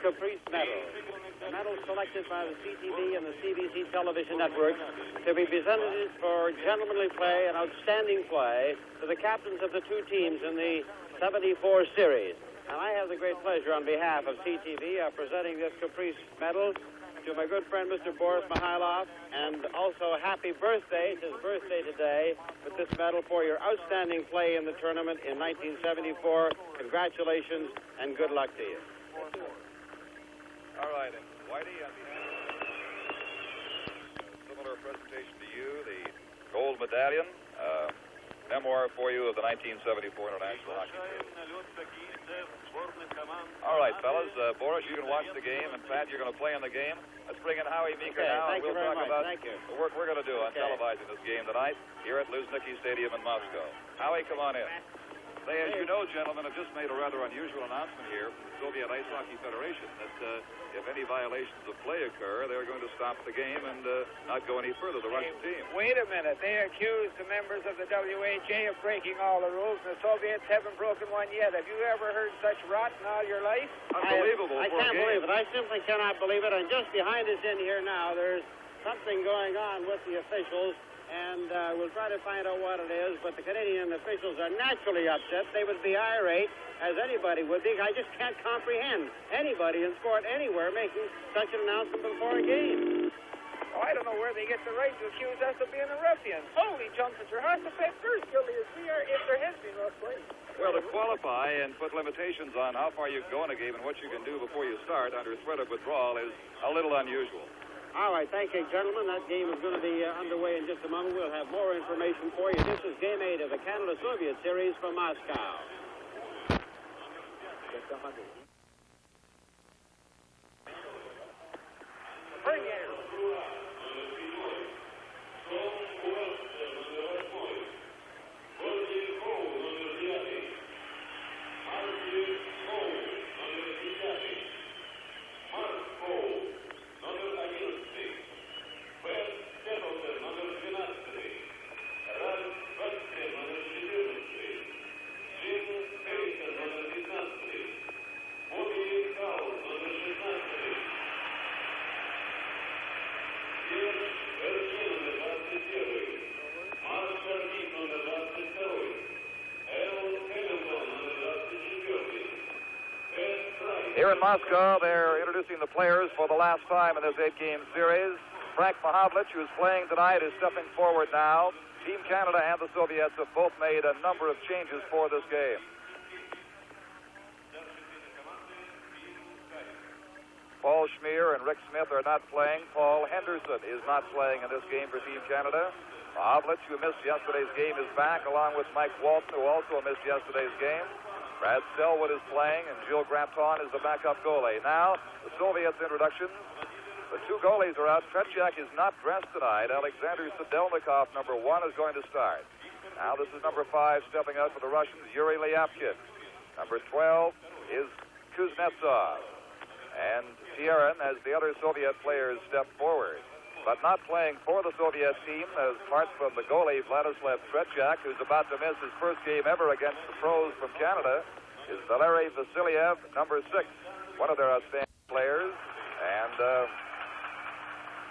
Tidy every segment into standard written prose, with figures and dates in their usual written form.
Caprice Medal. The medal selected by the CTV and the CBC television networks to be presented for gentlemanly play and outstanding play to the captains of the two teams in the 74 series. And I have the great pleasure on behalf of CTV of presenting this Caprice Medal to my good friend Mr. Boris Mikhailov, and also happy birthday. It's his birthday today with this medal for your outstanding play in the tournament in 1974. Congratulations and good luck to you. All right, and Whitey, similar presentation to you, the gold medallion, memoir for you of the 1974 International Hockey Tournament. All right, fellas, Boris, you can watch the game, and Pat, you're going to play in the game. Let's bring in Howie Meeker now, and we'll talk about the work we're going to do on televising this game tonight here at Luzhniki Stadium in Moscow. Howie, come on in. They, as you know, gentlemen, have just made a rather unusual announcement here from the Soviet Ice Hockey Federation that if any violations of play occur, they're going to stop the game and not go any further, the Russian team. Wait a minute. They accuse the members of the WHA of breaking all the rules, and the Soviets haven't broken one yet. Have you ever heard such rot in all your life? Unbelievable. I can't believe it. I simply cannot believe it. And just behind us in here now, there's something going on with the officials. And we'll try to find out what it is, but the Canadian officials are naturally upset. They would be irate, as anybody would be. I just can't comprehend anybody in sport anywhere making such an announcement before a game. Oh, I don't know where they get the right to accuse us of being a ruffian. Holy Jumper, how to pay first guilty as we are if there has been rough play. Well, to qualify and put limitations on how far you can go in a game and what you can do before you start under threat of withdrawal is a little unusual. All right, thank you, gentlemen. That game is going to be underway in just a moment. We'll have more information for you. This is Game 8 of the Canada-Soviet series from Moscow. Just 100. Bring it. Here in Moscow, they're introducing the players for the last time in this 8-game series. Frank Mahavlich, who's playing tonight, is stepping forward now. Team Canada and the Soviets have both made a number of changes for this game. Paul Schmier and Rick Smith are not playing. Paul Henderson is not playing in this game for Team Canada. Mahavlich, who missed yesterday's game, is back, along with Mike Walton, who also missed yesterday's game. Brad Selwood is playing, and Gilles Granton is the backup goalie. Now, the Soviets' introductions. The two goalies are out. Tretiak is not dressed tonight. Alexander Sidельnikov, number 1, is going to start. Now, this is number 5 stepping out for the Russians, Yuri Ляпкин. Number 12 is Kuznetsov. And Tюрин, as the other Soviet players step forward. But not playing for the Soviet team, apart from the goalie, Vladislav Tretiak, who's about to miss his first game ever against the pros from Canada, is Valery Vasiliev, number 6, one of their outstanding players. And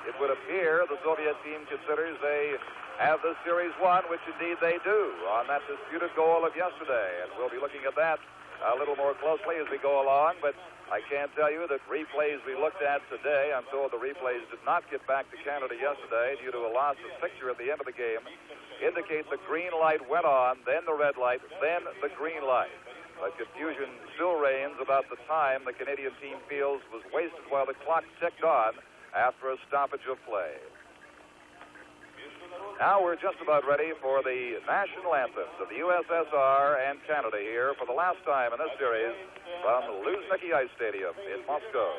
it would appear the Soviet team considers they have the series won, which indeed they do, on that disputed goal of yesterday. And we'll be looking at that a little more closely as we go along, but I can tell you that replays we looked at today, I'm told the replays did not get back to Canada yesterday due to a loss of picture at the end of the game, indicate the green light went on, then the red light, then the green light. But confusion still reigns about the time the Canadian team feels was wasted while the clock ticked on after a stoppage of play. Now we're just about ready for the national anthems of the USSR and Canada here for the last time in this series from Luzhniki Ice Stadium in Moscow.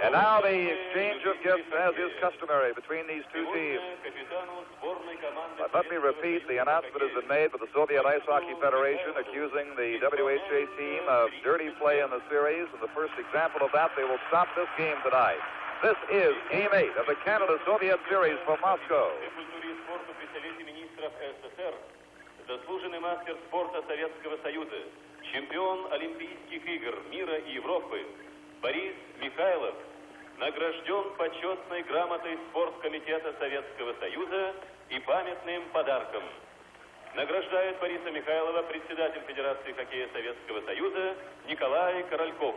And now the exchange of gifts, as is customary between these two teams. But let me repeat, the announcement has been made by the Soviet Ice Hockey Federation accusing the WHA team of dirty play in the series, and the first example of that, they will stop this game tonight. This is Game 8 of the Canada-Soviet Series from Moscow. Заслуженный мастер спорта Советского Союза, чемпион Олимпийских игр мира и Европы Борис Михайлов награжден почетной грамотой Спорткомитета Советского Союза и памятным подарком. Награждает Бориса Михайлова председатель Федерации хоккея Советского Союза Николай Корольков.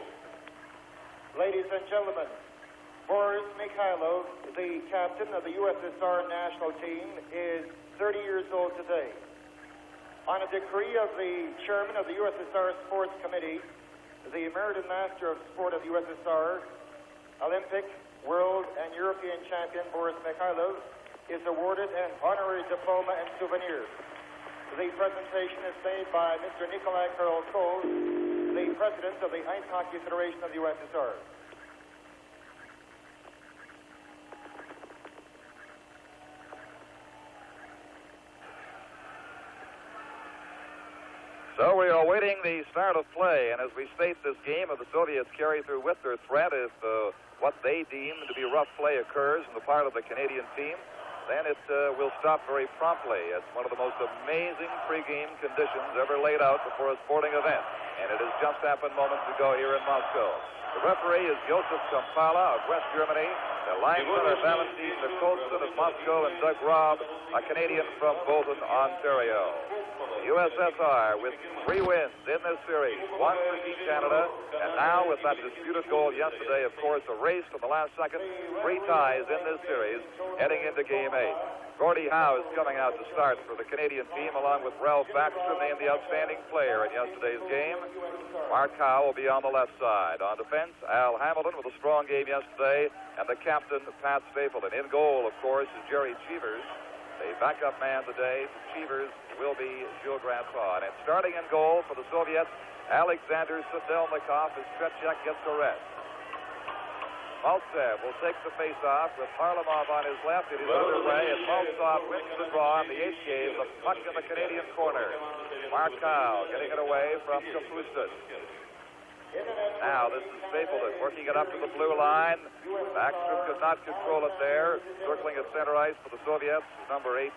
Ladies and gentlemen, Boris Mikhailov, the captain of the USSR national team, is 30 years old today. On a decree of the chairman of the USSR Sports Committee, the Emeritus Master of Sport of the USSR, Olympic, World, and European champion Boris Mikhailov is awarded an honorary diploma and souvenirs. The presentation is made by Mr. Nikolai Korolkov, the President of the Ice Hockey Federation of the USSR. So we are awaiting the start of play, and as we state this game, if the Soviets carry through with their threat, if what they deem to be rough play occurs on the part of the Canadian team, then it will stop very promptly. It's one of the most amazing pregame conditions ever laid out before a sporting event, and it has just happened moments ago here in Moscow. The referee is Josef Kampala of West Germany. The linesmen are Valentin Nikolson of Moscow and Doug Robb, a Canadian from Bolton, Ontario. The USSR with 3 wins in this series, 1 for Team Canada, and now with that disputed goal yesterday, of course, a race to the last second, 3 ties in this series, heading into Game 8. Gordie Howe is coming out to start for the Canadian team, along with Ralph Backstrom, named the outstanding player in yesterday's game. Mark Howe will be on the left side. On defense, Al Hamilton with a strong game yesterday, and the captain, Pat Stapleton. In goal, of course, is Jerry Cheevers. The backup man today for Cheevers will be Jules Granson. And starting in goal for the Soviets, Alexander Sidельnikov as Tretiak gets a rest. Mальцев will take the face-off with Harlamov on his left. It is underway, and Mальцев wins the draw in the 8th game. The puck in the Canadian corner. Mark Howe getting it away from Kapustin. Now this is Stapleton working it up to the blue line. Backstrom could not control it there. Circling at center ice for the Soviets, number 18,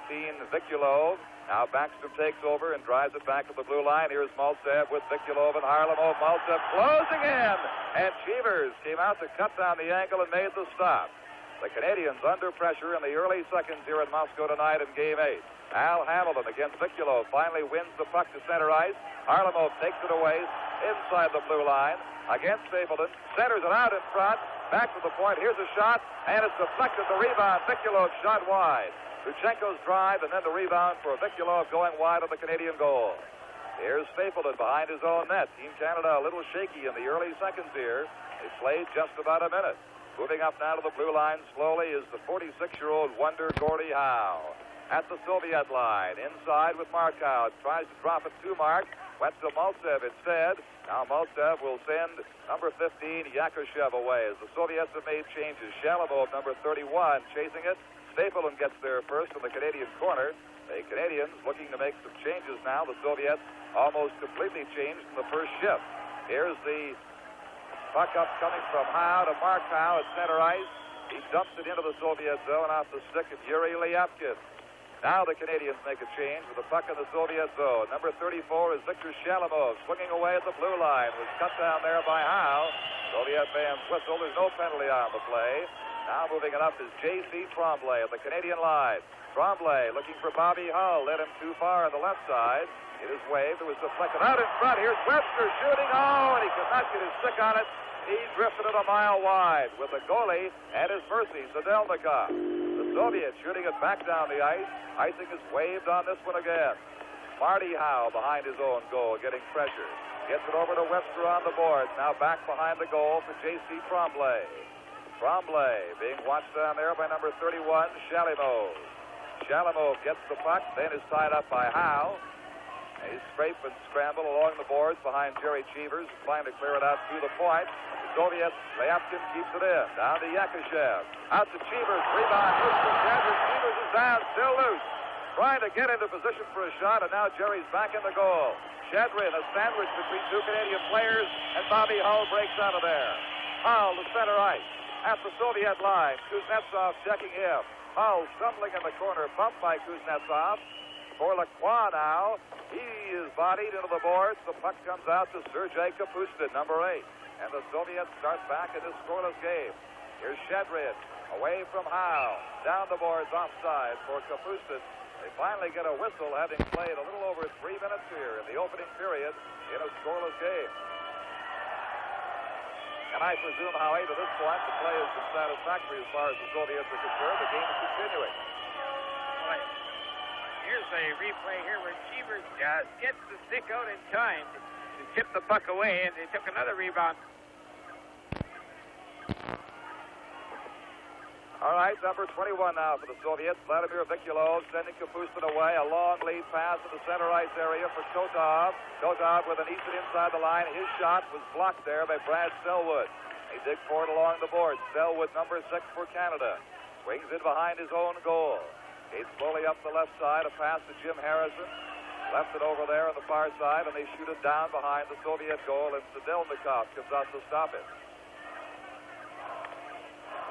Vikulov. Now Backstrom takes over and drives it back to the blue line. Here's Mальцев with Vikulov and Harlamov. Mальцев closing in, and Cheevers came out to cut down the angle and made the stop. The Canadians under pressure in the early seconds here in Moscow tonight in Game 8. Al Hamilton against Vikulov finally wins the puck to center ice. Harlamov takes it away inside the blue line against Stapleton. Centers it out in front. Back to the point. Here's a shot, and it's deflected. The rebound. Vikulov shot wide. Lutchenko's drive, and then the rebound for Vikulov going wide of the Canadian goal. Here's Stapleton behind his own net. Team Canada a little shaky in the early seconds here. They played just about a minute. Moving up now to the blue line slowly is the 46-year-old wonder Gordie Howe. At the Soviet line, inside with Mark Howe. Tries to drop it to Mark. Went to Mальцев instead. Now Mальцев will send number 15, Yakушев, away as the Soviets have made changes. Шалимов, number 31, chasing it. Stapleton gets there first in the Canadian corner. The Canadians looking to make some changes now. The Soviets almost completely changed in the first shift. Here's the puck up coming from Howe to Mark Howe at center ice. He dumps it into the Soviet zone off the stick of Yuri Ляпкин. Now the Canadians make a change with the puck in the Soviet zone. Number 34 is Viktor Shalimov, swinging away at the blue line. Was cut down there by Howe. Soviet fans whistle. There's no penalty on the play. Now moving it up is J.C. Tremblay at the Canadian line. Tremblay looking for Bobby Hull. Led him too far on the left side. It is waved. It was deflected out in front. Here's Webster shooting. Oh, and he could not get his stick on it. He drifted it a mile wide with the goalie at his mercy, Sidельnikov. The Soviets shooting it back down the ice. Icing is waved on this one again. Marti Howe behind his own goal, getting pressure. Gets it over to Webster on the boards. Now back behind the goal for J.C. Tremblay. Tremblay being watched down there by number 31, Šalimov. Šalimov gets the puck, then is tied up by Howe. They scrape and scramble along the boards behind Jerry Cheevers, trying to clear it out to the point. The Soviets, Ляпкин keeps it in. Down to Yakушев. Out to Cheevers. Rebound. Loose from Shadrin. Cheevers is down. Still loose. Trying to get into position for a shot, and now Jerry's back in the goal. Shadrin, a sandwich between two Canadian players, and Bobby Howe breaks out of there. Howe to center ice. At the Soviet line. Kuznetsov checking him. Howe stumbling in the corner. Bumped by Kuznetsov. For Lacroix now. He is bodied into the boards. The puck comes out to Sergei Kapustin, number 8. And the Soviets start back in this scoreless game. Here's Shadrin. Away from Howe. Down the boards offside for Kapustin. They finally get a whistle, having played a little over 3 minutes here in the opening period in a scoreless game. And I presume, Howie, to this point, the play has been satisfactory as far as the Soviets are concerned. The game is continuing. Right. Here's a replay here where Cheevers just gets the stick out in time to tip the puck away, and they took another rebound. All right, number 21 now for the Soviets. Vladimir Vikulov sending Kapustin away. A long lead pass to the center ice area for Kotov. Kotov with Anison inside the line. His shot was blocked there by Brad Selwood. They dig for it along the board. Selwood, number 6 for Canada. Wings in behind his own goal. Skates slowly up the left side. A pass to Jim Harrison. Left it over there on the far side, and they shoot it down behind the Soviet goal, and Sidельnikov comes out to stop it.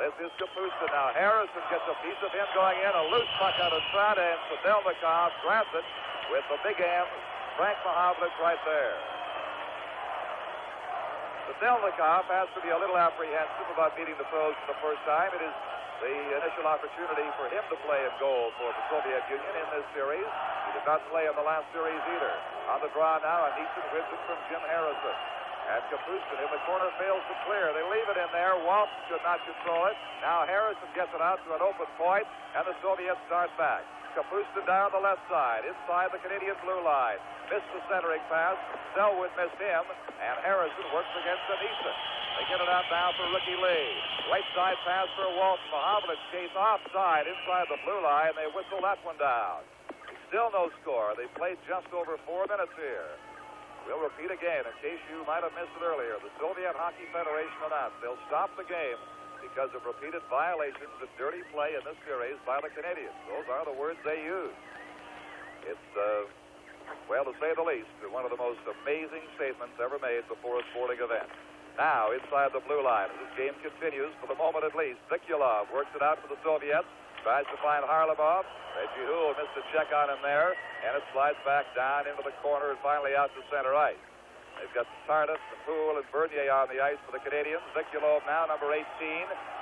This is Kapustin now. Harrison gets a piece of him going in. A loose puck out of front, and Sidельnikov grabs it with the big M. Frank Mahovlich right there. Sidельnikov has to be a little apprehensive about beating the pros for the first time. It is the initial opportunity for him to play in goal for the Soviet Union in this series. He did not play in the last series either. On the draw now, Anison wins it from Jim Harrison. And Kapustin in the corner fails to clear. They leave it in there. Walsh could not control it. Now Harrison gets it out to an open point, and the Soviets start back. Kapustin down the left side, inside the Canadian blue line. Missed the centering pass. Selwood missed him, and Harrison works against Anison. They get it out now for Ricky Lee. Right side pass for Walsh. Mahovlich skates offside inside the blue line. They whistle that one down. Still no score. They played just over 4 minutes here. We'll repeat again, in case you might have missed it earlier. The Soviet Hockey Federation announced they'll stop the game because of repeated violations of dirty play in this series by the Canadians. Those are the words they use. It's, well, to say the least, one of the most amazing statements ever made before a sporting event. Now, inside the blue line, as this game continues, for the moment at least, Vikulov works it out for the Soviets. Tries to find Harlamov. Reggie Howe missed a check on him there, and it slides back down into the corner and finally out to center ice. They've got Tardif, Poole, and Bernier on the ice for the Canadians. Vikulov now, number 18,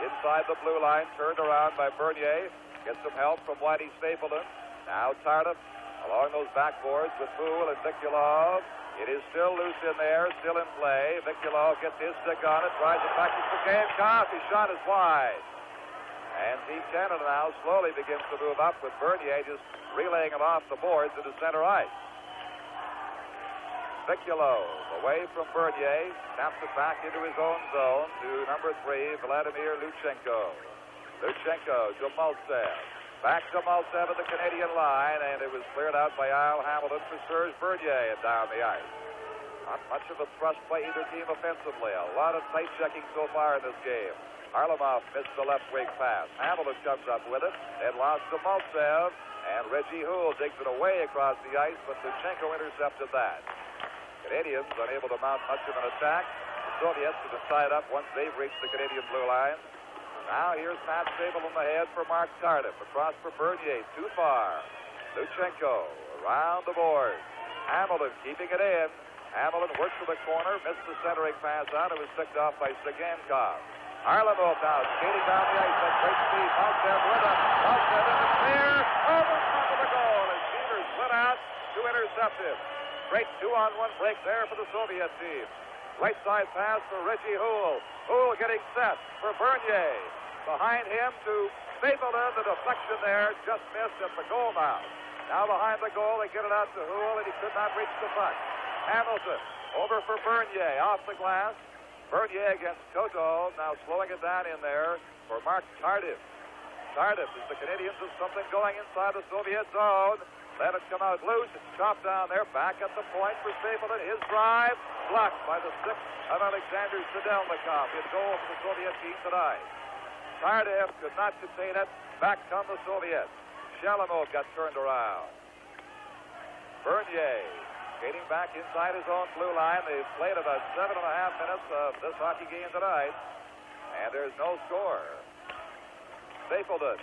inside the blue line, turned around by Bernier. Gets some help from Whitey Stapleton. Now Tardif along those backboards with Poole and Vikulov. It is still loose in there, still in play. Vikulov gets his stick on it, tries to practice the game. His shot is wide. And Team Canada now slowly begins to move up with Bernier just relaying him off the boards into center ice. Vikulov away from Bernier, taps it back into his own zone to number 3, Vladimir Lutchenko. Lutchenko to Mальцев. Back to Mальцев at the Canadian line, and it was cleared out by Al Hamilton for Serge Bernier and down the ice. Not much of a thrust by either team offensively. A lot of tight checking so far in this game. Harlamov missed the left wing pass. Hamilton comes up with it and lost to Mальцев, and Reggie Houle digs it away across the ice, but Lutchenko intercepted that. Canadians unable to mount much of an attack. The Soviets have been tied up once they've reached the Canadian blue line. Now here's Matt Sable in the head for Mark Tardif. Across for Bernier, too far. Lutchenko around the board. Hamilton keeping it in. Hamilton works to the corner, missed the centering pass out. It was picked off by Sagankov. Harlamov now skating down the ice at great speed. Mальцев with him. Mальцев in the clear. Over top of the goal. And Cheevers split out to intercept him. Great 2-on-1 break there for the Soviet team. Right side pass for Reggie Houle. Houle getting set for Bernier. Behind him to Stapleton. The deflection there just missed at the goal mouth. Now behind the goal, they get it out to Houle, and he could not reach the puck. Hamilton over for Bernier off the glass. Bernier against Kotov, now slowing it down in there for Mark Tardif. Tardif, as the Canadians have something going inside the Soviet zone. Let it come out loose. It's chopped down there. Back at the point for Stapleton. His drive blocked by the stick of Alexander Sidельникov. In goal for the Soviet team tonight. Tardif could not contain it. Back come the Soviets. Shalimov got turned around. Bernier skating back inside his own blue line. They've played about 7.5 minutes of this hockey game tonight. And there's no score. Stapleton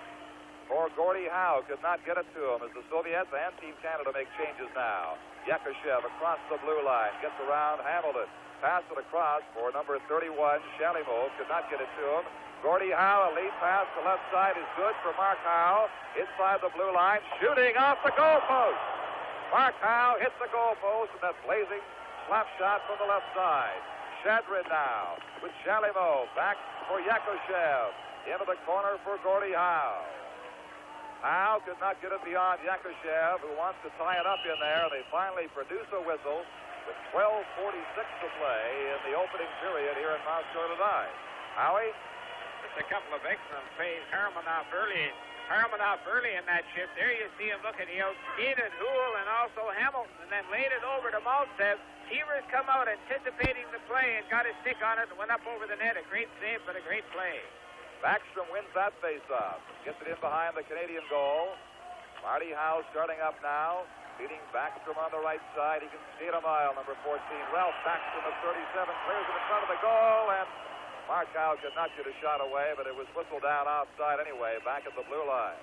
for Gordie Howe could not get it to him as the Soviets and Team Canada make changes now. Yakuşev across the blue line. Gets around Hamilton. Pass it across for number 31, Shalimov. Could not get it to him. Gordie Howe, a lead pass to left side is good for Mark Howe. Inside the blue line, shooting off the goalpost. Mark Howe hits the goalpost and that blazing slap shot from the left side. Shadrin now with Shalimov. Back for Yakuşev. Into the corner for Gordie Howe. Howe could not get it beyond Yakuşev, who wants to tie it up in there. They finally produce a whistle with 12:46 to play in the opening period here in Moscow tonight. Howie? Just a couple of excellent plays. Harlamov early in that shift. There you see him looking. He outskated Howe and also Hamilton and then laid it over to Mальцев. Cheevers come out anticipating the play and got his stick on it and went up over the net. A great save, but a great play. Backstrom wins that face-off. Gets it in behind the Canadian goal. Marty Howe starting up now. Beating Backstrom on the right side. He can skate a mile, number 14. Ralph Backstrom at 37. Clears it in front of the goal. And Mark Howe could not get a shot away, but it was whistled down outside anyway, back at the blue line.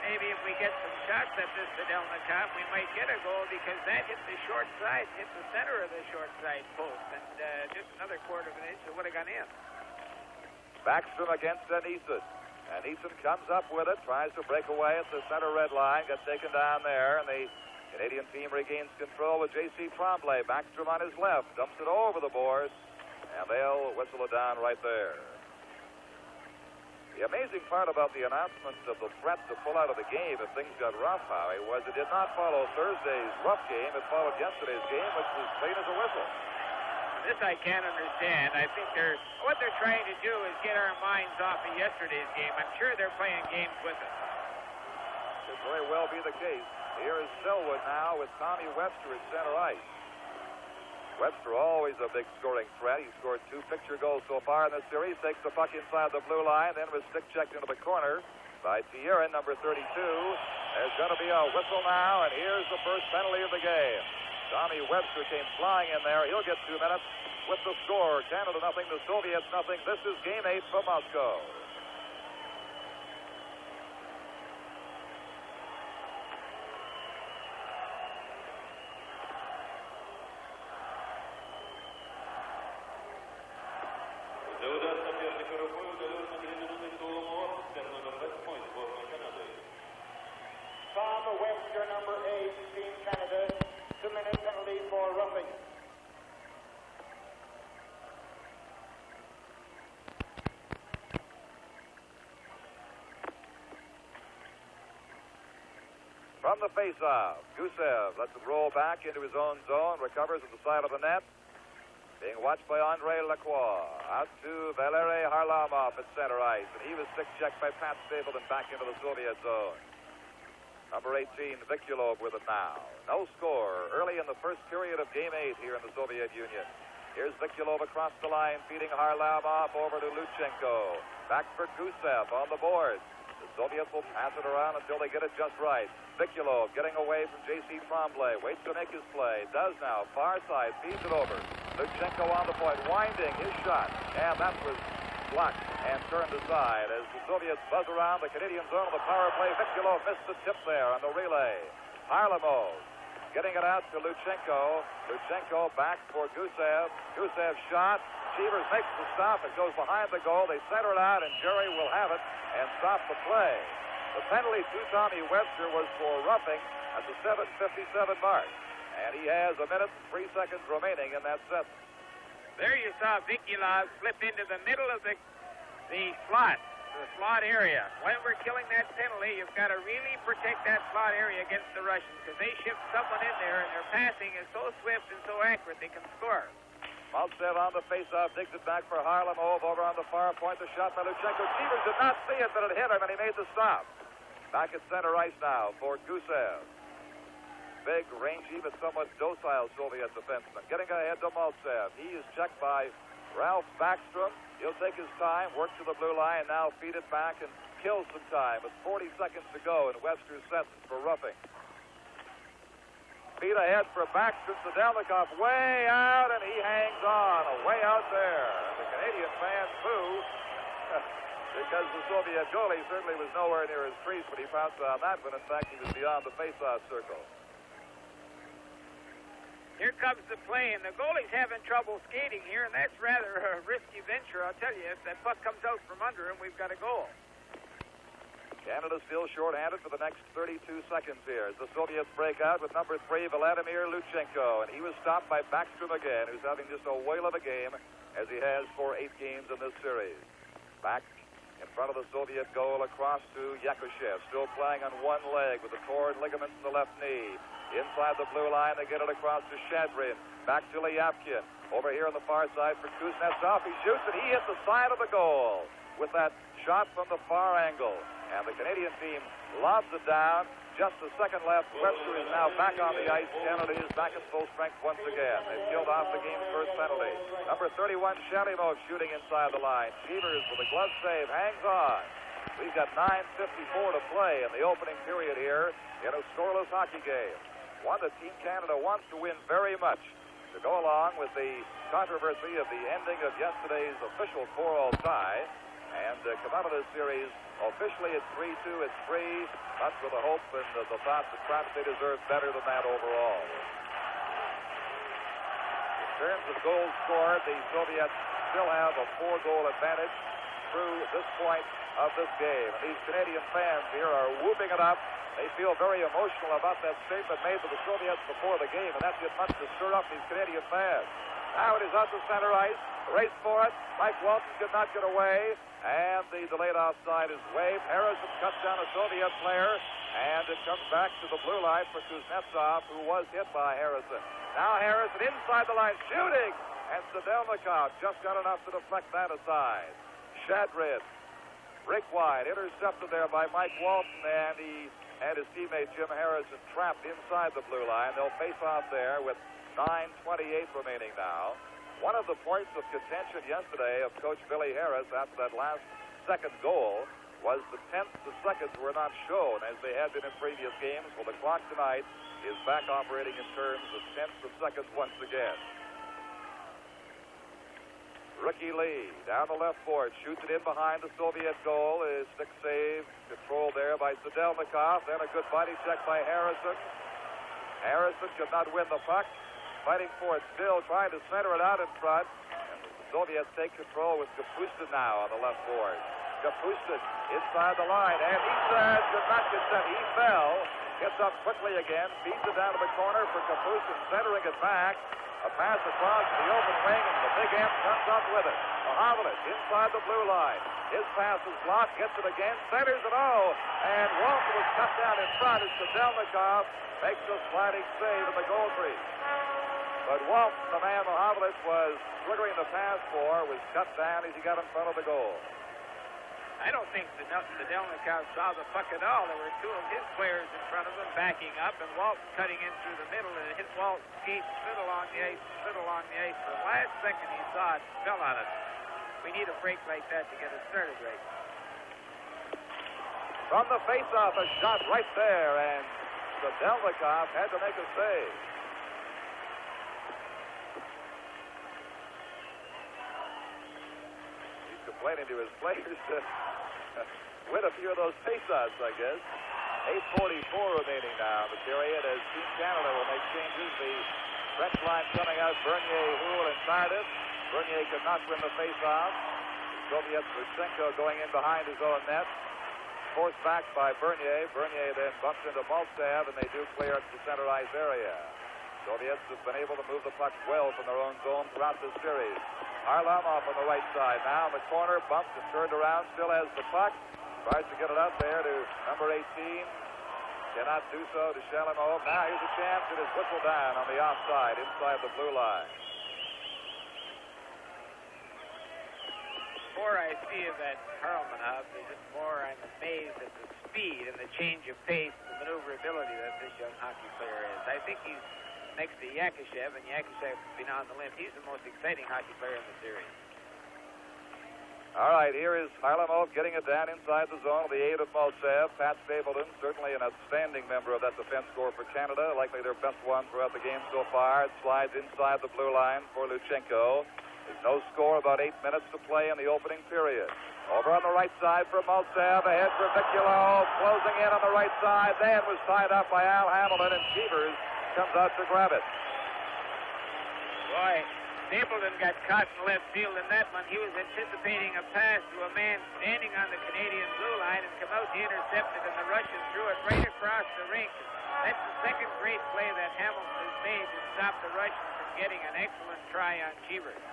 Maybe if we get some shots at this Sidельnikov, we might get a goal because that hit the short side, hit the center of the short side post, and just another quarter of an inch, it would have gone in. Backstrom against Anison. Anison comes up with it, tries to break away at the center red line, got taken down there, and the Canadian team regains control with J.C. Tremblay. Backstrom on his left, dumps it over the boards, and they'll whistle it down right there. The amazing part about the announcement of the threat to pull out of the game if things got rough, Howie, was it did not follow Thursday's rough game. It followed yesterday's game, which was clean as a whistle. This I can't understand. I think what they're trying to do is get our minds off of yesterday's game. I'm sure they're playing games with us. Could very well be the case. Here is Selwood now with Tommy Webster at center ice. Webster, always a big scoring threat. He scored 2 picture goals so far in this series. Takes the puck inside the blue line, then was stick checked into the corner by Tierin, number 32. There's going to be a whistle now, and here's the first penalty of the game. Tommy Webster came flying in there. He'll get 2 minutes with the score. Canada nothing, the Soviets nothing. This is Game 8 from Moscow. Webster, number 8, Team Canada, 2-minute penalty for roughing. From the face-off, Gusев lets it roll back into his own zone, recovers at the side of the net. Being watched by Andre Lacroix. Out to Valery Harlamov at center ice, and he was stick-checked by Pat Stapleton back into the Soviet zone. Number 18, Vikulov with it now. No score early in the first period of Game 8 here in the Soviet Union. Here's Vikulov across the line, feeding Harlamov over to Lutchenko. Back for Gusев on the boards. The Soviets will pass it around until they get it just right. Vikulov getting away from J.C. Tremblay. Waits to make his play. Does now. Far side. Feeds it over. Lutchenko on the point. Winding his shot. And that was blocked and turned aside as the Soviets buzz around the Canadian zone of the power play. Vikulov missed the tip there on the relay. Harlamov getting it out to Lutchenko. Lutchenko back for Gusев. Gusev's shot. Cheevers makes the stop. It goes behind the goal. They center it out, and Jerry will have it and stop the play. The penalty to Tommy Webster was for roughing at the 7:57 mark. And he has 1 minute and 3 seconds remaining in that set. There you saw Vikulov slip into the middle of the slot area. When we're killing that penalty, you've got to really protect that slot area against the Russians because they shift someone in there, and their passing is so swift and so accurate they can score. Mальцев on the face-off, digs it back for Harlamov. Over on the far point, the shot by Lutchenko. Cheevers did not see it, but it hit him, and he made the stop. Back at center ice now for Gusев. Big, rangy, but somewhat docile Soviet defenseman. Getting ahead to Mальцев. He is checked by Ralph Backstrom. He'll take his time, work to the blue line, and now feed it back and kill some time with 40 seconds to go in Webster's sentence for roughing. Feet ahead for Backstrom. Sidельникov way out, and he hangs on way out there. The Canadian fans boo because the Soviet goalie certainly was nowhere near his crease when he pounced on that one. In fact, he was beyond the face-off circle. Here comes the play, and the goalie's having trouble skating here, and that's rather a risky venture. I'll tell you, if that puck comes out from under him, we've got a goal. Canada still short-handed for the next 32 seconds here as the Soviets break out with number 3, Vladimir Lutchenko, and he was stopped by Backstrom again, who's having just a whale of a game as he has for 8 games in this series. Back in front of the Soviet goal across to Yakушев, still playing on one leg with the torn ligaments in the left knee. Inside the blue line, they get it across to Shadrin. Back to Ляпкин. Over here on the far side for Kuznetsov. He shoots, and he hit the side of the goal with that shot from the far angle. And the Canadian team lobs it down. Just a second left. Webster is now back on the ice. Canada is back at full strength once again. They've killed off the game's first penalty. Number 31, Šalimov, shooting inside the line. Cheevers with a glove save. Hangs on. We've got 9:54 to play in the opening period here in a scoreless hockey game. One that Team Canada wants to win very much to go along with the controversy of the ending of yesterday's official 4-all tie and come out of this series officially at 3-2. It's free, but with the hope and the thought that perhaps they deserve better than that overall. In terms of goals scored, the Soviets still have a 4-goal advantage through this point of this game. And these Canadian fans here are whooping it up. They feel very emotional about that statement made to the Soviets before the game, and that did much to stir up these Canadian fans. Now it is out to center ice. Race for it. Mike Walton could not get away, and the delayed offside is waved. Harrison cuts down a Soviet player, and it comes back to the blue line for Kuznetsov, who was hit by Harrison. Now Harrison inside the line shooting, and Sidельnikov just got enough to deflect that aside. Shadrin, Rick wide, intercepted there by Mike Walton, and he had his teammate Jim Harrison trapped inside the blue line. They'll face off there with 9:28 remaining now. One of the points of contention yesterday of Coach Billy Harris after that last second goal was the tenths of seconds were not shown as they had been in previous games. Well, the clock tonight is back operating in terms of tenths of seconds once again. Ricky Lee down the left board, shoots it in behind the Soviet goal. Is stick save controlled there by Sidельnikov. Then a good body check by Harrison. Harrison could not win the puck. Fighting for it still, trying to center it out in front. And the Soviets take control with Kапustin now on the left board. Kapustin inside the line, and he says did not get set. He fell, gets up quickly again, feeds it down to the corner for Kapustin, centering it back. A pass across the open wing, and the big end comes up with it. Hamil inside the blue line. His pass is blocked, gets it again, centers it all, and Walton was cut down in front as Sidельnikov makes a sliding save in the goal crease. But Walton, the man Hamil was triggering the pass for, was cut down as he got in front of the goal. I don't think Sidельnikov saw the puck at all. There were two of his players in front of him backing up, and Walton cutting in through the middle, and it hit Walton's skate, slid along the ice. The last second he saw it, fell on it. We need a break like that to get it started right. From the face-off, a shot right there, and Sidельnikov had to make a save. Complaining to his players to win a few of those face-offs, I guess. 8:44 remaining now in the period as Team Canada will make changes. The French line coming out, Bernier, Howe, and Tardif. Bernier could not win the face-off. Soviets Lutchenko going in behind his own net. Forced back by Bernier. Bernier then bumps into Mальцев, and they do clear it to the center ice area. Soviets have been able to move the puck well from their own zone throughout this series. Harlamov on the right side. Now in the corner, bumped and turned around, still has the puck. Tries to get it out there to number 18. Cannot do so to Šalimov. Now here's a chance. It is whistled down on the offside inside the blue line. more I see of that Harlamov, the more I'm amazed at the speed and the change of pace and the maneuverability that this young hockey player is. I think he's next to Yakушев, and Yakушev's been on the limb. He's the most exciting hockey player in the series. All right, here is Harlamov getting it down inside the zone with the aid of Mальцев. Pat Stapleton, certainly an outstanding member of that defense corps for Canada, likely their best one throughout the game so far. It slides inside the blue line for Lutchenko. There's no score, about 8 minutes to play in the opening period. Over on the right side for Mальцев, ahead for Vikulov, closing in on the right side. Then was tied up by Al Hamilton, and Cheevers comes out to grab it. Boy, Stapleton got caught in left field in that one. He was anticipating a pass to a man standing on the Canadian blue line and come out to intercept it, and the Russian threw it right across the rink. That's the second great play that Hamilton has made to stop the Russians from getting an excellent try on Cheevers.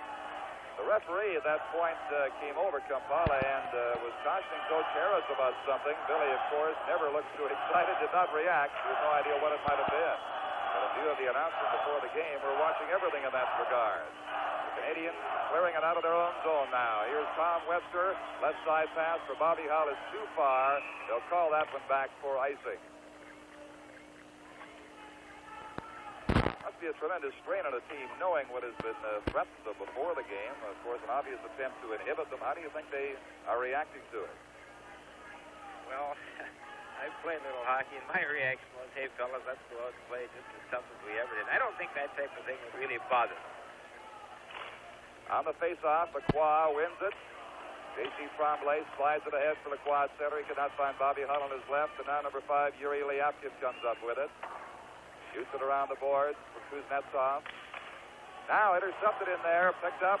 The referee at that point came over Kampala and was cautioning Coach Harris about something. Billy, of course, never looked too excited, did not react. We have no idea what it might have been. But in view of the announcement before the game, we're watching everything in that regard. The Canadians clearing it out of their own zone now. Here's Tom Webster. Left side pass for Bobby Howe is too far. They'll call that one back for icing. Must be a tremendous strain on a team knowing what has been threatened of before the game. Of course, an obvious attempt to inhibit them. How do you think they are reacting to it? Well, I've played a little hockey, and my reaction was, hey, fellas, let's go out and play just as tough as we ever did. I don't think that type of thing would really bother them. On the face-off, Lacroix wins it. J.C. Tremblay slides it ahead for Lacroix center. He could not find Bobby Hull on his left. And now number 5, Yuri Ляпкин comes up with it. Shoots it around the boards for Kuznetsov. Now intercepted in there, picked up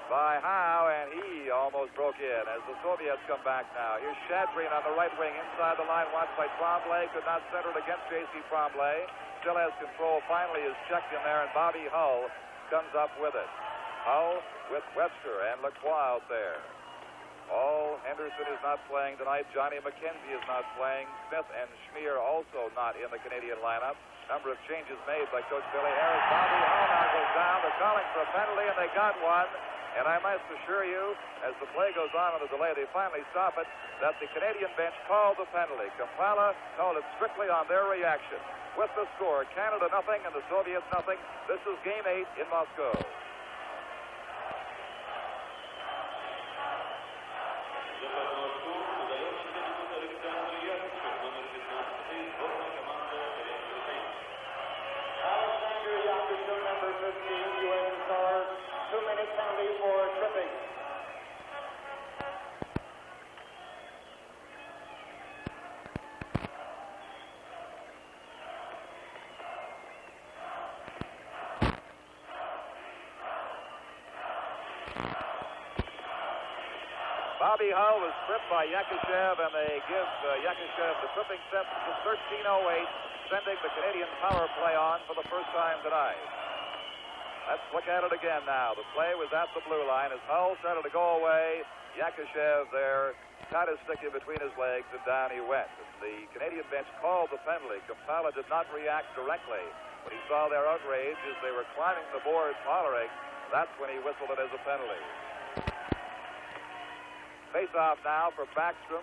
by Howe, and he almost broke in as the Soviets come back now. Here's Shadrin on the right wing, inside the line, watched by Tremblay. Could not center it against J.C. Tremblay. Still has control. Finally is checked in there, and Bobby Hull comes up with it. Howe with Webster and Lacroix out there. Henderson is not playing tonight. Johnny McKenzie is not playing. Smith and Schmier also not in the Canadian lineup. Number of changes made by Coach Billy Harris. Bobby Hull now goes down. They're calling for a penalty, and they got one. And I must assure you, as the play goes on in the delay, they finally stop it, that the Canadian bench called the penalty. Kampala called it strictly on their reaction. With the score, Canada nothing and the Soviets nothing. This is Game 8 in Moscow. Bobby Hull was tripped by Yakuşev, and they give Yakuşev the tripping sentence of 13:08, sending the Canadian power play on for the first time tonight. Let's look at it again now. The play was at the blue line. As Hull started to go away, Yakuşev there caught his stick in between his legs, and down he went. The Canadian bench called the penalty. Kampala did not react directly. When he saw their outrage as they were climbing the boards hollering, that's when he whistled it as a penalty. Face-off now for Backstrom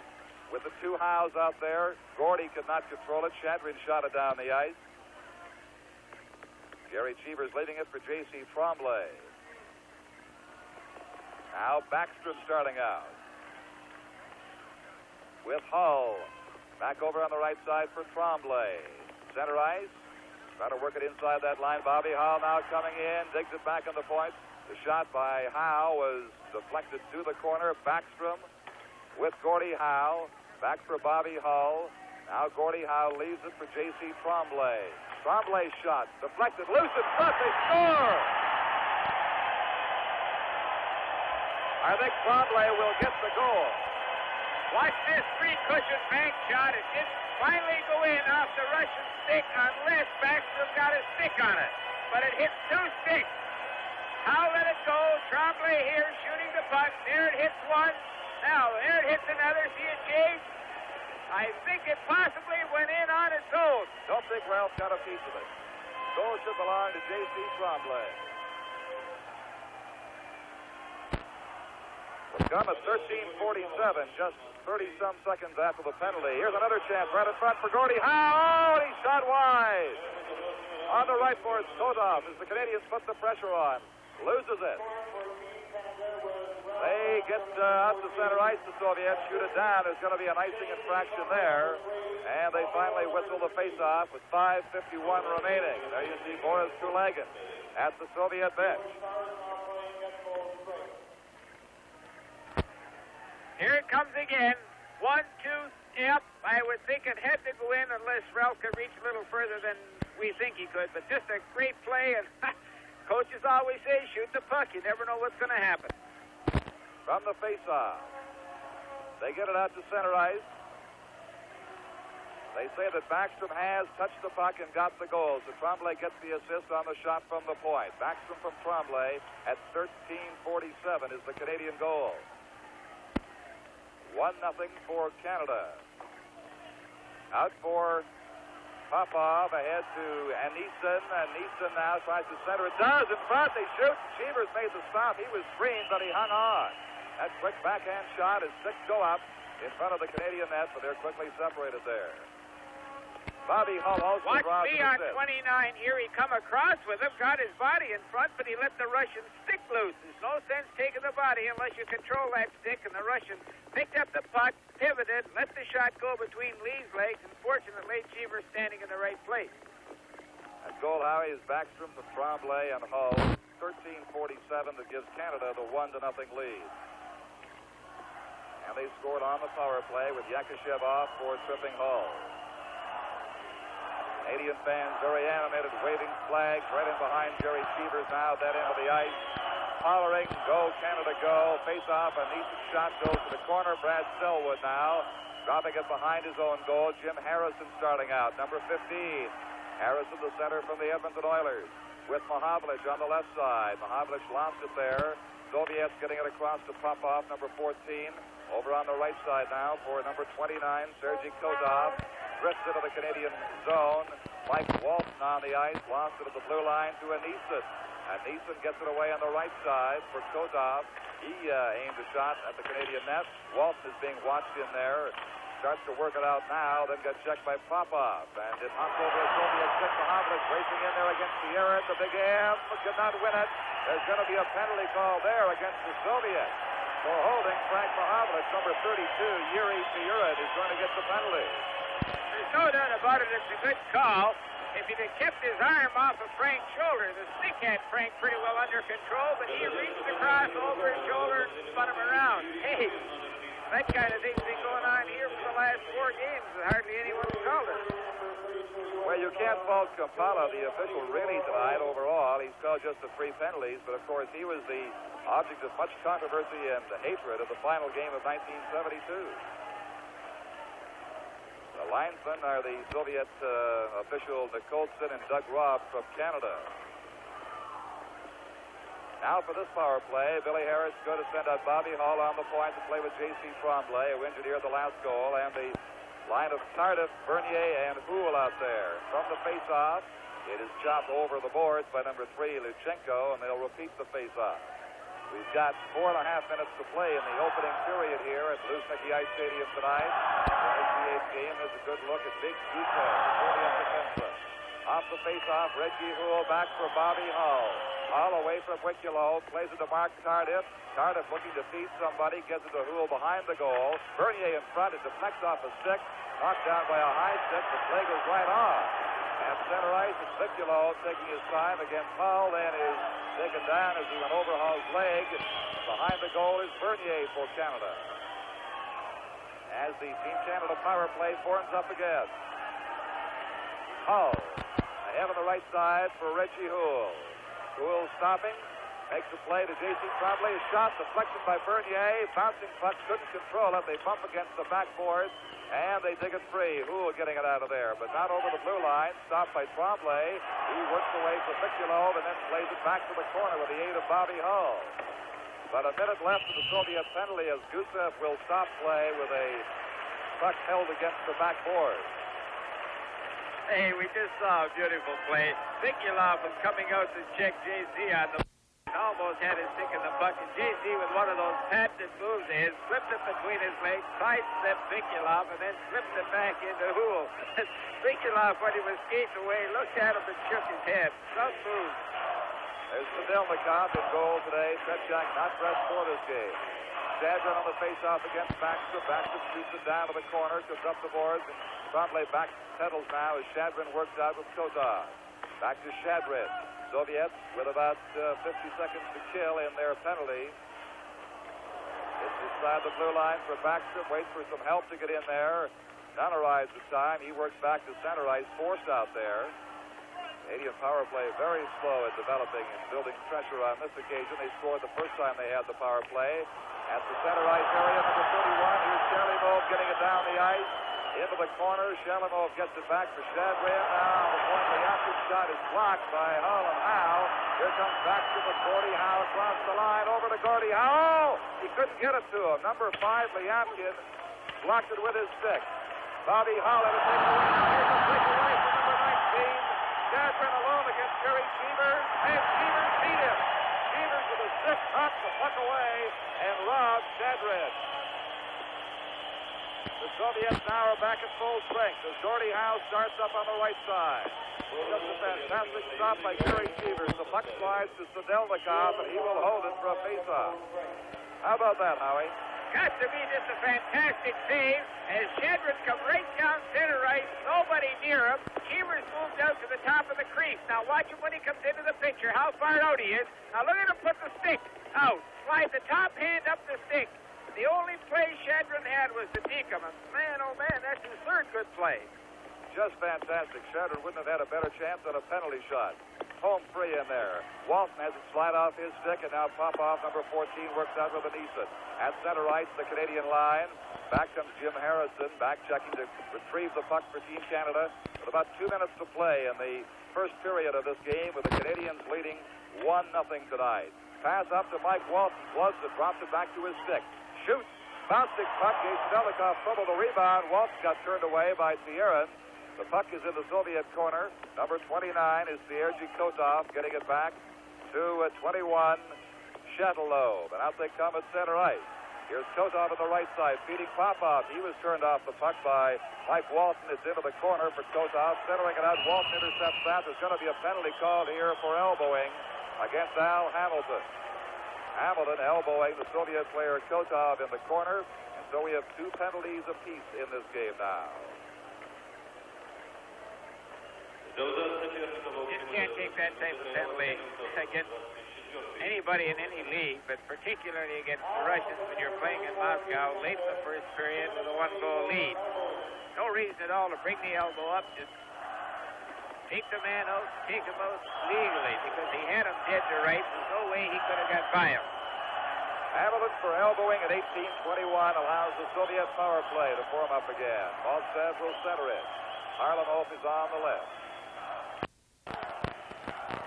with the two Howes out there. Gordy could not control it. Shadrin shot it down the ice. Gary Cheevers leading it for J.C. Tremblay. Now Backstrom starting out. With Hull. Back over on the right side for Tremblay. Center ice. Trying to work it inside that line. Bobby Hull now coming in. Digs it back on the point. The shot by Howe was deflected to the corner. Backstrom with Gordie Howe. Back for Bobby Hull. Now Gordie Howe leaves it for J.C. Tremblay. Tremblay's shot deflected. Loose in front. They score! I think Tremblay will get the goal. Watch this three-cushion bank shot. It didn't finally go in off the Russian stick unless Backstrom got a stick on it. But it hit two sticks. Howe let it go. Tremblay here shooting the puck. There it hits one. Now there it hits another. See it, Jake? I think it possibly went in on its own. Don't think Ralph got a piece of it. Goal should belong to J.C. Tremblay. come at 13:47, just 30-some seconds after the penalty. Here's another chance right in front for Gordie Howe. He shot wide. On the right board, Kodov, as the Canadians put the pressure on, loses it. They get out to center ice, the Soviets shoot it down. There's going to be an icing infraction there. And they finally whistle the face-off with 5:51 remaining. There you see Boris Kulagin at the Soviet bench. Here it comes again. 1, 2, yep. I would think it had to go in unless Ralph could reach a little further than we think he could. But just a great play, and coaches always say, shoot the puck. You never know what's going to happen. From the face-off, they get it out to center ice. They say that Backstrom has touched the puck and got the goal. So Tremblay gets the assist on the shot from the point. Backstrom from Tremblay at 13:47 is the Canadian goal. 1-0 for Canada. Out for Popov, ahead to Anison. Anison now tries to center. It does in front. They shoot. Cheevers made the stop. He was screened, but he hung on. That quick backhand shot is 6 go up in front of the Canadian net, but they're quickly separated there. Bobby Hull also Watch draws me an on assist. 29 here. He come across with him, got his body in front, but he let the Russian stick loose. There's no sense taking the body unless you control that stick, and the Russian picked up the puck, pivoted, let the shot go between Lee's legs, and fortunately, Cheevers standing in the right place. And goal, Howie, is Backstrom from Tremblay and Hull. 13:47 that gives Canada the 1-0 lead. And they scored on the power play with Yakuşev off for tripping Hull. Canadian fans very animated, waving flags right in behind Jerry Cheevers now, that end of the ice. Hollering, go Canada go, face off, a Anison shot goes to the corner. Brad Selwood now, dropping it behind his own goal. Jim Harrison starting out, number 15. Harrison, the center from the Edmonton Oilers, with Mahavlich on the left side. Mahavlich lost it there. Soviets getting it across to Popov, number 14. Over on the right side now for number 29, Sergei Kodov. Drifts into the Canadian zone. Mike Walton on the ice, lost it at the blue line to Anison. Anison gets it away on the right side for Kodov. He aimed a shot at the Canadian net. Walton is being watched in there. Starts to work it out now, then gets checked by Popov. And it hunts over a Soviet stick. Mahavlich racing in there against Sierra at the big M. Could not win it. There's going to be a penalty call there against the Soviets for holding Frank Mahavlich. Number 32, Yuri Sierra, is going to get the penalty. There's no doubt about it. It's a good call. If he'd have kept his arm off of Frank's shoulder, the stick had Frank pretty well under control, but he reached across over his shoulder and spun him around. Hey, that kind of thing's been going on here for the last 4 games, and hardly anyone's called it. Well, you can't fault Kampala, the official, really tonight overall. He's called just the 3 penalties, but of course he was the object of much controversy and hatred of the final game of 1972. The linesmen are the Soviet official Nikolson and Doug Robb from Canada. Now for this power play, Billy Harris going to send out Bobby Hull on the point to play with J.C. Tremblay, who injured here at the last goal, and the line of Tardif, Bernier, and Houle out there. From the face-off, it is chopped over the boards by number 3, Lutchenko, and they'll repeat the face-off. We've got 4.5 minutes to play in the opening period here at Luzhniki Ice Stadium tonight. The SCA game is a good look at Big Gushev, the Soviet defenseman. Off the face-off, Reggie Houle back for Bobby Hull. Hull away from Vikulov, plays it to Mark Tardif. Tardif looking to feed somebody, gets it to Houle behind the goal. Bernier in front, it deflects off a stick, knocked down by a high stick, the play goes right on. And center ice is Vikulov taking his time against Hull, then is taken down as he went over Hull's leg. Behind the goal is Bernier for Canada. As the Team Canada power play forms up again. Hull ahead on the right side for Reggie Houle. Houle stopping, makes the play to J.C. Tremblay. A shot deflected by Bernier. Bouncing puck, couldn't control it. They bump against the backboard, and they dig it free. Houle getting it out of there, but not over the blue line. Stopped by Tremblay. He works away for Vikulov and then plays it back to the corner with the aid of Bobby Hull. But a minute left of the Soviet penalty as Gushev will stop play with a puck held against the backboard. Hey, we just saw a beautiful play. Vikulov was coming out to check J.C. on the almost had his stick in the puck, and JC with one of those patented moves of his, flipped it between his legs, sidestepped Vikulov, and then flipped it back into Howe. Vikulov, when he was skating away, looked at him and shook his head. Some move. There's Sidельnikov in goal today. Petchak not dressed for this game. Shadrin on the face-off against Baxter. Baxter shoots it down to the corner, comes up the boards, and Tremblay back pedals now as Shadrin works out with Kotov. Back to Shadrin. Soviets with about 50 seconds to kill in their penalty. It's inside the blue line for Baxter. Waits for some help to get in there. None arrives at time. He works back to center ice, forced out there. Canadian power play very slow at developing and building pressure on this occasion. They scored the first time they had the power play. At the center ice area, number 31, here's Shalymov getting it down the ice. Into the corner, Shalymov gets it back for Shadrin. Now the point, the Ляпкин shot is blocked by Howe. Here comes Baxter with Gordie Howe across the line, over to Gordie Howe. He couldn't get it to him. Number 5, Ляпкин, blocked it with his stick. Bobby Howe had to take it away. Now here's a breakaway from number 19. Shadrin alone against Jerry Cheevers, and Cheevers beat him. Cheevers with a stick knocked the puck away and robbed Shadrin. The Soviets now are back at full strength as Gordie Howe starts up on the right side. Just a fantastic stop by Jerry Cheevers. The puck slides to Sidельnikov, and he will hold it for a face-off. How about that, Howie? Got to be just a fantastic save as Shadrin come right down center ice, nobody near him. Cheevers moved out to the top of the crease. Now watch him when he comes into the picture, how far out he is. Now look at him put the stick out. Slide the top hand up the stick. The only play Shadrin had was to deke him. And man, oh man, that's his third good play. Just fantastic. Shadrin wouldn't have had a better chance on a penalty shot. Home free in there. Walton has it slide off his stick, and now Popov, number 14, works out with Anison. At center ice, the Canadian line. Back comes Jim Harrison, back checking to retrieve the puck for Team Canada. With about 2 minutes to play in the first period of this game, with the Canadians leading 1-0 tonight. Pass up to Mike Walton. Floods it, drops it back to his stick. Shoots. Bouncing puck. Sidельnikov fumbled the rebound. Walton got turned away by Tюрин. The puck is in the Soviet corner. Number 29 is Sergei Kotov, getting it back to 21, Shuttle. And out they come at center ice. Here's Kotov on the right side, feeding Popov. He was turned off the puck by Mike Walton. It's into the corner for Kotov, centering it out. Walton intercepts that. There's going to be a penalty called here for elbowing against Al Hamilton. Hamilton elbowing the Soviet player Kotov in the corner. And so we have 2 penalties apiece in this game now. Just can't take that type of penalty against anybody in any league, but particularly against the Russians when you're playing in Moscow late in the first period with a 1-goal lead. No reason at all to bring the elbow up. Just take the man out, take him out legally, because he had him dead to rights. There's no way he could have got by him. Hamilton for elbowing at 18:21 allows the Soviet power play to form up again. Mальцев will center it. Harlamov is on the left.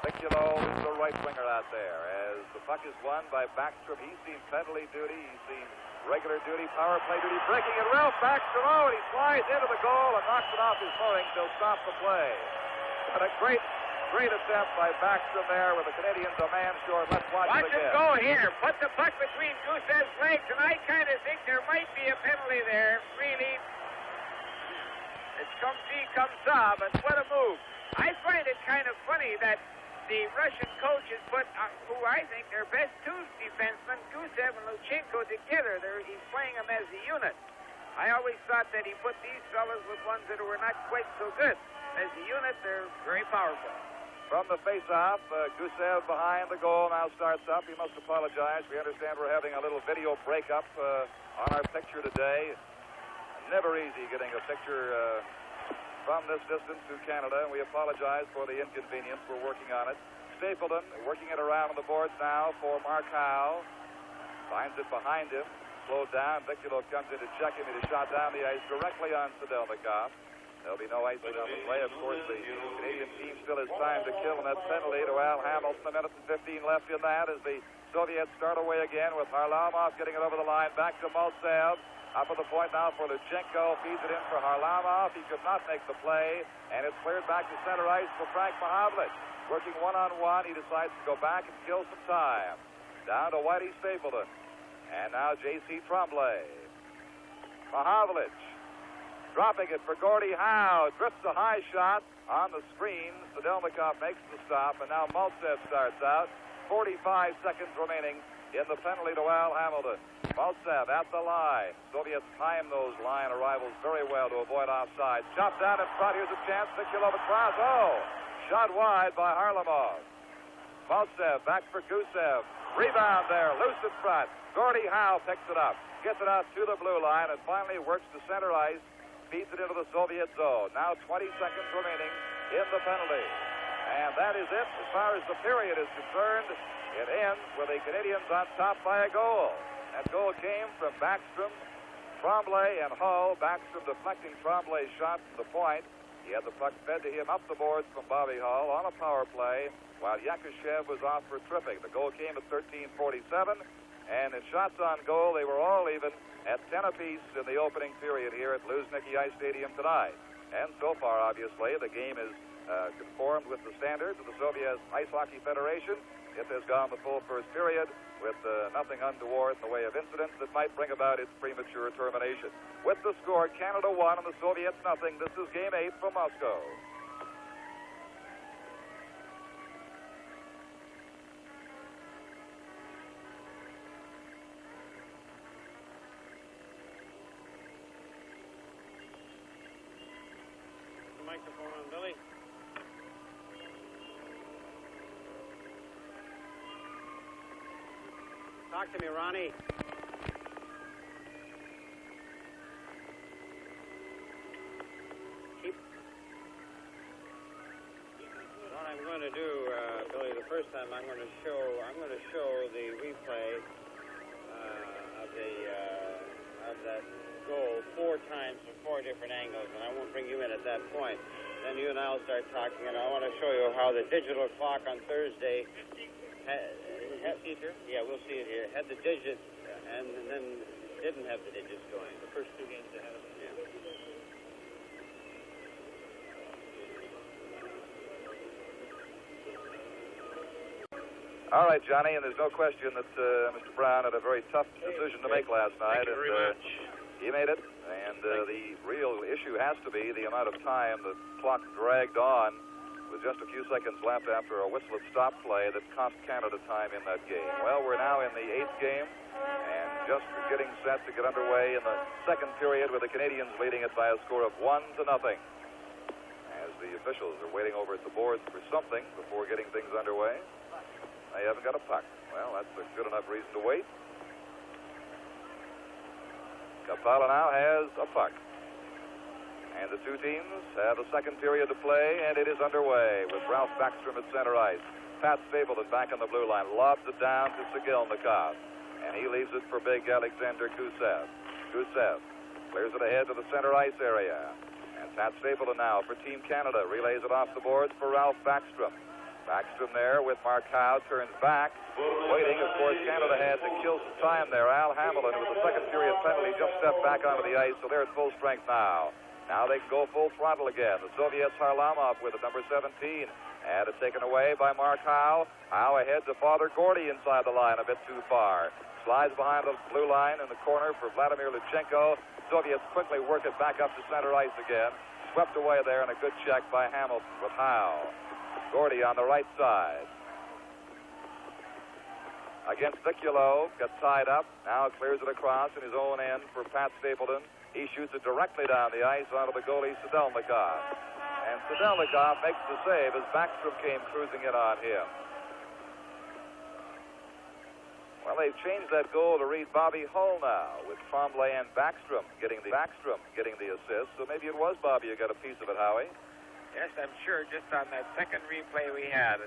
Vikulov is the right winger out there as the puck is won by Backstrom. He's seen penalty duty. He's seen regular duty, power play duty. Breaking it well. Backstrom, and he slides into the goal and knocks it off his moorings. They'll stop the play. But a great attempt by Backstrom there with the Canadians a man short. Let's watch it again. Watch him go here. Put the puck between Gusev's legs, and I kind of think there might be a penalty there. Really, it's come see, come saw, but what a move. I find it kind of funny that the Russian coach has put, who I think their best 2 defensemen, Gusev and Lutchenko, together. He's playing them as a unit. I always thought that he put these fellas with ones that were not quite so good. As a unit, they're very powerful. From the face-off, Gusev behind the goal now starts up. He must apologize. We understand we're having a little video breakup on our picture today. Never easy getting a picture from this distance to Canada, and we apologize for the inconvenience. We're working on it. Stapleton working it around on the boards now for Mark Howe. Finds it behind him. Slowed down. Vikulov comes in to check him. He shot down the ice directly on Sidельnikov. There'll be no icing on the play. Of course, the Canadian team still has time to kill, and that penalty to Al Hamilton. A minute and 15 left in that as the Soviets start away again with Harlamov getting it over the line. Back to Mальцев. Up at the point now for Lutchenko. Feeds it in for Harlamov. He could not make the play, and it's cleared back to center ice for Frank Mahavlich. Working one-on-one, he decides to go back and kill some time. Down to Whitey Stapleton. And now J.C. Tremblay. Mahavlich. Dropping it for Gordie Howe. Drifts a high shot on the screen. Sidельникov makes the stop, and now Mальцев starts out. 45 seconds remaining in the penalty to Al Hamilton. Mальцев at the line. Soviets time those line arrivals very well to avoid offside. Chopped down in front. Here's a chance. Vikulov across. Oh! Shot wide by Harlamov. Mальцев back for Gusев. Rebound there. Loose in front. Gordie Howe picks it up. Gets it out to the blue line and finally works to center ice. Feeds it into the Soviet zone. Now 20 seconds remaining in the penalty. And that is it as far as the period is concerned. It ends with the Canadians on top by a goal. That goal came from Backstrom, Tremblay, and Howe. Backstrom deflecting Tremblay's shot to the point. He had the puck fed to him up the boards from Bobby Hull on a power play, while Yakушев was off for tripping. The goal came at 13:47, and in shots on goal, they were all even at 10 apiece in the opening period here at Luzhniki Ice Stadium tonight. And so far, obviously, the game is conformed with the standards of the Soviet Ice Hockey Federation. It has gone the full first period with nothing untoward in the way of incidents that might bring about its premature termination. With the score, Canada 1 and the Soviets nothing. This is Game 8 from Moscow. Microphone on, Billy. Talk to me, Ronnie. What I'm going to do, Billy, the first time I'm going to show the replay of that goal 4 times from 4 different angles, and I won't bring you in at that point. Then you and I will start talking, and I want to show you how the digital clock on Thursday yeah, we'll see it here. Had the digits, and then didn't have the digits going. The first 2 games ahead of it. Yeah. All right, Johnny, and there's no question that Mr. Brown had a very tough decision to make last night. Thank you very much. He made it, and the real issue has to be the amount of time the clock dragged on with just a few seconds left after a whistle stop play that cost Canada time in that game. Well, we're now in the 8th game and just getting set to get underway in the 2nd period with the Canadians leading it by a score of 1-0 as the officials are waiting over at the boards for something before getting things underway. They haven't got a puck. Well, that's a good enough reason to wait. Kapala now has a puck. And the 2 teams have a 2nd period to play, and it is underway with Ralph Backstrom at center ice. Pat Stapleton back on the blue line, lobs it down to Sidельnikov, and he leaves it for big Alexander Gusев. Gusев clears it ahead to the center ice area. And Pat Stapleton now for Team Canada relays it off the boards for Ralph Backstrom. Backstrom there with Mark Howe, turns back, waiting. Of course, Canada had to kill some time there. Al Hamilton, with the 2nd period penalty, just stepped back onto the ice, so they're at full strength now. Now they can go full throttle again. The Soviets Harlamov with it, number 17. And it's taken away by Mark Howe. Howe ahead to Father Gordie inside the line, a bit too far. Slides behind the blue line in the corner for Vladimir Lutchenko. Soviets quickly work it back up to center ice again. Swept away there, and a good check by Hamilton with Howe. Gordie on the right side. Against Vikulov, got tied up. Now clears it across in his own end for Pat Stapleton. He shoots it directly down the ice onto the goalie, Sidельnikov. And Sidельnikov makes the save as Backstrom came cruising in on him. Well, they've changed that goal to read Bobby Hull now, with Tremblay and Backstrom getting the assist. So maybe it was Bobby who got a piece of it, Howie. Yes, I'm sure. Just on that 2nd replay we had,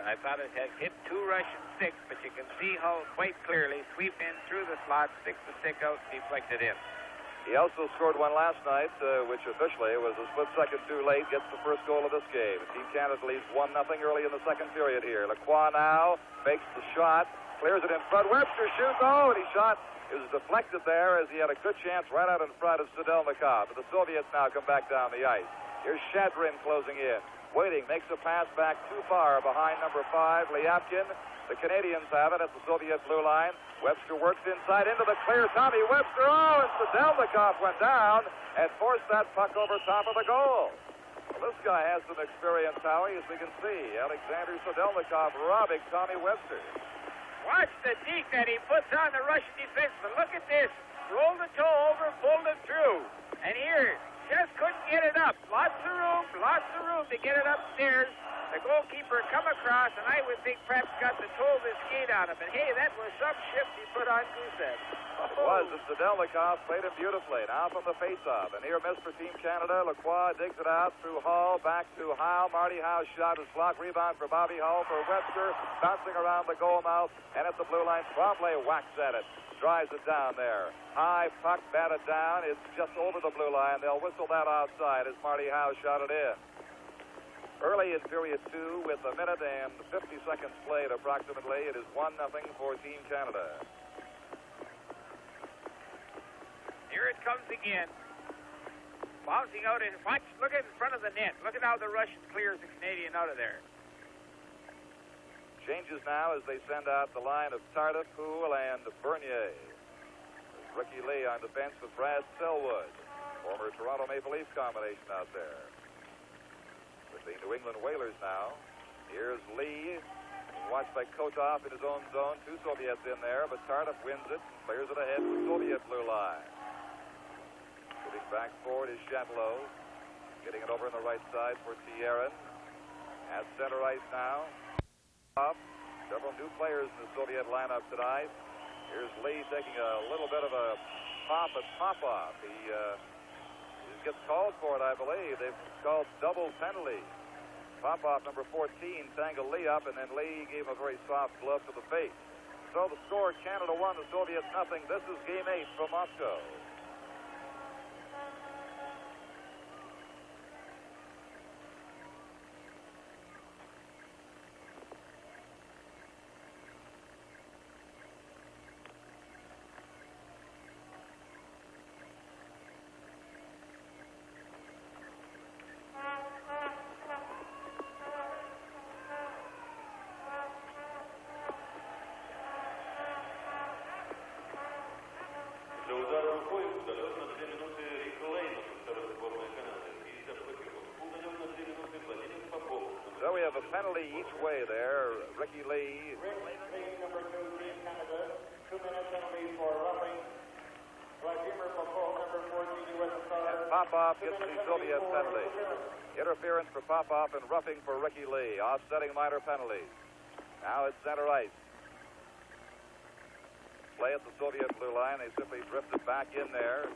I thought it had hit 2 Russian sticks, but you can see Hull quite clearly sweep in through the slot, stick the stick out, deflect it in. He also scored one last night, which officially was a split second too late, gets the first goal of this game. Team Canada leads 1-0 early in the second period here. Lacroix now makes the shot, clears it in front. Webster shoots, and he shot. It was deflected there as he had a good chance right out in front of Sidельnikov. But the Soviets now come back down the ice. Here's Shadrin closing in. Waiting, makes a pass back too far behind number 5, Ляпкин. The Canadians have it at the Soviet blue line. Webster works inside into the clear. Tommy Webster, and Sidельnikov went down and forced that puck over top of the goal. Well, this guy has some experience, Howie, as we can see. Alexander Sidельnikov robbing Tommy Webster. Watch the deke that he puts on the Russian defenseman. Look at this. Rolled the toe over, pulled it through. And here, just couldn't get it up. Lots of room to get it upstairs. The goalkeeper come across, and I would think perhaps got the toe of his skate on him. But hey, that was some shift he put on Gusef. It was, and Sidельnikov played him beautifully. Now from the face-off, and here miss for Team Canada. Lacroix digs it out through Hall, back to Howe. Marty Howe's shot is blocked. Rebound for Bobby Hull for Webster, bouncing around the goal mouth, and at the blue line, Tremblay whacks at it. Drives it down there. High puck batted down. It's just over the blue line. They'll whistle that outside as Marty Howe shot it in. Early in period 2, with a minute and 50 seconds played approximately, it is 1-0 for Team Canada. Here it comes again. Bouncing out in, watch, look at in front of the net. Look at how the Russian clears the Canadian out of there. Changes now as they send out the line of Tardif, Houle, and Bernier. Ricky Lee on defense with Brad Selwood, former Toronto Maple Leafs combination out there. With the New England Whalers now. Here's Lee, watched by Kotov in his own zone. 2 Soviets in there, but Tardif wins it, clears it ahead to the Soviet blue line. Getting back forward is Shatlow, getting it over on the right side for Tierin. At center ice now. Several new players in the Soviet lineup tonight. Here's Lee taking a little bit of a pop at Popov. He gets called for it, I believe. They've called double penalty. Popov, number 14, tangled Lee up, and then Lee gave him a very soft glove to the face. So the score, Canada 1, the Soviets nothing. This is Game 8 from Moscow. So we have a penalty each way there. Ricky Lee. Number 2, Team Canada. 2-minute penalty for roughing. Vladimir Popov, number 14, USSR. And Popov gets the Soviet penalty. Interference for Popov and roughing for Ricky Lee. Offsetting minor penalties. Now it's center ice. Play at the Soviet blue line. They simply drifted back in there.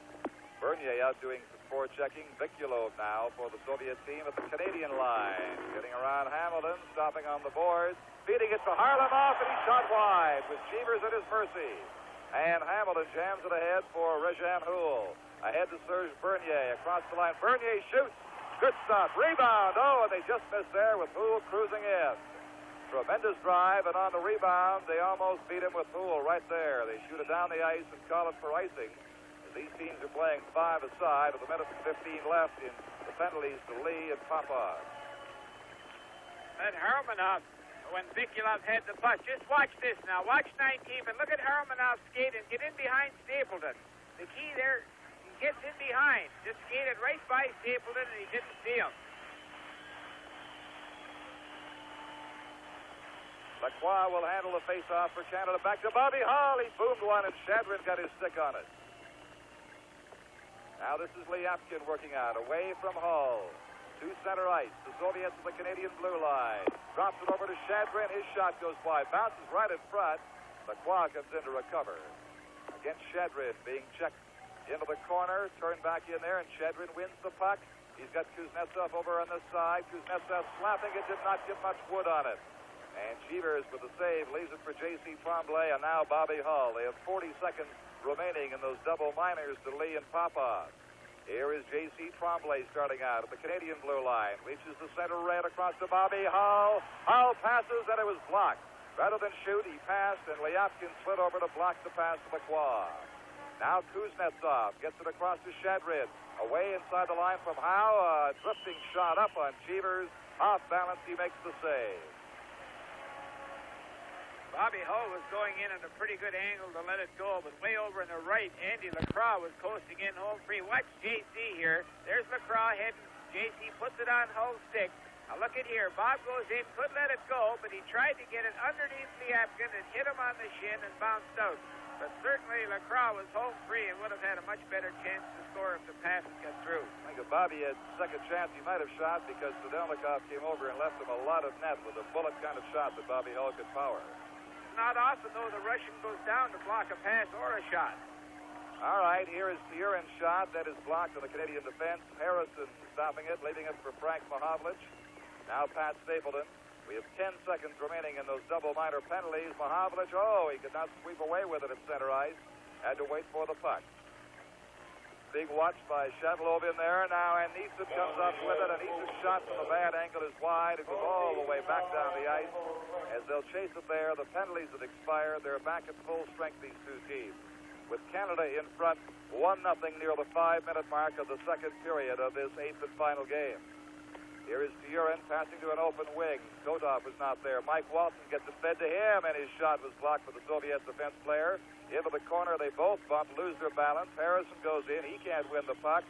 Bernier out doing some forechecking. Vikulov now for the Soviet team at the Canadian line. Getting around Hamilton, stopping on the boards. Feeding it to Harlamov, and he shot wide with Cheevers at his mercy. And Hamilton jams it ahead for Rejan Houle. Ahead to Serge Bernier across the line. Bernier shoots. Good stop. Rebound. And they just missed there with Houle cruising in. Tremendous drive, and on the rebound, they almost beat him with Houle right there. They shoot it down the ice and call it for icing. These teams are playing 5 aside with a minute and 15 left in the penalties to Lee and Popov. And Harlamov, when Vikulov had the puck, just watch this now. Watch 19, but look at Harlamov skate and get in behind Stapleton. The key there, he gets in behind. Just skated right by Stapleton, and he didn't see him. Lacroix will handle the face-off for Canada. Back to Bobby Hull. He boomed one, and Shadrin got his stick on it. Now this is Ляпкин working out, away from Hull. To center ice, the Soviets of the Canadian blue line. Drops it over to Shadrin, his shot goes wide, bounces right in front. Lacroix comes in to recover. Against Shadrin, being checked into the corner, turned back in there, and Shadrin wins the puck. He's got Kuznetsov over on this side. Kuznetsov slapping it, did not get much wood on it. And Cheevers with the save leaves it for J.C. Tremblay, and now Bobby Hull. They have 40 seconds remaining in those double minors to Lee and Popov. Here is J.C. Tremblay starting out at the Canadian blue line. Reaches the center red across to Bobby Howe. Howe passes, and it was blocked. Rather than shoot, he passed, and Ляпкин slid over to block the pass to Moskva. Now Kuznetsov gets it across to Shadrin. Away inside the line from Howe. A drifting shot up on Cheevers. Off balance, he makes the save. Bobby Howe was going in at a pretty good angle to let it go, but way over on the right, Andy Lacroix was coasting in home free. Watch JC here. There's Lacroix heading. JC puts it on Howe's stick. Now look at here. Bob goes in, could let it go, but he tried to get it underneath Ляпкин and hit him on the shin and bounced out. But certainly Lacroix was home free and would have had a much better chance to score if the pass had got through. I think if Bobby had second chance, he might have shot because Sidельnikov came over and left him a lot of net with a bullet kind of shot that Bobby Howe could power. Not often, though, the Russian goes down to block a pass or a shot. All right, here is Tjurin's shot. That is blocked on the Canadian defense. Harrison stopping it, leaving it for Frank Mahovlich. Now Pat Stapleton. We have 10 seconds remaining in those double minor penalties. Mahovlich, he could not sweep away with it at center ice. Had to wait for the puck. Big watch by Shadlov in there. Now Anison comes up with it. Anison's shot from a bad angle is wide. It goes all the way back down the ice. As they'll chase it there, the penalties have expired. They're back at full strength, these two teams. With Canada in front, 1-0 near the 5-minute mark of the second period of this 8th and final game. Here is Tjurin passing to an open wing. Kotov was not there. Mike Walton gets it fed to him, and his shot was blocked for the Soviet defense player. Into the corner, they both bump, lose their balance. Harrison goes in. He can't win the puck.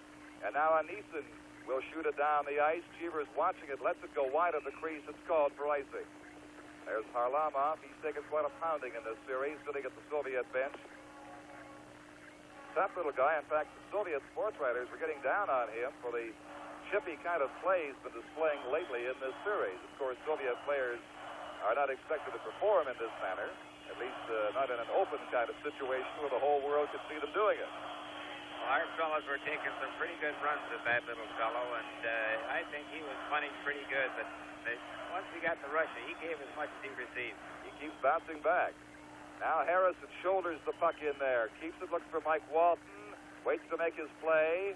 And now Anison will shoot it down the ice. Cheevers watching it, lets it go wide of the crease. It's called for icing. There's Harlamov. He's taken quite a pounding in this series, sitting at the Soviet bench. Tough little guy. In fact, the Soviet sports writers were getting down on him for the chippy kind of play he's been displaying lately in this series. Of course, Soviet players are not expected to perform in this manner. At least not in an open kind of situation where the whole world could see them doing it. Well, our fellows were taking some pretty good runs at that little fellow, and I think he was punting pretty good. But once he got to Russia, he gave as much as he received. He keeps bouncing back. Now Harrison shoulders the puck in there. Keeps it, looks for Mike Walton. Waits to make his play.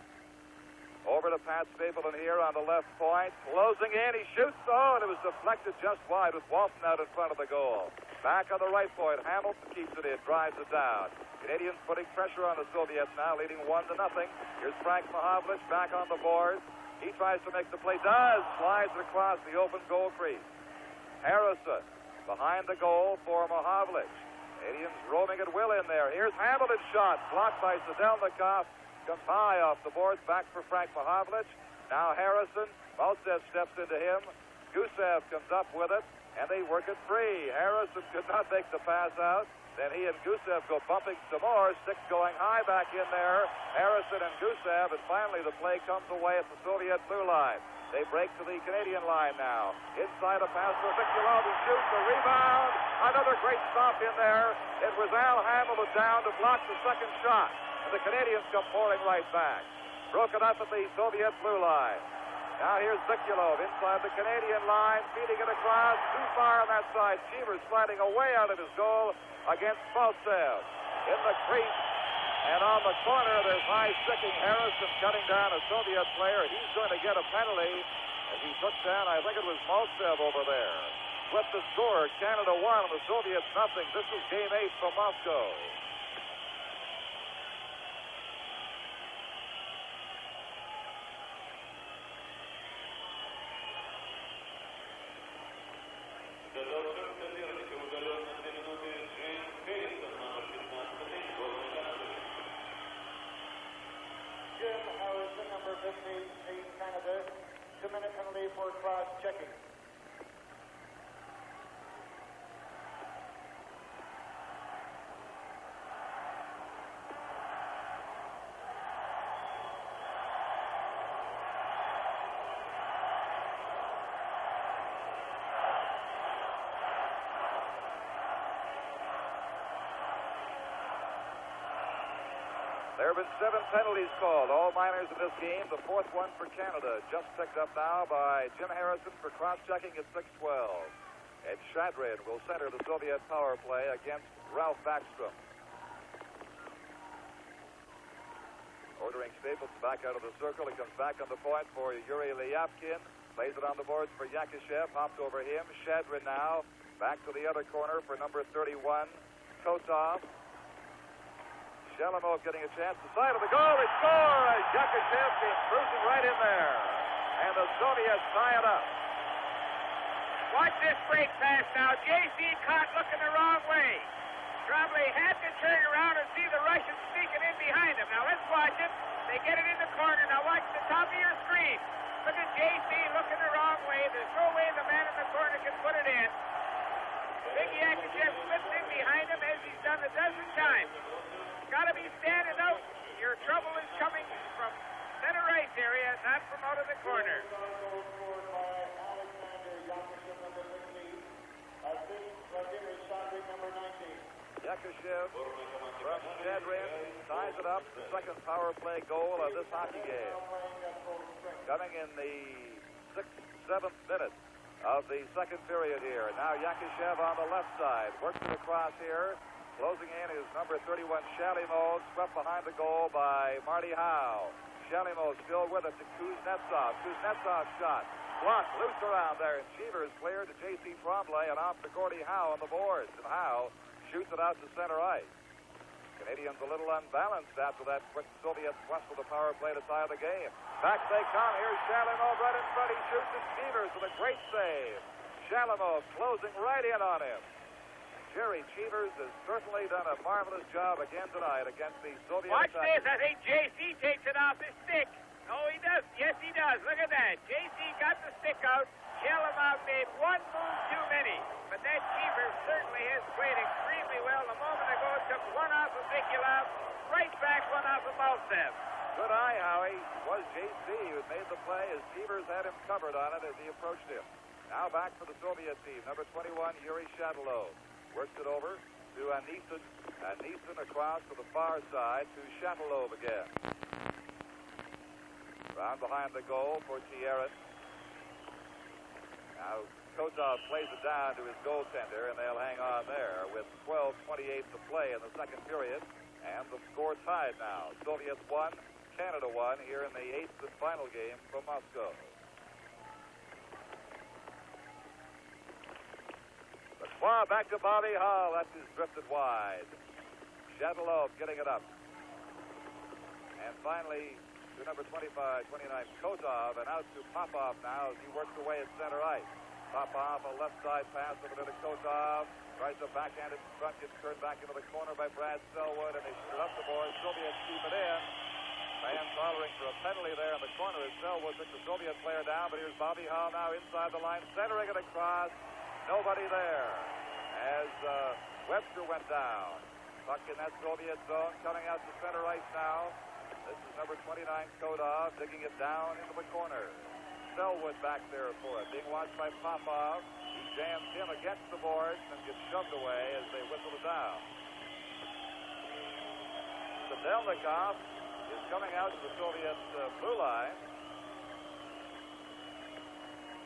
Over to Pat Stapleton here on the left point. Closing in, he shoots, and it was deflected just wide with Walton out in front of the goal. Back on the right point, Hamilton keeps it in, drives it down. Canadians putting pressure on the Soviets now, leading 1-0. Here's Frank Mahovlich back on the board. He tries to make the play, slides across the open goal crease. Harrison behind the goal for Mahovlich. Canadians roaming at will in there. Here's Hamilton's shot, blocked by Sidельnikov. Comes high off the boards, back for Frank Mahovlich. Now Harrison, Mальцев steps into him. Gusев comes up with it, and they work it free. Harrison could not make the pass out. Then he and Gusев go bumping some more. Sticks going high back in there. Harrison and Gusев, and finally the play comes away at the Soviet blue line. They break to the Canadian line now. Inside a pass for Vikulov, who shoots a rebound. Another great stop in there. It was Al Hamil down to block the second shot. And the Canadians come pouring right back. Broken up at the Soviet blue line. Now here's Vikulov inside the Canadian line, feeding it across. Too far on that side. Cheevers sliding away out of his goal against Mальцев. In the crease and on the corner, there's high-sticking Harrison cutting down a Soviet player. He's going to get a penalty as he took down, I think it was Mальцев over there. Flip the score. Canada 1 and the Soviets nothing. This is game 8 from Moscow. Canada, 2-minute penalty for cross-checking. There have been 7 penalties called, all minors in this game. The 4th one for Canada, just picked up now by Jim Harrison for cross-checking at 6-12. And Shadrin will center the Soviet power play against Ralph Backstrom. Ordering Stapleton back out of the circle. He comes back on the point for Yuri Ляпкин. Plays it on the boards for Yakушев. Hopped over him. Shadrin now. Back to the other corner for number 31, Kotov. Shalimov getting a chance. The side of the goal. They score! Yakушев came cruising right in there. And the Soviets tie it up. Watch this break pass now. JC caught looking the wrong way. Tremblay had to turn around and see the Russians sneaking in behind him. Now let's watch it. They get it in the corner. Now watch the top of your screen. Look at JC looking the wrong way. There's no way the man in the corner can put it in. Big Yakuşев slips in behind him as he's done a dozen times. Got to be standing out. Your trouble is coming from center ice area, not from out of the corner. Yakушев from Shadrin ties it up. The second power play goal of this hockey game. Coming in the 6th, 7th minute of the second period here. Now Yakушев on the left side. Works it across here. Closing in is number 31, Šalimo, swept behind the goal by Marti Howe. Šalimo still with it to Kuznetsov. Kuznetsov shot. Blocked loose around there. And Cheevers cleared to J.C. Tremblay and off to Gordie Howe on the boards. And Howe shoots it out to center ice. Canadians a little unbalanced after that quick Soviet thrust with the power play to tie the game. Back they come. Here's Šalimo right in front. He shoots at Cheevers with a great save. Šalimo closing right in on him. Jerry Cheevers has certainly done a marvelous job again tonight against the Soviet Watch attackers. this. I think JC takes it off his stick. No, he does. Yes, he does. Look at that. JC got the stick out. Šalimo made one move too many. But that Cheevers certainly has played extremely well. A moment ago, it took one off of Vikulov, right back one off of Mальцев. Good eye, Howie. It was JC who had made the play as Cheevers had him covered on it as he approached him. Now back for the Soviet team. Number 21, Yuri Šatalov. Works it over to Anисин. Anисин across to the far side to Šatalov again. Round behind the goal for Tierin. Now Kotov plays it down to his goaltender, and they'll hang on there with 12:28 to play in the second period. And the score tied now. Soviets 1, Canada 1 here in the 8th and final game from Moscow. Back to Bobby Hull. That is drifted wide. Šatalov getting it up. And finally to number 25, 29, Kotov, and out to Popov now as he works away at center ice. Popov, a left side pass over to Kotov. Tries to backhand it in front, gets turned back into the corner by Brad Selwood, and they shoot it up the boards. Soviets keep it in. Fans hollering for a penalty there in the corner as Selwood took the Soviet player down, but here's Bobby Hull now inside the line, centering it across. Nobody there as Webster went down. Puck in that Soviet zone, coming out to center ice now. This is number 29, Kotov, digging it down into the corner. Selwood back there for it, being watched by Popov. He jams him against the boards and gets shoved away as they whistle it down. Sidельnikov is coming out to the Soviet blue line.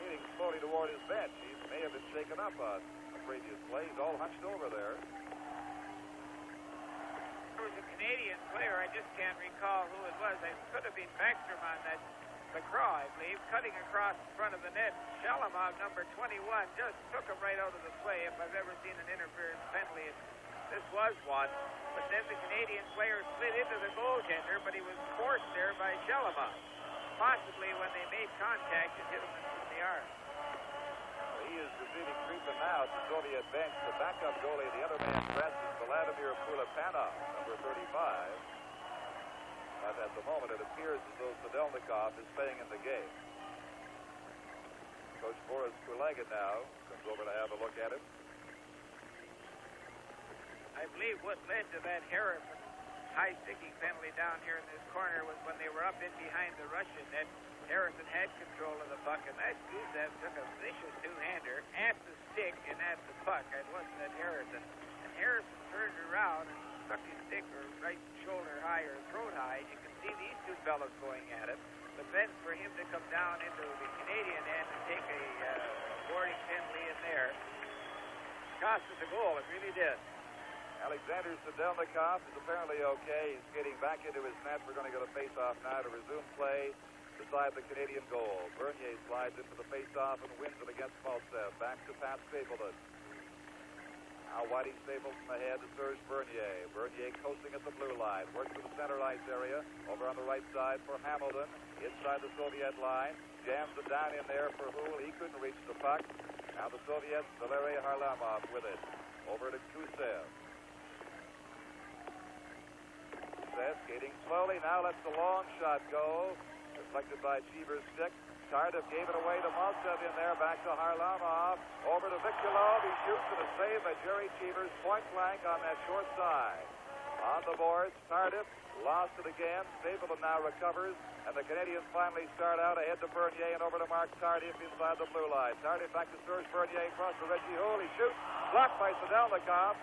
Heading slowly toward his bench. He may have been shaken up on the previous play. He's all hunched over there. There was a Canadian player, I just can't recall who it was. It could have been Backstrom on that McCraw, I believe, cutting across in front of the net. Šalимov, number 21, just took him right out of the play. If I've ever seen an interference penalty, this was one. But then the Canadian player slid into the goaltender, but he was forced there by Šalимov. Possibly when they made contact, it hit him in the arm. He is receiving treatment now at the Soviet bench. The backup goalie, the other man dressed is Vladimir Pulepanov, number 35. But at the moment, it appears as though Sidельnikov is staying in the game. Coach Boris Kulegin now comes over to have a look at him. I believe what led to that Harrison high-sticking penalty down here in this corner was when they were up in behind the Russian net. Harrison had control of the puck, and that Gusef took a vicious two-hander at the stick and at the puck. It wasn't at Harrison. And Harrison turned around and stuck his stick or right shoulder high or throat high. You can see these two fellows going at it. But then for him to come down into the Canadian end and take a boarding penalty in there cost us a goal. It really did. Alexander Sidельnikov is apparently okay. He's getting back into his net. We're going to get a face-off now to resume play beside the Canadian goal. Bernier slides into the face-off and wins it against Mальцев. Back to Pat Stapleton. Now Whitey Stapleton ahead to Serge Bernier. Bernier coasting at the blue line. Works to the center ice area. Over on the right side for Hamilton. Inside the Soviet line. Jams it down in there for Howe. He couldn't reach the puck. Now the Soviets, Valery Harlamov with it. Over to Gusef. Skating slowly, now lets the long shot go. Deflected by Cheevers' stick. Tardif gave it away to Mальцев in there, back to Harlamov. Over to Vikulov, he shoots and a save by Jerry Cheevers, point blank on that short side. On the boards, Tardif lost it again. Stapleton now recovers, and the Canadians finally start out ahead to Bernier and over to Mark Tardif inside the blue line. Tardif back to Serge Bernier, across to Reggie Howe. He shoots, blocked by Sidельnikov.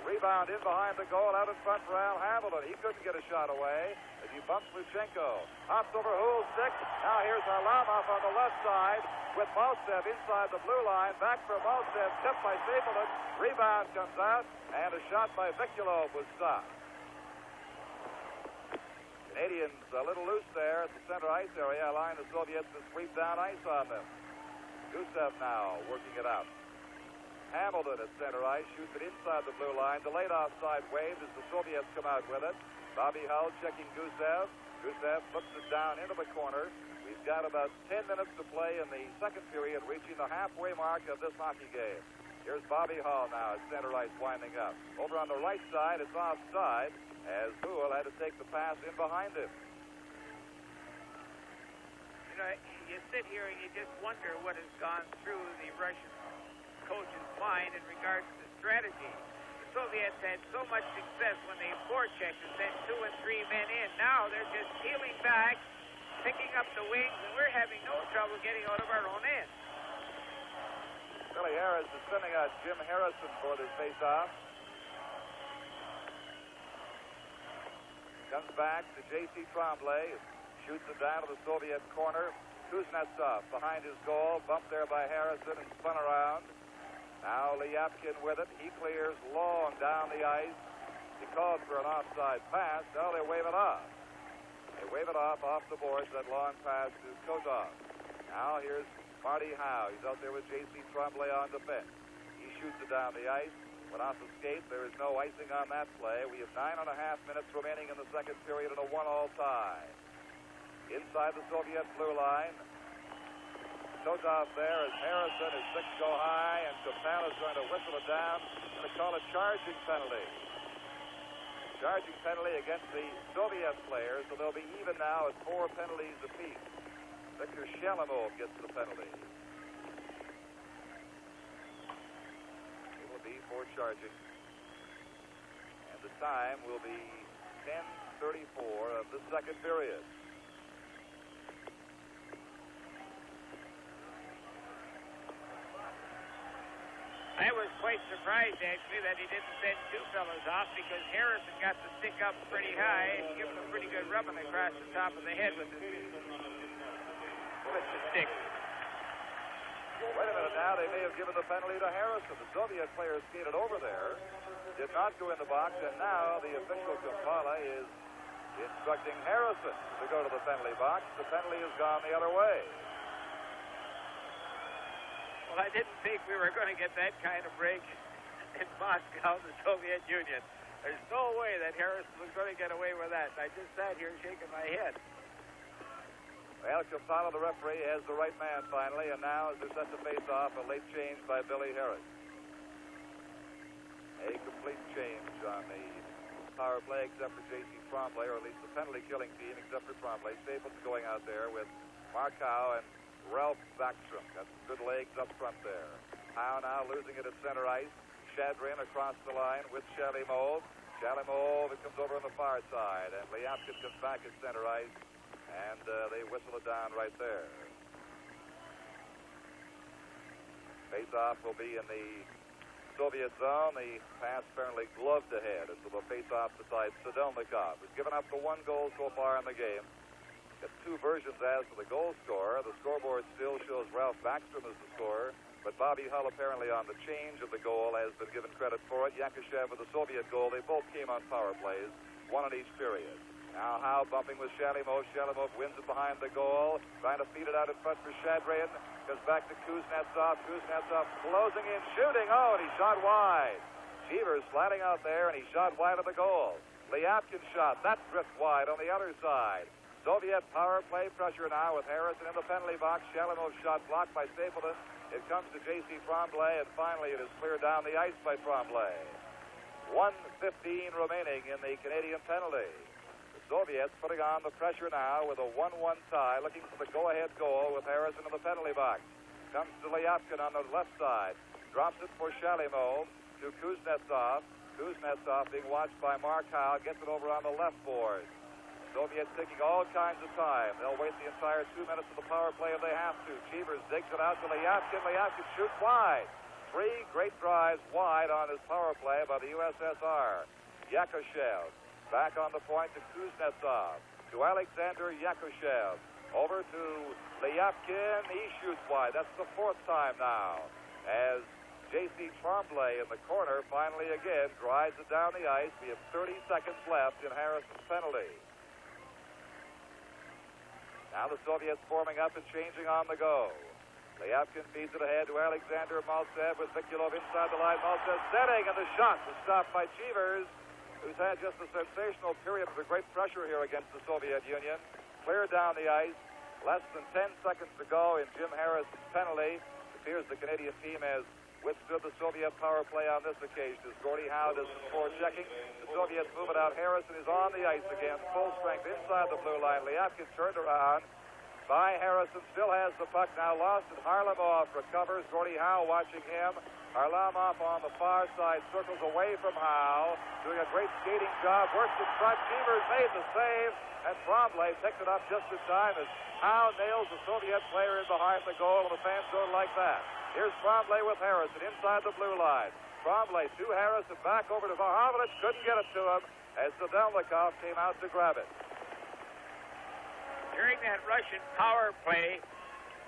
Rebound in behind the goal, out in front for Al Hamilton. He couldn't get a shot away as he bumps Lutchenko. Hops over Houle's stick. Now here's Harlamov on the left side with Mальцев inside the blue line. Back for Mальцев, tipped by Stapleton. Rebound comes out, and a shot by Vikulov was stopped. Canadians a little loose there at the center ice area, allowing the Soviets to sweep down ice on them. Gusef now working it out. Hamilton at center ice, shoots it inside the blue line. Delayed offside wave as the Soviets come out with it. Bobby Howe checking Gusef. Gusef flips it down into the corner. We've got about 10 minutes to play in the second period, reaching the halfway mark of this hockey game. Here's Bobby Howe now at center ice winding up. Over on the right side, it's offside as Houle had to take the pass in behind him. You know, you sit here and you just wonder what has gone through the Russian coach's mind in regards to strategy. The Soviets had so much success when they forechecked and sent 2 and 3 men in. Now they're just peeling back, picking up the wings, and we're having no trouble getting out of our own end. Billy Harris is sending out Jim Harrison for this face-off. Comes back to J.C. Tremblay. Shoots it down to the Soviet corner. Kuznetsov behind his goal. Bumped there by Harrison and spun around. Now Ляпкин with it. He clears long down the ice. He called for an offside pass. Now they wave it off. They wave it off the boards, that long pass to Kozov. Now here's Marti Howe. He's out there with J.C. Tremblay on defense. He shoots it down the ice. Went off the skate. There is no icing on that play. We have 9.5 minutes remaining in the second period and a 1-all tie. Inside the Soviet blue line. Kozov there as Harrison, his six go high, and Kapal is going to whistle it down. Going to call a charging penalty. Charging penalty against the Soviet players, so they'll be even now at 4 penalties apiece. Victor Šalimov gets the penalty. It will be for charging. And the time will be 10:34 of the second period. I was quite surprised, actually, that he didn't send 2 fellows off because Harrison got the stick up pretty high and gave him a pretty good rubbing across the top of the head with the stick. Wait a minute now. They may have given the penalty to Harrison. The Soviet player skated over there, did not go in the box, and now the official Kampala is instructing Harrison to go to the penalty box. The penalty has gone the other way. Well, I didn't think we were going to get that kind of break in Moscow, the Soviet Union. There's no way that Harrison was going to get away with that. I just sat here shaking my head. Well, Kampala, the referee, has the right man finally, and now as they're set to face off, a late change by Billy Harris. A complete change on the power play except for J.C. Tremblay, or at least the penalty-killing team except for Tremblay. Stapleton going out there with Markow and Ralph Backstrom. Got some good legs up front there. Howe now losing it at center ice. Shadrin across the line with Shalimov. Shalimov, it comes over on the far side. And Ляпкин comes back at center ice. And they whistle it down right there. Face-off will be in the Soviet zone. The pass apparently gloved ahead. And so the face-off beside Sidельnikov, who's given up the 1 goal so far in the game. Got 2 versions as to the goal scorer. The scoreboard still shows Ralph Backstrom as the scorer, but Bobby Hull apparently on the change of the goal has been given credit for it. Yakушев with the Soviet goal. They both came on power plays, one in each period. Now Howe bumping with Shalimov. Shalimov wins it behind the goal, trying to feed it out in front for Shadrin. Goes back to Kuznetsov. Kuznetsov closing in, shooting. Oh, and he shot wide. Cheevers slanting out there, and he shot wide of the goal. Ляпкин shot. That drift wide on the other side. Soviet power play pressure now with Harrison in the penalty box. Shalimov's shot blocked by Stapleton. It comes to J.C. Tremblay, and finally it is cleared down the ice by Tremblay. 1:15 remaining in the Canadian penalty. The Soviets putting on the pressure now with a 1-1 tie, looking for the go-ahead goal with Harrison in the penalty box. Comes to Ляпкин on the left side. Drops it for Шалимов to Kuznetsov. Kuznetsov being watched by Mark Howe. Gets it over on the left board. Soviets taking all kinds of time. They'll wait the entire 2 minutes of the power play if they have to. Cheevers digs it out to Ляпкин. Ляпкin shoots wide. 3 great drives wide on his power play by the USSR. Yakушев back on the point to Kuznetsov. To Alexander Yakушев. Over to Ляпкин. He shoots wide. That's the 4th time now. As J.C. Tremblay in the corner finally again drives it down the ice. We have 30 seconds left in Harrison's penalty. Now the Soviets forming up and changing on the go. Ляпкин feeds it ahead to Alexander Mальцев with Vikulov inside the line. Mальцев setting, and the shot was stopped by Cheevers, who's had just a sensational period of great pressure here against the Soviet Union. Cleared down the ice. Less than 10 seconds to go in Jim Harrison's penalty. It appears the Canadian team has withstood the Soviet power play on this occasion as Gordie Howe does some forechecking. The Soviets move it out. Harrison is on the ice again, full strength inside the blue line. Ляпкин turned around by Harrison, still has the puck, now lost it. Harlamov recovers. Gordie Howe watching him. Harlamov on the far side, circles away from Howe, doing a great skating job, works in front. Cheevers made the save, and Tremblay picked it up just in time as Howe nails the Soviet player in behind the goal, and the fans don't like that. Here's Tremblay with Harrison inside the blue line. Tremblay to Harrison, back over to Vahovich, couldn't get it to him as Sidельnikov came out to grab it. During that Russian power play,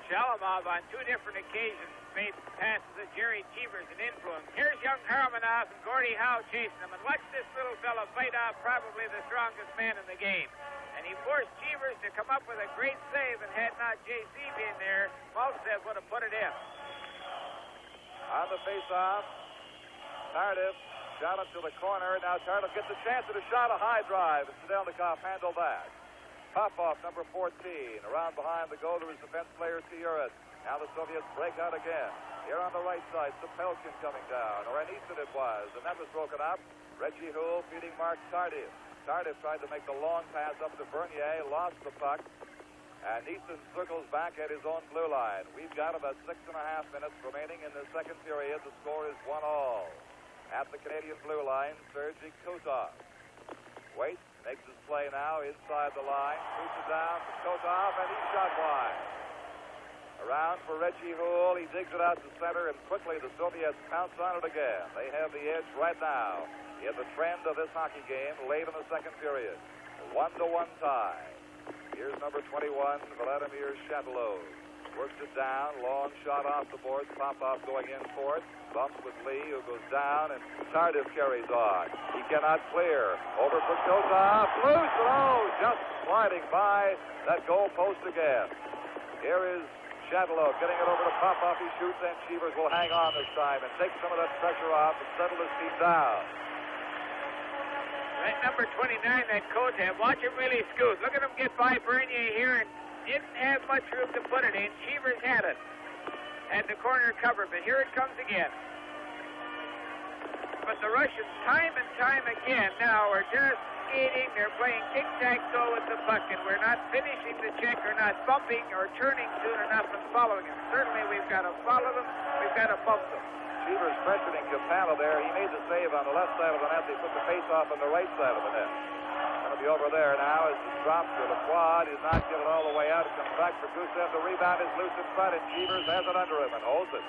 Shalimov on 2 different occasions made passes at Jerry Cheevers and influence. Here's young Harlamov and Gordie Howe chasing him, and watch this little fella fight off probably the strongest man in the game. And he forced Cheevers to come up with a great save, and had not J.C. been there, Mальцев would have put it in. On the face-off, Tardif shot it to the corner. Now Tardif gets a chance at a shot, a high drive, and Sidельnikov handled that. Popov, number 14, around behind the goal to his defense player, Tюрин. Now the Soviets break out again. Here on the right side, Stapleton coming down, or Anисин it was, and that was broken up. Reggie Howe feeding Mark Tardif. Tardif tried to make the long pass up to Bernier, lost the puck. And Annisин circles back at his own blue line. We've got about 6.5 minutes remaining in the second period. The score is 1-1. At the Canadian blue line, Sergei Kotov waits, makes his play now inside the line, shoots it down to Kotov, and he shot wide. Around for Reggie Houle. He digs it out to center, and quickly the Soviets pounce on it again. They have the edge right now in the trend of this hockey game late in the second period. 1-1 tie. Here's number 21, Vladimir Shadlow. Works it down, long shot off the boards. Popov going in for it. Bumps with Lee, who goes down, and Tardif carries on. He cannot clear. Over for Kotov. Loose, just sliding by that goal post again. Here is Shadlow getting it over to Popov. He shoots, and Cheevers will hang on this time and take some of that pressure off and settle his team down. That number 29, that Kotov, watch him really scoot. Look at him get by Bernier here, and didn't have much room to put it in. Cheevers had it. Had the corner covered, but here it comes again. But the Russians, time and time again now, are just skating. They're playing tic-tac-toe with the puck, and we're not finishing the check or not bumping or turning soon enough and following them. Certainly we've got to follow them. We've got to bump them. Cheevers pressuring Capano there. He made the save on the left side of the net. They put the face-off on the right side of the net. Going to be over there now as the drop to Lacroix. Did not get it all the way out. It comes back for Gusev. The rebound is loose in front, and Cheevers has it under him and holds it.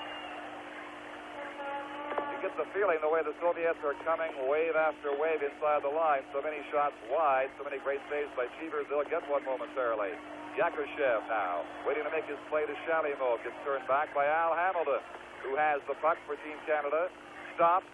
You get the feeling the way the Soviets are coming wave after wave inside the line. So many shots wide, so many great saves by Cheevers. They'll get one momentarily. Yakушев now, waiting to make his play to Шалимов. Gets turned back by Al Hamilton. who has the puck for Team Canada. Stops.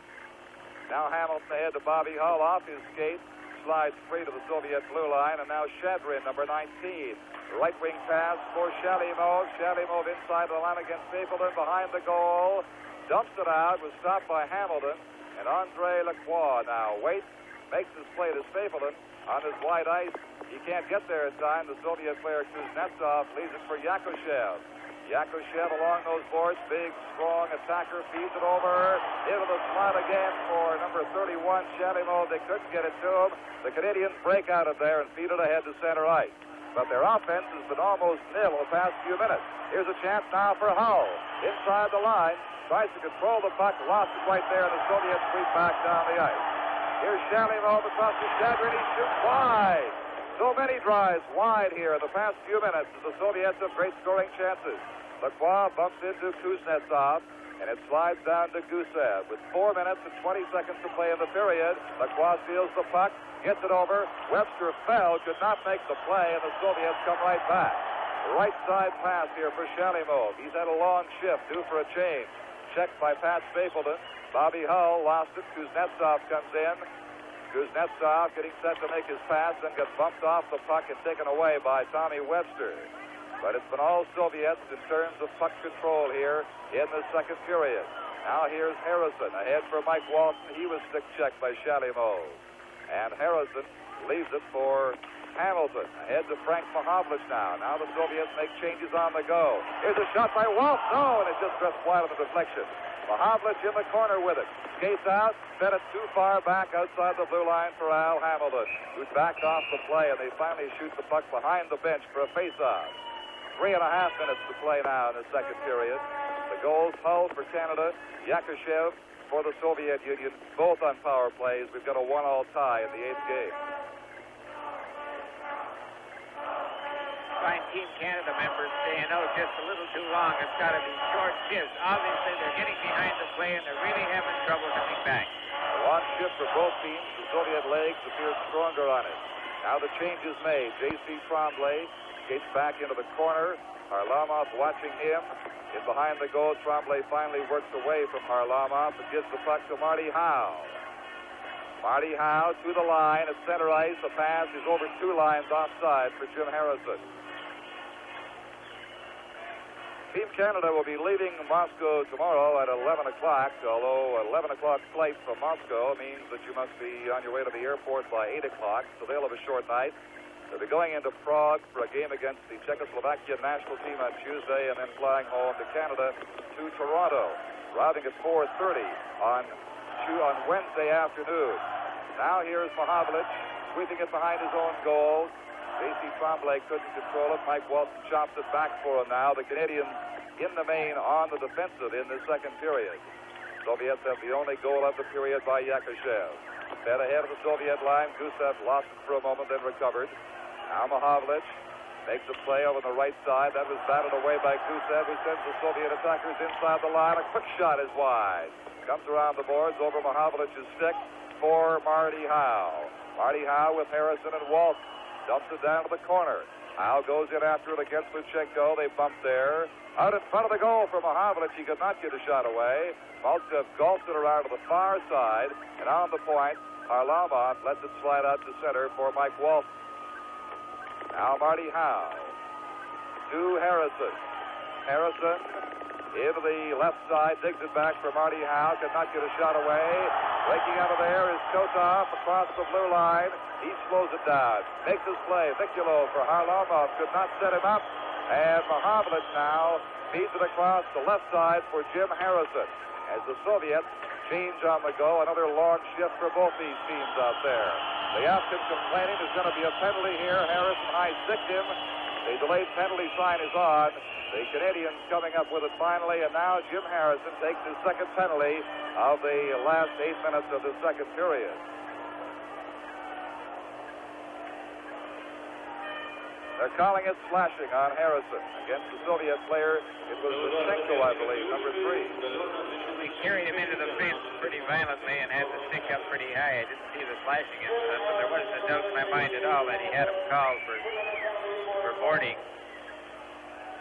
Now Hamilton ahead to Bobby Hull off his skate. Slides free to the Soviet blue line. And now Shadrin, number 19. Right wing pass for Shalimov. Shalimov inside the line against Stapleton behind the goal. Dumps it out. Was stopped by Hamilton. And Andre Lacroix now waits. Makes his play to Stapleton on his wide ice. He can't get there in time. The Soviet player Kuznetsov leaves it for Yakuşev. Yakuşev along those boards. Big, strong attacker. Feeds it over. Into the slot again for number 31, Shalimov. They couldn't get it to him. The Canadians break out of there and feed it ahead to center ice. But their offense has been almost nil the past few minutes. Here's a chance now for Howe. Inside the line. Tries to control the puck. Lost it right there. And the Soviets sweep back down the ice. Here's Shalimov across to Shadrin. He shoots wide. So many drives wide here in the past few minutes as the Soviets have great scoring chances. Lacroix bumps into Kuznetsov, and it slides down to Gusев. With 4 minutes and 20 seconds to play in the period, Lacroix steals the puck, gets it over. Webster fell, could not make the play, and the Soviets come right back. Right side pass here for Shalimov. He's had a long shift, due for a change. Checked by Pat Stapleton. Bobby Hull lost it. Kuznetsov comes in. Kuznetsov getting set to make his pass, then gets bumped off the puck and taken away by Tommy Webster. But it's been all Soviets in terms of puck control here in the second period. Now here's Harrison ahead for Mike Walton. He was stick-checked by Shalimov. And Harrison leaves it for Hamilton. Ahead to Frank Mahovlich now. Now the Soviets make changes on the go. Here's a shot by Walton. No, and it just drifts wide on the deflection. Mahovlich in the corner with it. Skates out, fed it too far back outside the blue line for Al Hamilton, who backed off the play, and they finally shoot the puck behind the bench for a face-off. 3.5 minutes to play now in the second period. The goals, Hull for Canada, Yakuşev for the Soviet Union, both on power plays. We've got a 1-all tie in the 8th game. Find Team Canada members saying, oh, just a little too long. It's got to be short shifts. Obviously, they're getting behind the play, and they're really having trouble coming back. A long shift for both teams. The Soviet legs appear stronger on it. Now the change is made. J.C. Tremblay skates back into the corner. Harlamov watching him. In behind the goal, Tremblay finally works away from Harlamov and gives the puck to Marty Howe. Marty Howe to the line at center ice. The pass is over 2 lines offside for Jim Harrison. Team Canada will be leaving Moscow tomorrow at 11 o'clock, although 11 o'clock flight from Moscow means that you must be on your way to the airport by 8 o'clock, so they'll have a short night. They'll be going into Prague for a game against the Czechoslovakian national team on Tuesday and then flying home to Canada to Toronto, arriving at 4:30 on Wednesday afternoon. Now here's Mahovlich sweeping it behind his own goal. J.C. Tremblay couldn't control it. Mike Walton chops it back for him now. The Canadians in the main on the defensive in the second period. Soviets have the only goal of the period by Yakuşev. Fed ahead of the Soviet line. Gusев lost it for a moment, then recovered. Now Mahovlich makes a play over the right side. That was batted away by Gusев, who sends the Soviet attackers inside the line. A quick shot is wide. Comes around the boards over Mahovlich's stick for Marty Howe. Marty Howe with Harrison and Walton. Dumps it down to the corner. Howe goes in after it against Lutchenko. They bump there. Out in front of the goal for Mahovlich. He could not get a shot away. Mальцев golfs it around to the far side. And on the point, Harlamov lets it slide out to center for Mike Walton. Now Marty Howe to Harrison. Harrison into the left side. Digs it back for Marty Howe. Could not get a shot away. Breaking out of there is Kotov across the blue line. He slows it down. Makes his play. Vikulov for Harlamov. Could not set him up. And Mahovlich now feeds it across the left side for Jim Harrison. As the Soviets change on the go. Another long shift for both these teams out there. Ляпкин complaining there's going to be a penalty here. Harrison high-sticked him. The delayed penalty sign is on. The Canadians coming up with it finally, and now Jim Harrison takes his second penalty of the last 8 minutes of the second period. They're calling it slashing on Harrison against the Soviet player. It was Lutchenko, I believe, number 3. They carried him into the fence pretty violently and had to stick up pretty high. I didn't see the slashing incident, but there wasn't a doubt in my mind at all that he had him called for boarding.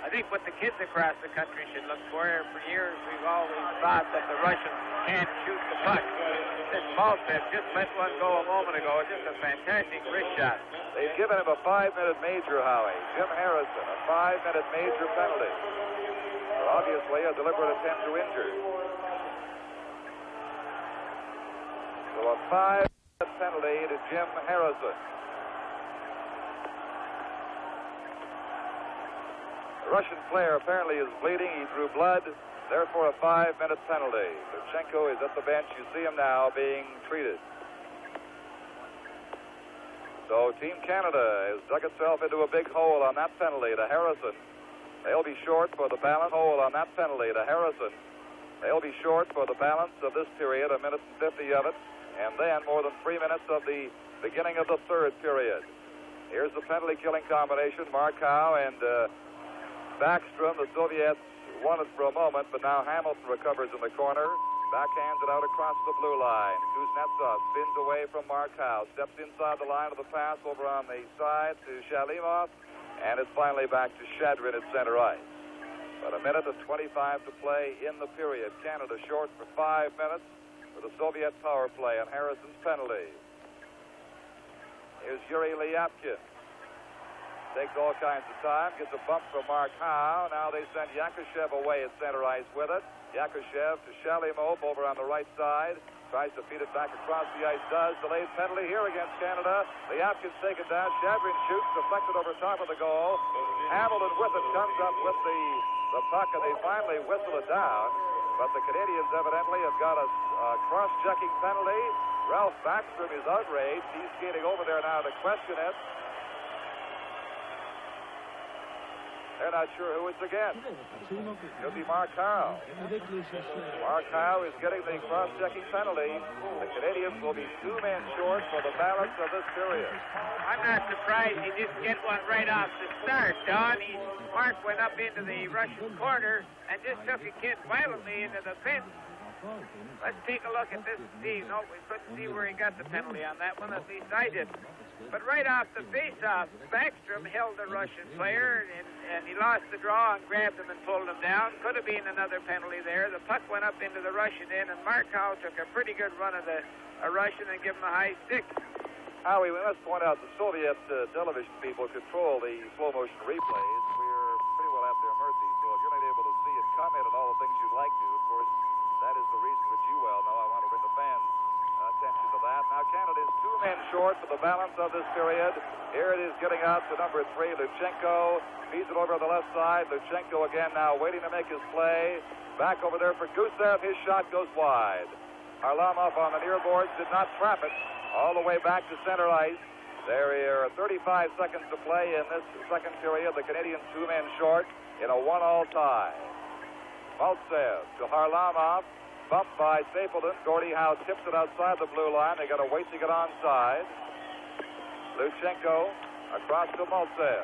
I think what the kids across the country should look for years we've always thought that the Russians can't shoot the puck. This Mальцев just let one go a moment ago. Just a fantastic wrist shot. They've given him a 5-minute major, Howie. Jim Harrison, a 5-minute major penalty. Obviously a deliberate attempt to injure. So a 5-minute penalty to Jim Harrison. The Russian player apparently is bleeding. He drew blood. Therefore, a 5-minute penalty. Lutchenko is at the bench. You see him now being treated. So Team Canada has dug itself into a big hole on that penalty to Harrison. They'll be short for the balance hole on that penalty to Harrison. They'll be short for the balance of this period, 1 minute and 50 of it, and then more than 3 minutes of the beginning of the third period. Here's the penalty-killing combination. Mark Howe and Backstrom. The Soviets won it for a moment, but now Hamilton recovers in the corner. Backhands it out across the blue line. Kuznetsov spins away from Mark Howe. Steps inside the line of the pass over on the side to Shalimov. And it's finally back to Shadrin at center ice. But 1 minute and 25 to play in the period. Canada short for 5 minutes for the Soviet power play on Harrison's penalty. Here's Yuri Ляпкин. Takes all kinds of time, gets a bump from Mark Howe. Now they send Yakушев away at center ice with it. Yakушев to Šalимov over on the right side. Tries to feed it back across the ice, does. Delayed penalty here against Canada. Ляпкин's taken down. Shadrin shoots, deflected over top of the goal. Hamilton with it comes up with the puck, and they finally whistle it down. But the Canadians evidently have got a cross-checking penalty. Ralph Backstrom is outraged. He's skating over there now to question it. They're not sure who it's against. It'll be Mark Howe. Mark Howe is getting the cross-checking penalty. The Canadians will be 2 men short for the balance of this period. I'm not surprised he didn't get one right off the start, Don. Mark went up into the Russian corner and just took a kid violently into the fence. Let's take a look at this and see. No, we couldn't see where he got the penalty on that one. At least I didn't. But right off the face-off, Backstrom held the Russian player, and he lost the draw and grabbed him and pulled him down. Could have been another penalty there. The puck went up into the Russian end, and Mark Howe took a pretty good run of a Russian and gave him a high stick. Howie, we must point out the Soviet television people control the slow-motion replays. We're pretty well at their mercy, so if you're not able to see and comment on all the things you'd like to, of course, that is the reason which you well know. I want to bring the fans' attention to that. Now Canada is 2 men short for the balance of this period. Here it is getting out to number 3, Lutchenko. Feeds it over on the left side. Lutchenko again now waiting to make his play. Back over there for Gusev. His shot goes wide. Harlamov on the near boards did not trap it. All the way back to center ice. There are 35 seconds to play in this second period. The Canadians 2 men short in a 1-all tie. Mальцев to Harlamov. Bumped by Stapleton. Gordie Howe tips it outside the blue line. They got to wait to get onside. Lutchenko across to Mальцев.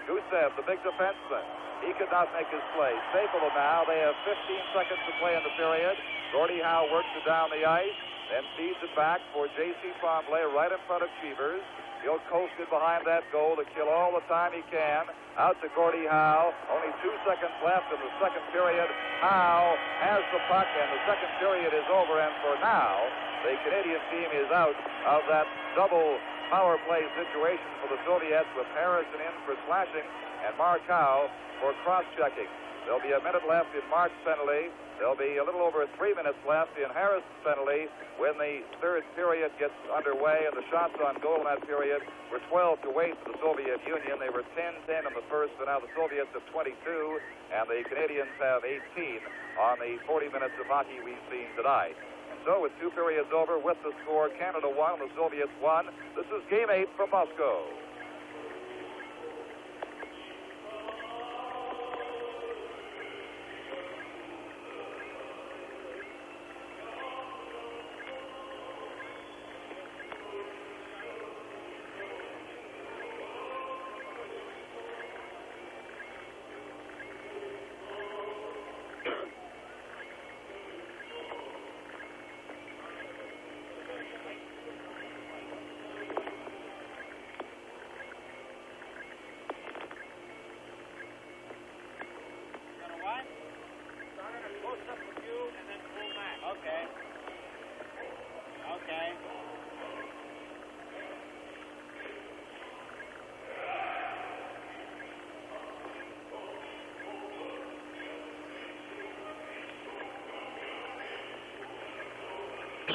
Gusев, the big defenseman. He could not make his play. Stapleton now. They have 15 seconds to play in the period. Gordie Howe works it down the ice, then feeds it back for J.C. Tremblay right in front of Cheevers. He'll coast it behind that goal to kill all the time he can. Out to Gordie Howe. Only 2 seconds left in the second period. Howe has the puck, and the second period is over. And for now, the Canadian team is out of that double power play situation for the Soviets, with Harrison in for slashing and Mark Howe for cross-checking. There'll be a minute left in Mark's penalty. There'll be a little over 3 minutes left in Harrison's penalty when the third period gets underway, and the shots on goal in that period were 12 to 8 for the Soviet Union. They were 10-10 in the first, but now the Soviets have 22, and the Canadians have 18 on the 40 minutes of hockey we've seen tonight. And so with 2 periods over, with the score, Canada won, the Soviets won. This is Game 8 from Moscow.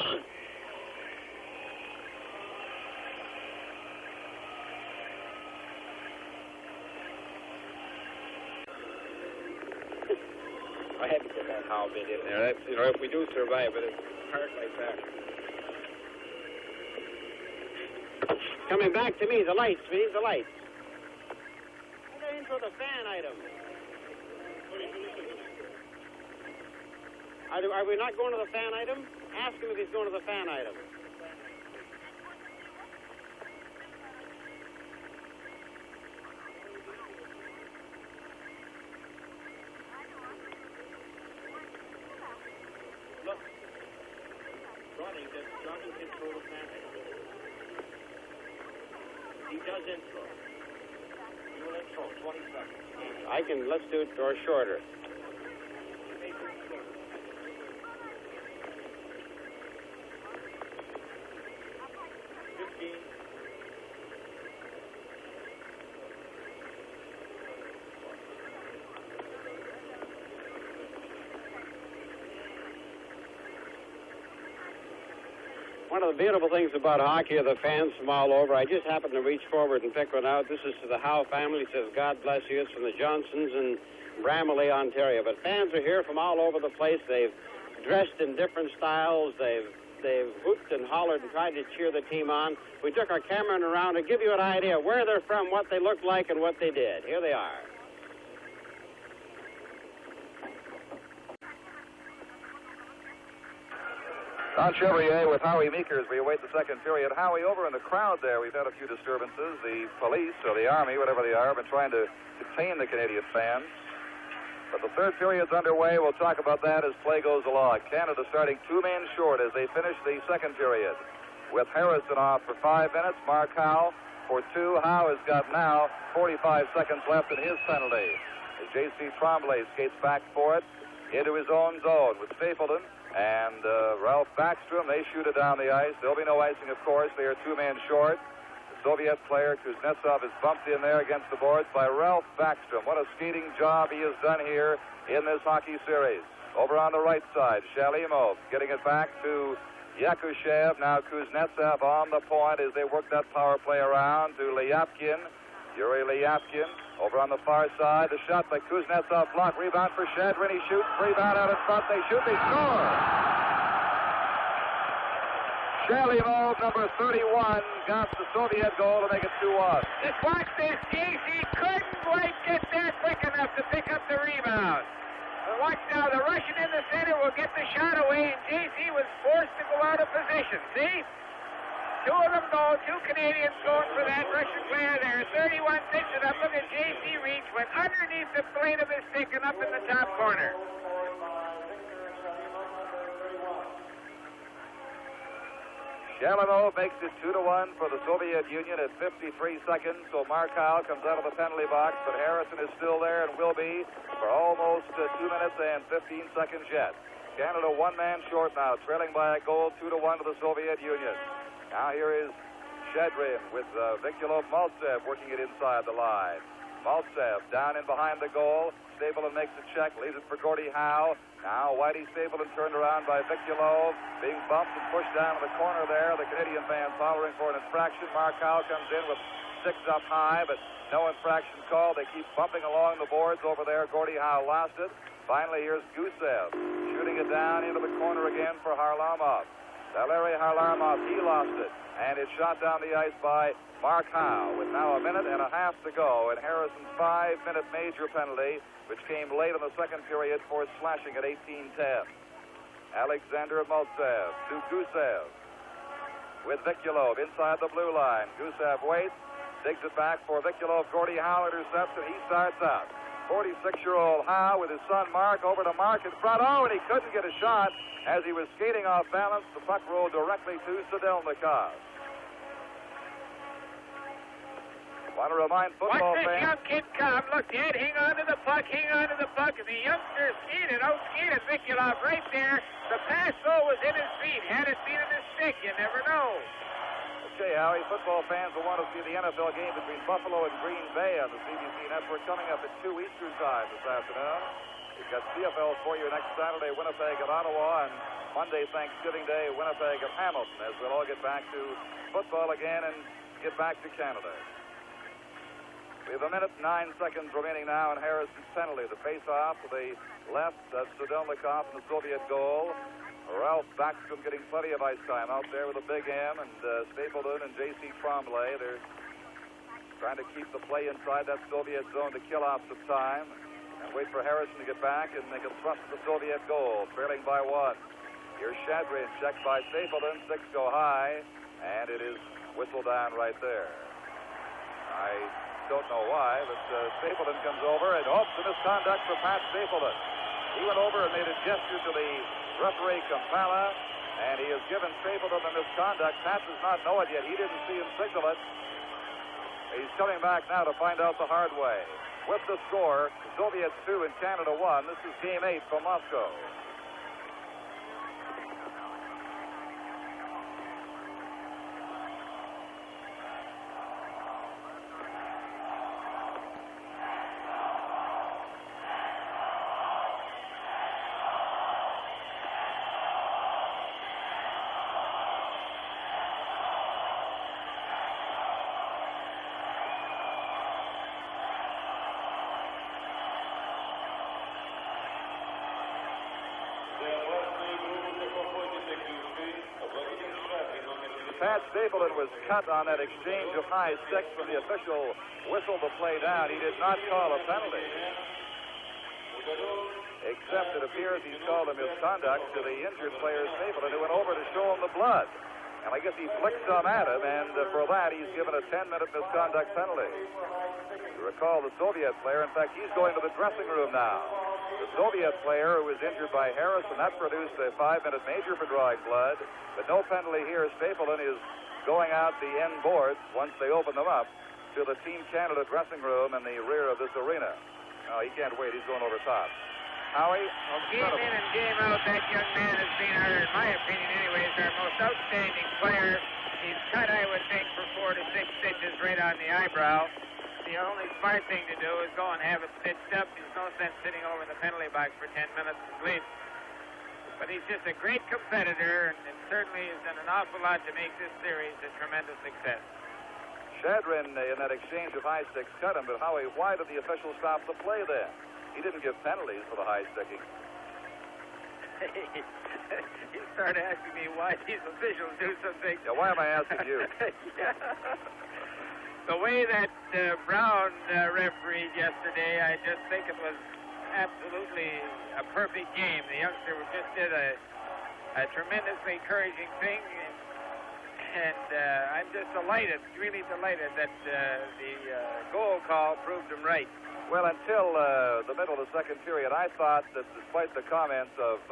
I had to get that Howe bit in there. That's, you know, if we do survive it, it's hard like that. Coming back to me, the lights, please, the lights. Get in for the fan item. Are we not going to the fan item? Ask him if he's going to the fan item. Look. Ronnie, does Johnny control the fan item? He does intro. You will intro, 20 seconds. I can, let's do it or shorter. One of the beautiful things about hockey are the fans from all over. I just happened to reach forward and pick one out. This is to the Howe family. It says, God bless you. It's from the Johnsons in Bramalea, Ontario. But fans are here from all over the place. They've dressed in different styles. They've hooped and hollered and tried to cheer the team on. We took our camera around to give you an idea of where they're from, what they look like, and what they did. Here they are. Don Chevrier with Howie Meekers. We await the second period. Howie, over in the crowd there, we've had a few disturbances. The police or the Army, whatever they are, have been trying to contain the Canadian fans. But the third period's underway. We'll talk about that as play goes along. Canada starting 2 men short as they finish the second period. With Harrison off for 5 minutes, Mark Howe for 2. Howe has got now 45 seconds left in his penalty. As J.C. Tremblay skates back for it into his own zone with Stapleton and Ralph Backstrom. They shoot it down the ice. There'll be no icing, of course. They are 2 men short. The Soviet player Kuznetsov is bumped in there against the boards by Ralph Backstrom. What a skating job he has done here in this hockey series. Over on the right side, Shalimov getting it back to Yakушев. Now Kuznetsov on the point as they work that power play around to Ляпкин. Yuri Ляпкин. Over on the far side, the shot by Kuznetsov, block, rebound for Shadrin. He shoots, rebound out in front. They shoot, they score. Shalivo, number 31, got the Soviet goal to make it 2-1. Just watch this. J.C. couldn't quite get there quick enough to pick up the rebound. But watch now, the Russian in the center will get the shot away, and J.C. was forced to go out of position. See? 2 of them go, 2 Canadians going for that Russian player there. 31 picks it up. Look at J.C. reach, went underneath the blade of his stick and up in the top corner. Shalimov makes it 2-1 for the Soviet Union at 53 seconds. So Mark Howe comes out of the penalty box, but Harrison is still there and will be for almost 2 minutes and 15 seconds yet. Canada 1 man short now, trailing by a goal, 2-1 to the Soviet Union. Now here is Shadrin with Vikulov, Mальцев working it inside the line. Mальцев down in behind the goal. Stapleton makes a check, leaves it for Gordie Howe. Now Whitey Stapleton turned around by Vikulov, being bumped and pushed down to the corner there. The Canadian fans hollering for an infraction. Mark Howe comes in with 6 up high, but no infraction called. They keep bumping along the boards over there. Gordie Howe lost it. Finally, here's Gusев shooting it down into the corner again for Harlamov. Valery Harlamov, he lost it, and it's shot down the ice by Mark Howe with now 1.5 minutes to go, and Harrison's 5-minute major penalty, which came late in the second period for slashing at 18:10. Alexander Mальцев to Gusев with Vikulov inside the blue line. Gusев waits, digs it back for Vikulov. Gordie Howe intercepts, and he starts out. 46-year-old Howe with his son Mark over to Mark in front. Oh, and he couldn't get a shot. As he was skating off balance, the puck rolled directly to Sidельникov. Want to remind football fans. Watch this young kid come. Look, Ed, hang on to the puck, hang on to the puck. The youngster outskated Vikulov right there. The pass, though, was in his feet. Had it been in his stick, you never know. Okay, Howie, football fans will want to see the NFL game between Buffalo and Green Bay on the CBC network coming up at 2 Eastern time this afternoon. We've got CFL for you next Saturday, Winnipeg at Ottawa, and Monday, Thanksgiving Day, Winnipeg at Hamilton, as we'll all get back to football again and get back to Canada. We have 1 minute, 9 seconds remaining now in Harrison's penalty. The face-off to the left, that's Sidельникov in the Soviet goal. Ralph Baxcomb getting plenty of ice time out there with a big M, and Stapleton and J.C. Tremblay. They're trying to keep the play inside that Soviet zone to kill off some time and wait for Harrison to get back and make a thrust at the Soviet goal, trailing by 1. Here's Shadrin, checked by Stapleton. 6 go high, and it is whistled down right there. I don't know why, but Stapleton comes over, and the misconduct for Pat Stapleton. He went over and made a gesture to the referee Kampala, and he has given Stapleton the misconduct. Pat does not know it yet. He didn't see him signal it. He's coming back now to find out the hard way. With the score, Soviets 2 and Canada 1. This is Game 8 from Moscow. Pat Stapleton was cut on that exchange of high sticks when the official whistled the play down. He did not call a penalty. Except it appears he's called a misconduct to the injured player Stapleton, who went over to show him the blood. And I guess he flicked some at him, and for that he's given a 10-minute misconduct penalty. You recall the Soviet player, in fact, he's going to the dressing room now. The Soviet player who was injured by Harrison, that produced a 5-minute major for drawing blood. But no penalty here. Stapleton is going out the end boards, once they open them up, to the Team Canada dressing room in the rear of this arena. Oh, he can't wait. He's going over top. Howie? Well, game in and game out, that young man has been in my opinion anyways, our most outstanding player. He's cut, I would think, for 4 to 6 stitches right on the eyebrow. The only smart thing to do is go and have it stitched up. There's no sense sitting over in the penalty box for 10 minutes and sleep. But he's just a great competitor, and certainly has done an awful lot to make this series a tremendous success. Shadrin, in that exchange of high sticks, cut him, but Howie, why did the official stop the play then? He didn't give penalties for the high sticking. You start asking me why these officials do something. Yeah, why am I asking you? Yeah. The way that Brown refereed yesterday, I just think it was absolutely a perfect game. The youngster just did a tremendously encouraging thing, and I'm just delighted, really delighted that the goal call proved him right. Well, until the middle of the second period, I thought that despite the comments of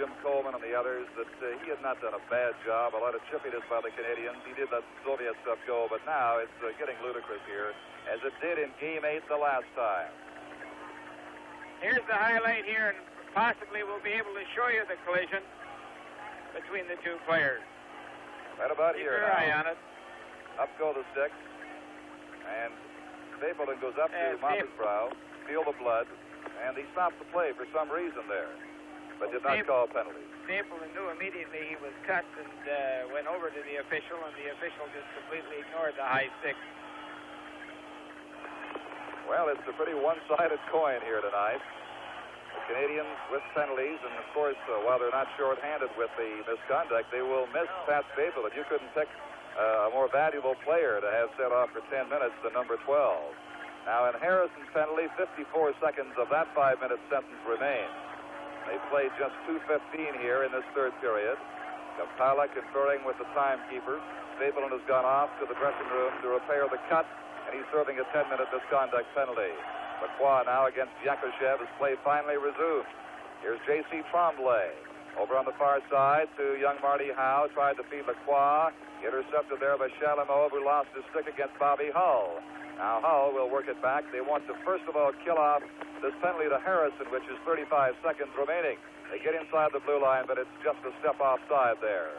Jim Coleman and the others, that he had not done a bad job. A lot of chippiness by the Canadians. He did let Soviet stuff go, but now it's getting ludicrous here, as it did in Game 8 the last time. Here's the highlight here, and possibly we'll be able to show you the collision between the two players. Right about Keep here your now. eye on it. Up go the sticks, and Stapleton goes up to Marti's brow, feel the blood, and he stopped the play for some reason there, but did not call a penalty. Stapleton knew immediately he was cut and went over to the official, and the official just completely ignored the high stick. Well, it's a pretty one-sided coin here tonight. The Canadians with penalties, and of course, while they're not short-handed with the misconduct, they will miss Pat Stapleton. You couldn't pick a more valuable player to have set off for 10 minutes than number 12. Now, in Harrison's penalty, 54 seconds of that 5-minute sentence remain. They played just 2:15 here in this third period. Kampala conferring with the timekeeper. Stapleton has gone off to the dressing room to repair the cut, and he's serving a 10-minute misconduct penalty. Lacroix now against Yakушев as play finally resumed. Here's J.C. Tremblay. Over on the far side to young Marti Howe. Tried to feed Lacroix. Intercepted there by Shalimov, who lost his stick against Bobby Hull. Now Hull will work it back. They want to first of all kill off this penalty to Harrison, which is 35 seconds remaining. They get inside the blue line, but it's just a step offside there.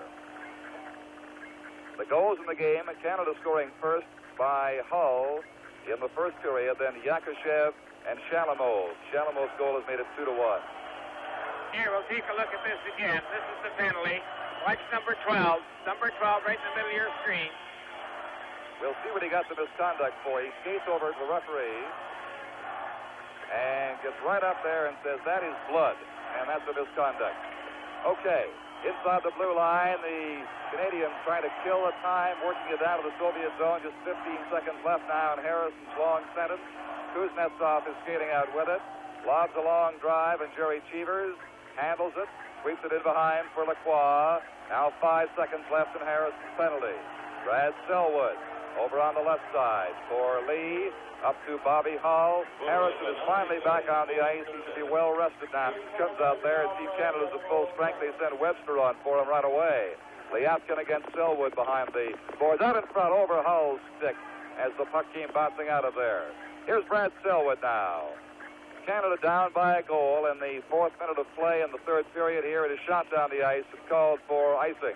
The goals in the game, Canada scoring first by Hull in the first period, then Yakушев and Shalamov's. Shalamov's goal has made it 2-1. Here, we'll take a look at this again. This is the penalty. Watch number 12. Number 12 right in the middle of your screen. We'll see what he got the misconduct for. He skates over to the referee and gets right up there and says, that is blood, and that's a misconduct. Okay, inside the blue line, the Canadians trying to kill the time, working it out of the Soviet zone. Just 15 seconds left now in Harrison's long sentence. Kuznetsov is skating out with it. Lobs a long drive, and Jerry Cheevers handles it, sweeps it in behind for Lacroix. Now 5 seconds left in Harrison's penalty. Brad Selwood over on the left side for Lee. Up to Bobby Howe. Harrison is finally back on the ice. He should be well rested now. He comes out there, and Team Canada's at full strength. They send Webster on for him right away. Ляпкин against Selwood behind the boards. Out in front over Howe's stick as the puck came bouncing out of there. Here's Brad Selwood now. Canada down by a goal in the 4th minute of play in the 3rd period. Here it is shot down the ice and called for icing.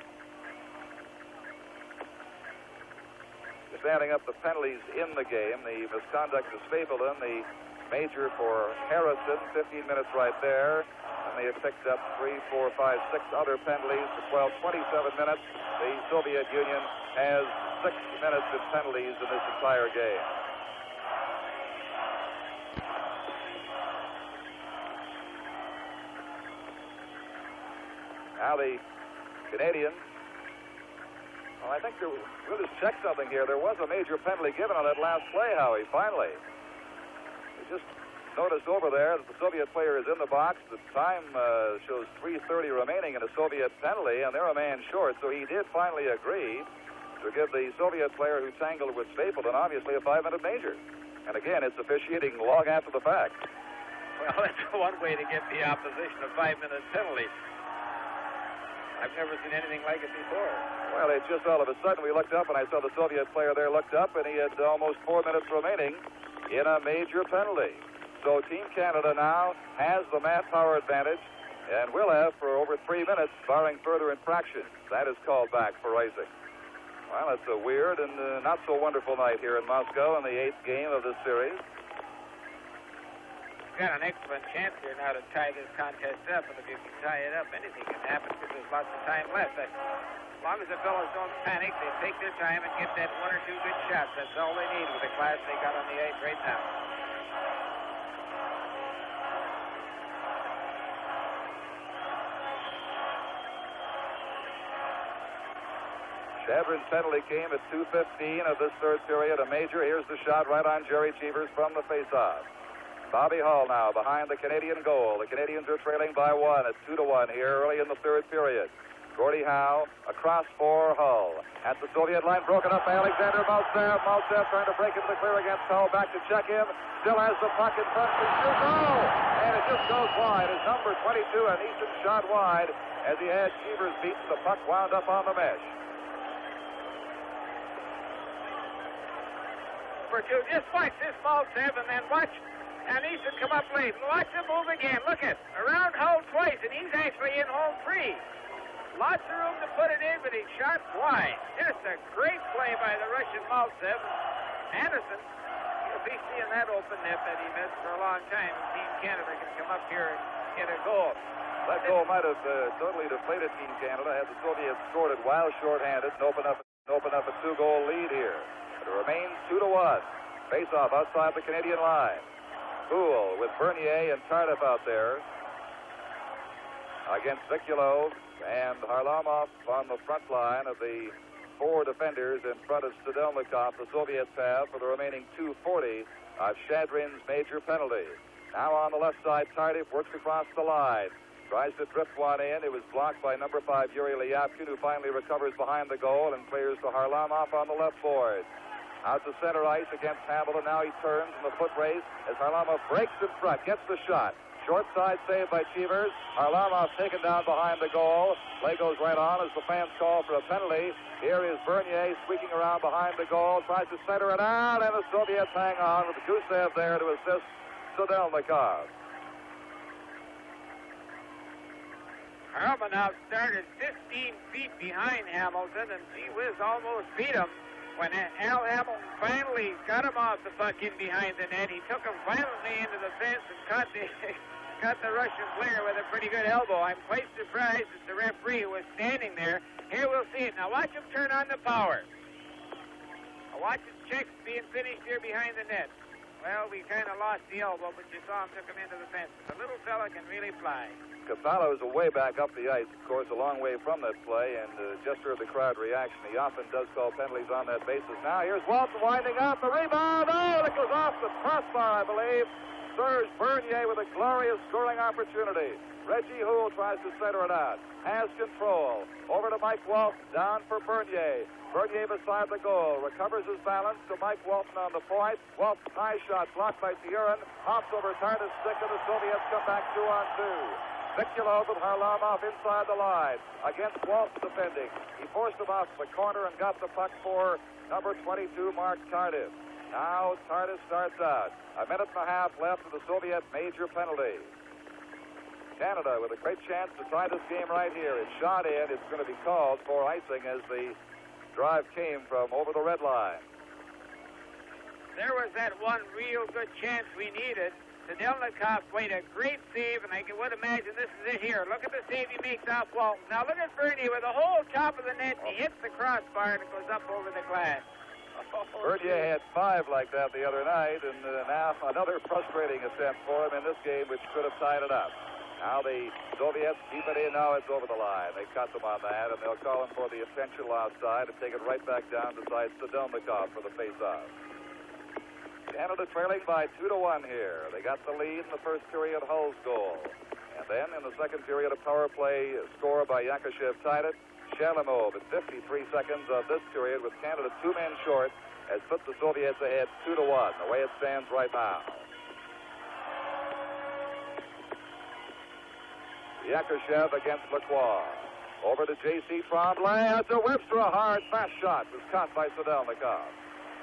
Just adding up the penalties in the game. The misconduct to Stapleton, the major for Harrison, 15 minutes right there. And they have picked up 3, 4, 5, 6 other penalties for 12, 27 minutes. The Soviet Union has 6 minutes in penalties in this entire game. Now the Canadians, well, I think we'll just check something here. There was a major penalty given on that last play, Howie, finally. We just noticed over there that the Soviet player is in the box. The time shows 3:30 remaining in a Soviet penalty, and they're a man short, so he did finally agree to give the Soviet player who tangled with Stapleton, obviously, a 5-minute major. And again, it's officiating long after the fact. Well, that's one way to give the opposition a 5-minute penalty. I've never seen anything like it before. Well, it just all of a sudden we looked up, and I saw the Soviet player there looked up, and he had almost 4 minutes remaining in a major penalty. So Team Canada now has the manpower advantage and will have for over 3 minutes, barring further infractions. That is called back for icing. Well, it's a weird and not so wonderful night here in Moscow in the 8th game of this series. We've got an excellent chance here now to tie this contest up, and if you can tie it up, anything can happen because there's lots of time left. But as long as the fellows don't panic, they take their time and get that 1 or 2 good shots. That's all they need with the class they got on the ice right now. Shadrin's penalty came at 2:15 of this 3rd period, a major. Here's the shot right on Jerry Cheevers from the faceoff. Bobby Hall now behind the Canadian goal. The Canadians are trailing by 1 at 2-1 here early in the 3rd period. Gordie Howe across for Hull. At the Soviet line, broken up by Alexander Mальцев. Mальцев trying to break into the clear against Hull. Back to check him. Still has the puck in front to shoot. Oh! And it just goes wide. It's number 22, Anison shot wide as he had Cheevers beaten. The puck wound up on the mesh. Just watch this Mальцев and then watch Anison come up late. Watch him move again. Look at around Hull twice, and he's actually in home free. Lots of room to put it in, but he shot wide. Just a great play by the Russian Mальцев. Anison, he'll be seeing that open net that he missed for a long time. Team Canada can come up here and get a goal. That goal might have totally deflated Team Canada had the Soviets scored it while shorthanded and open up a 2-goal lead here. But it remains 2-1. Face-off outside the Canadian line. Poole with Bernier and Tardif out there against Vikulov and Harlamov on the front line of the 4 defenders in front of Sidельnikov. The Soviets have for the remaining 2:40 of Shadrin's major penalty. Now on the left side, Tardif works across the line. Tries to drift one in. It was blocked by number 5, Yuri Ляпкин, who finally recovers behind the goal and clears to Harlamov on the left board. Out to center ice against Hamil, and now he turns in the foot race as Harlamov breaks in front, gets the shot. Short side save by Cheevers. Harlamov taken down behind the goal. Play goes right on as the fans call for a penalty. Here is Bernier squeaking around behind the goal, tries to center it out, and the Soviets hang on with Gusef there to assist Sidельnikov. Harlamov started 15 feet behind Hamilton, and gee whiz, almost beat him. when Al Hamilton finally got him off the puck in behind the net, he took him violently into the fence and caught the Russian player with a pretty good elbow. I'm quite surprised that the referee was standing there. Here we'll see it. Now watch him turn on the power. Now watch his checks being finished here behind the net. Well, we kind of lost the elbow, but you saw him took him into the fence. The little fella can really fly. Capello's way back up the ice, of course, a long way from that play, and just heard the crowd reaction. He often does call penalties on that basis. Now here's Walton winding up. The rebound. Oh, it goes off the crossbar, I believe. Serge Bernier with a glorious scoring opportunity. Reggie Howe tries to center it out. Has control. Over to Mike Walton. Down for Bernier. Bernier beside the goal. Recovers his balance to Mike Walton on the point. Walton's high shot blocked by Tюрин. Hops over Tarta's stick, and the Soviets come back 2-on-2. Vikulov with Harlamov inside the line against Walton defending. He forced him off the corner and got the puck for number 22, Mark Tardif. Now Tardif starts out. A minute and a half left of the Soviet major penalty. Canada with a great chance to tie this game right here. It's shot in. It's going to be called for icing as the drive came from over the red line. There was that one real good chance we needed. Sidельnikov made a great save, and I would imagine this is it here. Look at the save he makes off Walton. Now look at Bernier with the whole top of the net. He hits the crossbar, and it goes up over the glass. Bernier had 5 like that the other night, and now another frustrating attempt for him in this game, which could have tied it up. Now the Soviets keep it in. Now it's over the line. They cut them on that, and they'll call him for the intentional outside and take it right back down beside Sidельnikov for the face-off. Canada trailing by 2-1 here. They got the lead in the first period, Hull's goal. And then in the second period, a power play score by Yakушев tied it. Шалимов in 53 seconds of this period, with Canada 2 men short, has put the Soviets ahead 2-1, the way it stands right now. Yakушев against Lacroix. Over to J.C. Tremblay. To Webster, a hard, fast shot was caught by Sidельnikov.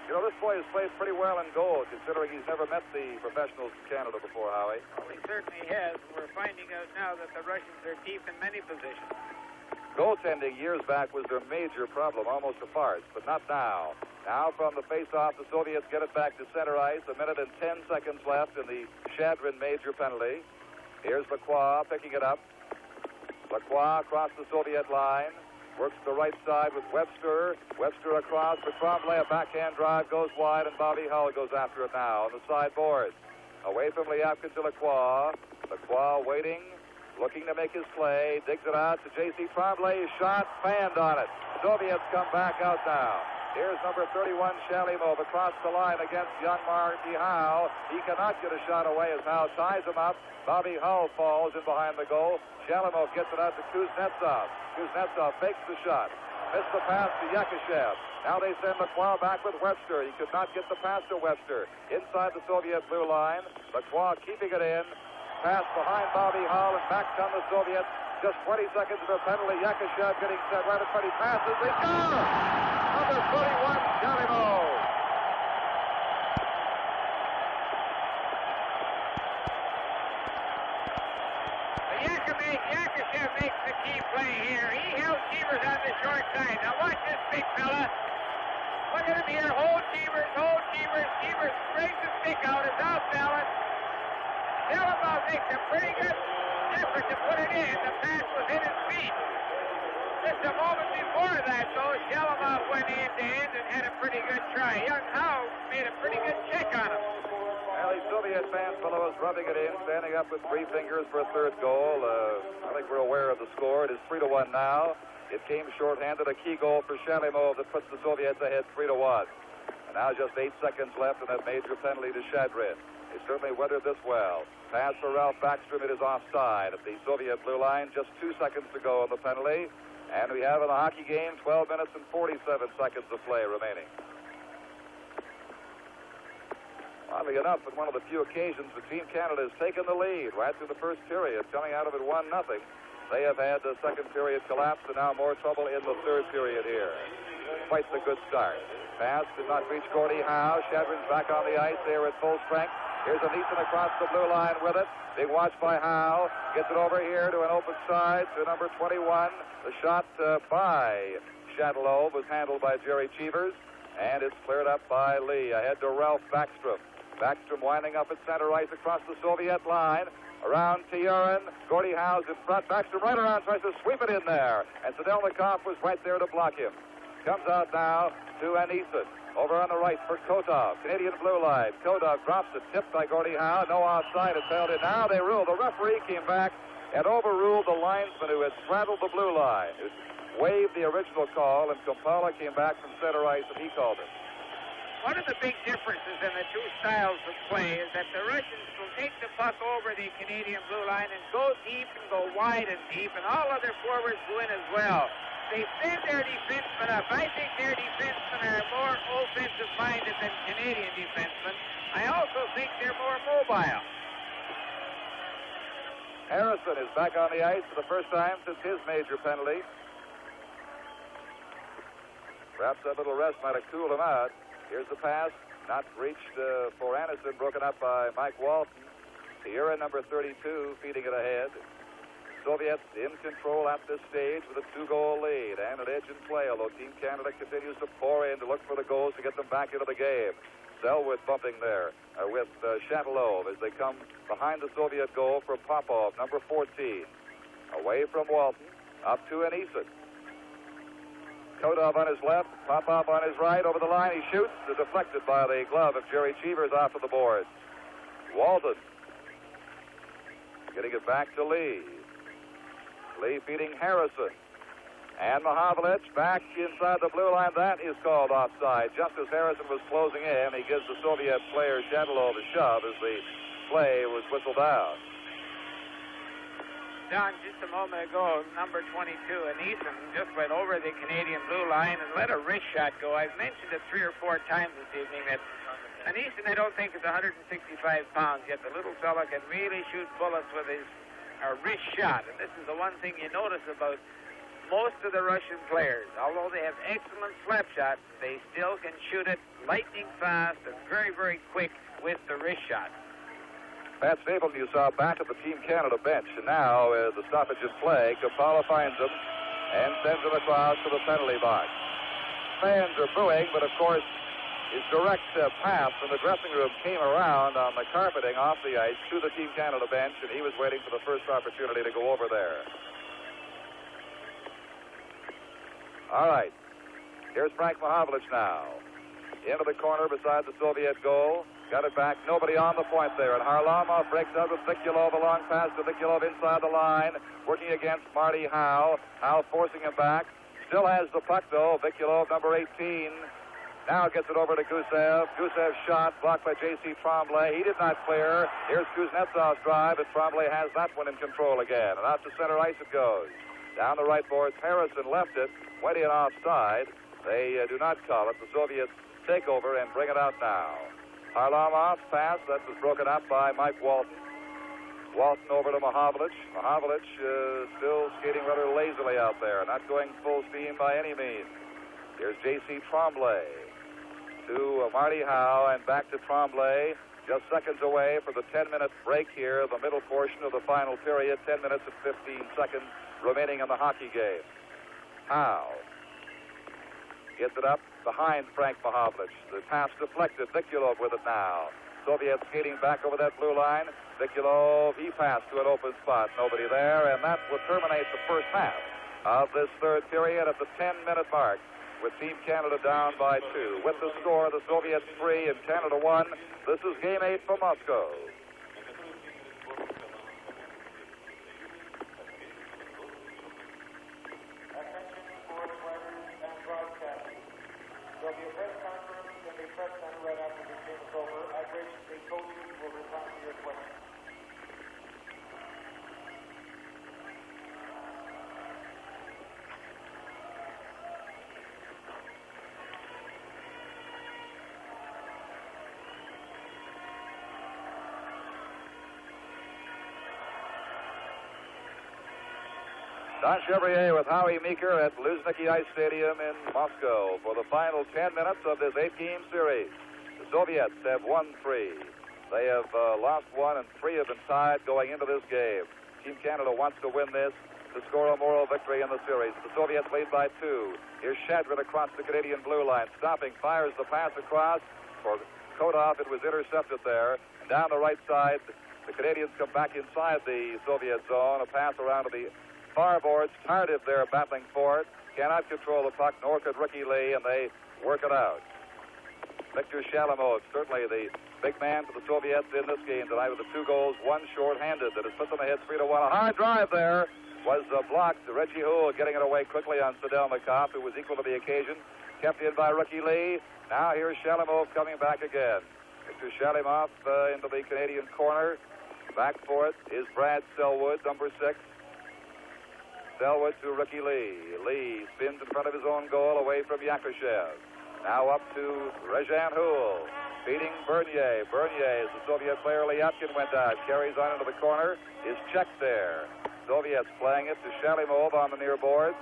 You know, this boy has played pretty well in goal, considering he's never met the professionals in Canada before, Howie. Well, he certainly has. We're finding out now that the Russians are deep in many positions. Goaltending years back was their major problem, almost a farce, but not now. Now from the face-off, the Soviets get it back to center ice. 1 minute and 10 seconds left in the Shadrin major penalty. Here's Lacroix picking it up. Lacroix across the Soviet line. Works the right side with Webster. Webster across for Tremblay. A backhand drive goes wide, and Bobby Hull goes after it now on the sideboard. Away from Ляпкин to Lacroix. Lacroix waiting, looking to make his play. Digs it out to J.C. Tremblay. Shot, fanned on it. Soviets come back out now. Here's number 31, Shalimov, across the line against young Marti Howe. He cannot get a shot away as Howe ties him up. Bobby Hull falls in behind the goal. Shalimov gets it out to Kuznetsov. Kuznetsov fakes the shot. Missed the pass to Yakушев. Now they send Lacroix back with Webster. He could not get the pass to Webster. Inside the Soviet blue line. Lacroix keeping it in. Pass behind Bobby Hull, and back come the Soviets. Just 20 seconds of a penalty. Yakушев getting set right in front. He passes. They score! Number 31, Shalimov. Yakушев makes the key play here. He held Cheevers on the short side. Now watch this big fella. Look at him here. Hold Cheevers, hold Cheevers. Cheevers brings the stick out. It's off balance. Selwood makes a pretty good effort to put it in. The pass was in his feet. Just a moment before that, though, Selwood went end-to-end and had a pretty good try. Young Howe made a pretty good check on him. Well, the Soviet fans below us rubbing it in, standing up with 3 fingers for a third goal. I think we're aware of the score. It is 3-1 now. It came shorthanded, a key goal for Shalimov that puts the Soviets ahead 3-1. And now just 8 seconds left in that major penalty to Shadrin. They certainly weathered this well. Pass for Ralph Backstrom. It is offside at the Soviet blue line. Just 2 seconds to go on the penalty. And we have in the hockey game 12 minutes and 47 seconds of play remaining. Oddly enough, on one of the few occasions the Team Canada has taken the lead right through the first period, coming out of it 1-0. They have had the second period collapse, and now more trouble in the third period here. Quite the good start. Pass did not reach Gordie Howe. Shadrin's back on the ice there at full strength. Here's Anison across the blue line with it. Big watch by Howe. Gets it over here to an open side to number 21. The shot by Shadalov was handled by Jerry Cheevers. And it's cleared up by Lee. Ahead to Ralph Backstrom. Backstrom winding up at center ice across the Soviet line. Around Tjurin. Gordie Howe's in front. Backstrom right around, tries to sweep it in there. And Sidельnikov was right there to block him. Comes out now to Anison. Over on the right for Kotov. Canadian blue line. Kotov drops it. Tipped by Gordie Howe. No offside. It's held in. Now they rule. The referee came back and overruled the linesman who had straddled the blue line. It waived the original call, and Kompala came back from center ice, and he called it. One of the big differences in the two styles of play is that the Russians will take the puck over the Canadian blue line and go deep and go wide and deep, and all other forwards go in as well. They send their defensemen up. I think their defensemen are more offensive-minded than Canadian defensemen. I also think they're more mobile. Harrison is back on the ice for the first time since his major penalty. Perhaps that little rest might have cooled him out. Here's the pass, not reached for Anison, broken up by Mike Walton. Tjurin, number 32, feeding it ahead. Soviets in control at this stage with a 2-goal lead and an edge in play, although Team Canada continues to pour in to look for the goals to get them back into the game. Selwood bumping there with Shatelov as they come behind the Soviet goal for Popov, number 14. Away from Walton, up to Anison. Kotov on his left, Popov on his right, over the line, he shoots. It's deflected by the glove of Jerry Cheevers off of the boards. Walton getting it back to Lee. Lee feeding Harrison. And Mahavlich back inside the blue line. That is called offside. Just as Harrison was closing in, he gives the Soviet player Shadalov a shove as the play was whistled out. Don, just a moment ago, number 22, Anison just went over the Canadian blue line and let a wrist shot go. I've mentioned it 3 or 4 times this evening that Anison, I don't think, is 165 pounds, yet the little fella can really shoot bullets with his wrist shot. And this is the one thing you notice about most of the Russian players. Although they have excellent slap shots, they still can shoot it lightning fast and very, very quick with the wrist shot. Pat Stapleton, you saw back at the Team Canada bench, and now the stoppage in play. Kompala finds him and sends him across to the penalty box. Fans are booing, but of course his direct pass from the dressing room came around on the carpeting off the ice to the Team Canada bench, and he was waiting for the first opportunity to go over there. All right, here's Frank Mahavlich now. Into the corner beside the Soviet goal. Got it back, nobody on the point there. And Harlamov breaks out with Vikulov, a long pass to Vikulov inside the line. Working against Marti Howe. Howe forcing him back. Still has the puck though. Vikulov, number 18. Now gets it over to Gusev. Gusev's shot blocked by J.C. Tremblay. He did not clear. Here's Kuznetsov's drive, and Tremblay has that one in control again. And out to center ice it goes. Down the right boards, Harrison left it. Went in offside. They do not call it. The Soviets take over and bring it out now. Harlamov's pass, that was broken up by Mike Walton. Walton over to Mahavlich. Mahavlich still skating rather lazily out there, not going full steam by any means. Here's J.C. Tremblay to Marti Howe and back to Tremblay. Just seconds away for the 10-minute break here, the middle portion of the final period. 10 minutes and 15 seconds remaining in the hockey game. Howe gets it up behind Frank Mahavlich. The pass deflected. Vikulov with it now. Soviets skating back over that blue line. Vikulov, he passed to an open spot. Nobody there, and that will terminate the first half of this third period at the 10-minute mark with Team Canada down by 2. With the score, the Soviets 3 and Canada 1. This is Game 8 from Moscow. There'll be a press conference in the press center right after this game is over, at which the coaches will respond to your questions. Don Chevrier with Howie Meeker at Luzhniki Ice Stadium in Moscow for the final 10 minutes of this 8-game series. The Soviets have won 3. They have lost 1, and 3 have been tied going into this game. Team Canada wants to win this to score a moral victory in the series. The Soviets lead by 2. Here's Shadrin across the Canadian blue line. Stopping, fires the pass across. For Kodov, it was intercepted there. And down the right side, the Canadians come back inside the Soviet zone. A pass around to the far boards. Tardif there battling for it. Cannot control the puck, nor could Ricky Lee, and they work it out. Victor Shalimov, certainly the big man for the Soviets in this game tonight with the 2 goals, 1 short-handed that has put them ahead 3-1. A hard drive there was blocked. Reggie Howe getting it away quickly on Sidельnikov, who was equal to the occasion. Kept in by Ricky Lee. Now here's Shalimov coming back again. Victor Shalimov into the Canadian corner. Back for it is Brad Selwood, number 6. Selwood to Ricky Lee. Lee spins in front of his own goal away from Yakушев. Now up to Rejan Houle. Beating Bernier. Bernier, as the Soviet player Ляпкин went out. Carries on into the corner. Is checked there. Soviets playing it to Shalimov on the near boards.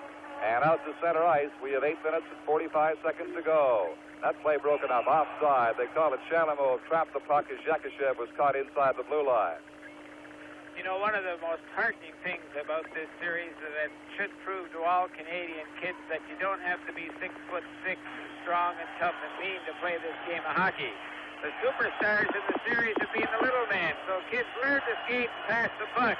And out to center ice. We have 8 minutes and 45 seconds to go. That play broken up. Offside. They call it Shalimov trapped the puck as Yakушев was caught inside the blue line. You know, one of the most heartening things about this series that should prove to all Canadian kids that you don't have to be 6'6", strong and tough and mean to play this game of hockey. The superstars in the series have been the little man, so kids learn to skate and pass the puck.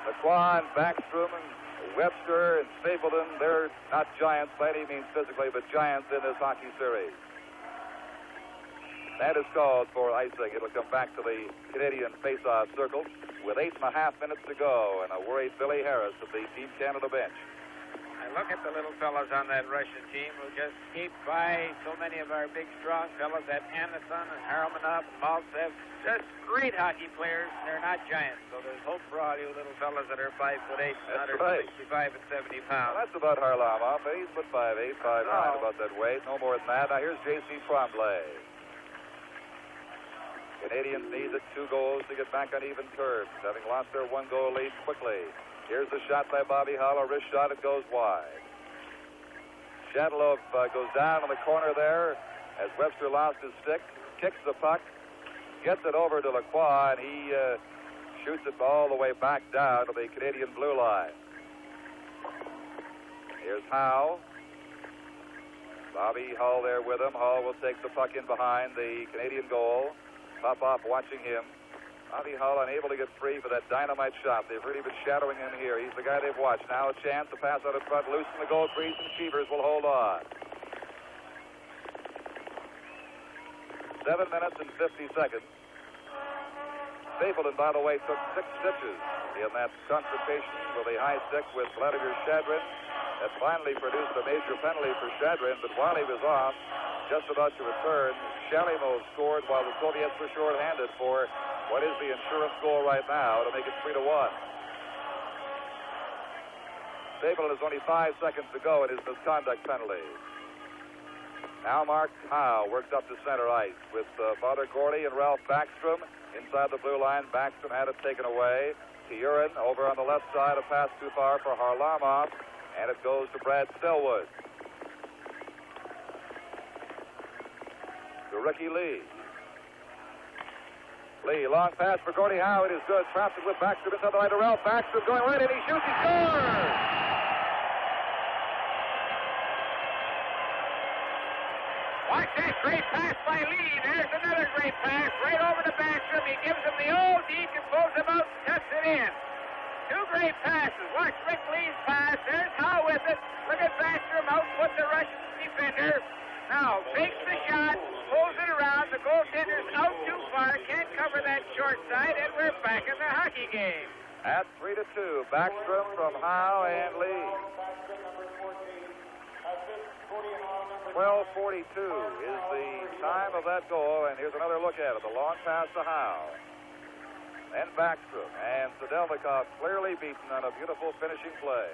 McQuan, Backstrom, and Webster, and Stapleton, they're not giants by any means physically, but giants in this hockey series. That is called for icing. It'll come back to the Canadian face-off circle with 8.5 minutes to go, and a worried Billy Harris of the Team Canada bench. I look at the little fellas on that Russian team who just skate by so many of our big, strong fellas, that Anison and Harlamov and Mальцев. Just great hockey players. They're not giants, so there's hope for all you little fellas that are 5'8", 165 and 70 pounds. Well, that's about Harlamov. He's about 5'8", 5'9", about that weight. No more than that. Now here's J.C. Tremblay. Canadians need the 2 goals to get back on even terms, having lost their 1-goal lead quickly. Here's the shot by Bobby Hull, a wrist shot, it goes wide. Shadalov goes down in the corner there as Webster lost his stick, kicks the puck, gets it over to Lacroix, and he shoots it all the way back down to the Canadian blue line. Here's Howe. Bobby Hull there with him. Hull will take the puck in behind the Canadian goal. Popov watching him. Bobby Hull unable to get free for that dynamite shot. They've really been shadowing him here. He's the guy they've watched. Now a chance to pass out in front, loose in the goal crease, and Cheevers will hold on. 7 minutes and 50 seconds. Stapleton, by the way, took 6 stitches in that confrontation with a high stick with Vladimir Shadrin. That finally produced a major penalty for Shadrin, but while he was off, just about to return, Shalimov scored while the Soviets were short-handed for what is the insurance goal right now to make it 3-1. Stapleton has only 5 seconds to go in his misconduct penalty. Now Mark Howe works up to center ice with Father Gordy and Ralph Backstrom inside the blue line. Backstrom had it taken away. Tюрин over on the left side, a pass too far for Harlamov, and it goes to Brad Selwood. To Ricky Lee. Lee, long pass for Gordie Howe. It is good. Traps it with Backstrom inside the line to Ralph Backstrom going right in. He shoots. He scores! Watch that great pass by Lee. There's another great pass right over to Backstrom. He gives him the old deep and pulls him out and cuts it in. 2 great passes. Watch Rick Lee's pass. There's Howe with it. Look at Backstrom output the Russian defender. Now, fakes the shot, pulls it around. The goaltender's out too far, can't cover that short side, and we're back in the hockey game. At 3-2, Backstrom from Howe and Lee. 12:42 is the time of that goal, and here's another look at it. The long pass to Howe. And Backstrom, and Sidельnikov clearly beaten on a beautiful finishing play.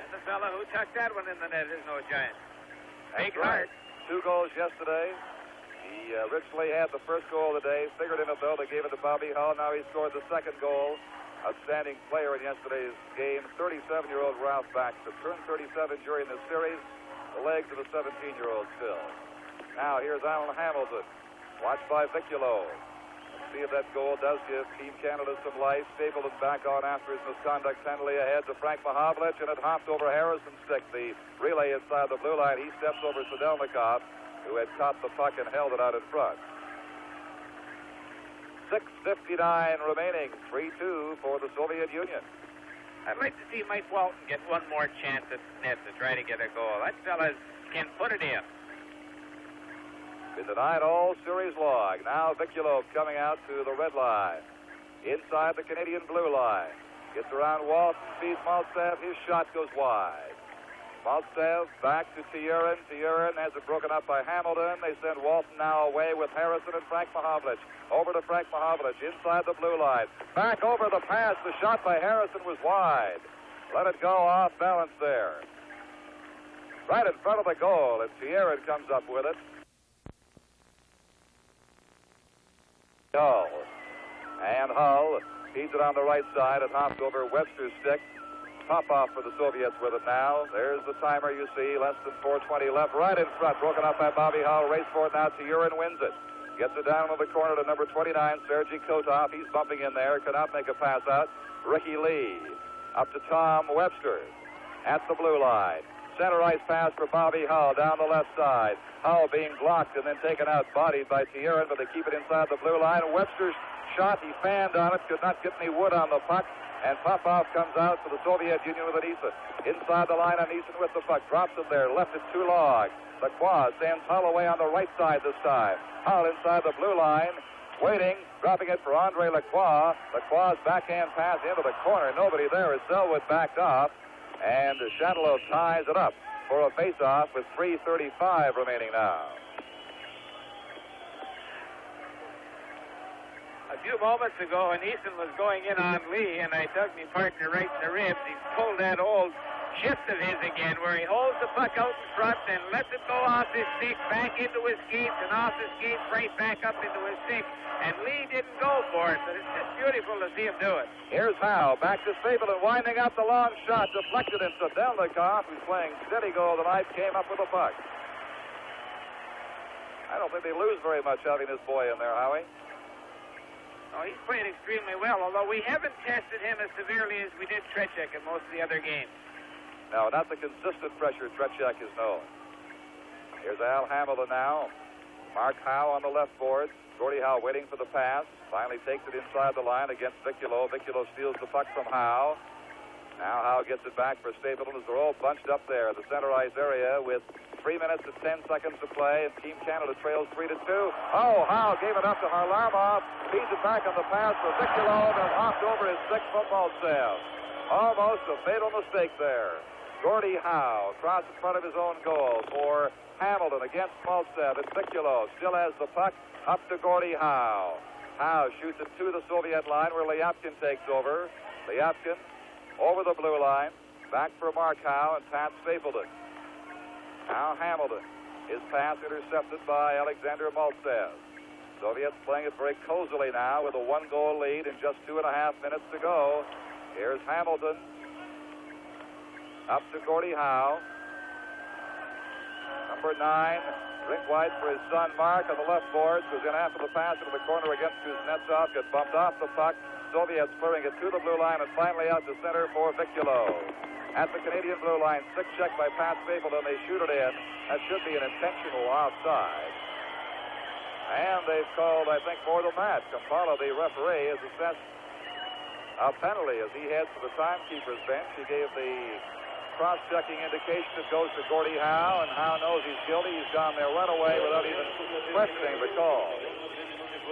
And the fellow who tucked that one in the net is no giant. That's right. 2 goals yesterday. He richly had the first goal of the day. Figured in it, though. They gave it to Bobby Hull. Now he scored the 2nd goal. Outstanding player in yesterday's game, 37-year-old Ralph Backstrom. Turned 37 during the series. The legs of the 17-year-old still. Now here's Alan Hamilton. Watched by Vikulov. see if that goal does give Team Canada some life. Stapleton back on after his misconduct penalty ahead to Frank Mahovlich, and it hopped over Harrison's stick. The relay inside the blue line. He steps over Sidельnikov, who had caught the puck and held it out in front. 6:59 remaining. 3-2 for the Soviet Union. I'd like to see Mike Walton get one more chance at the net to try to get a goal. That fella can put it in. Been denied all series long. Now Vikulov coming out to the red line. Inside the Canadian blue line. Gets around Walton, sees Mальцев. His shot goes wide. Mальцев back to Tюрин. Tюрин has it broken up by Hamilton. They send Walton now away with Harrison and Frank Mahovlich. Over to Frank Mahovlich inside the blue line. Back over the pass. The shot by Harrison was wide. Let it go off balance there. Right in front of the goal, and Tюrin comes up with it. Hull. And Hull feeds it on the right side. It hops over Webster's stick. Popov for the Soviets with it now. There's the timer you see. Less than 4:20 left. Right in front. Broken up by Bobby Hull. Race for it now. Tюrин wins it. Gets it down on the corner to number 29, Sergei Kotov. He's bumping in there. Cannot make a pass out. Ricky Lee. Up to Tom Webster. At the blue line. Center ice pass for Bobby Hull down the left side. Hull being blocked and then taken out, bodied by Tюrин, but they keep it inside the blue line. Webster's shot, he fanned on it, could not get any wood on the puck, and Popov comes out for the Soviet Union with Anison. Inside the line, Anison with the puck, drops it there, left it too long. Lacroix sends Hull away on the right side this time. Hull inside the blue line, waiting, dropping it for Andre Lacroix. Lacroix's backhand pass into the corner, nobody there as Selwood backed off. And Shadlow ties it up for a face-off with 3:35 remaining now. A few moments ago, Anison was going in on Lee, and I dug my partner right in the ribs. He pulled that old shift of his again, where he holds the puck out in front and lets it go off his stick, back into his skates, and off his skates, right back up into his stick. And Lee didn't go for it, but it's just beautiful to see him do it. Here's Howe, back to Stapleton, winding up the long shot, deflected in Sidельnikov, who's playing steady goal tonight, came up with the puck. I don't think they lose very much having this boy in there, Howie. Oh, he's played extremely well, although we haven't tested him as severely as we did Tretiak in most of the other games. No, not the consistent pressure Tretiak is known. Here's Al Hamilton now. Mark Howe on the left board. Gordie Howe waiting for the pass. Finally takes it inside the line against Vikulov. Vikulov steals the puck from Howe. Now Howe gets it back for Stapleton as they're all bunched up there in the center ice area with 3 minutes and 10 seconds to play, and Team Canada trails 3-2. Oh, Howe gave it up to Harlamov. Feeds it back on the pass for Vikulov and hopped over his stick from Mальцев. Almost a fatal mistake there. Gordie Howe across in front of his own goal for Hamilton against Mальцев. And Vikulov still has the puck up to Gordie Howe. Howe shoots it to the Soviet line where Ляпкин takes over. Ляпкин over the blue line. Back for Mark Howe and Pat Stapleton. Now Hamilton. His pass intercepted by Alexander Mальцев. Soviets playing it very cozily now with a 1-goal lead in just 2.5 minutes to go. Here's Hamilton. Up to Gordie Howe. Number 9, rink wide for his son Mark on the left boards. Was in after the pass into the corner against Kuznetsov. Gets bumped off the puck. Soviets clearing it to the blue line and finally out to center for Vikulov. At the Canadian blue line, 6 check by Pat Stapleton. They shoot it in. That should be an intentional offside. And they've called, I think, more than that. Kampala, the referee, has assessed a penalty as he heads to the timekeeper's bench. He gave the cross-checking indication. It goes to Gordie Howe, and Howe knows he's guilty. He's gone there runaway without even questioning the call.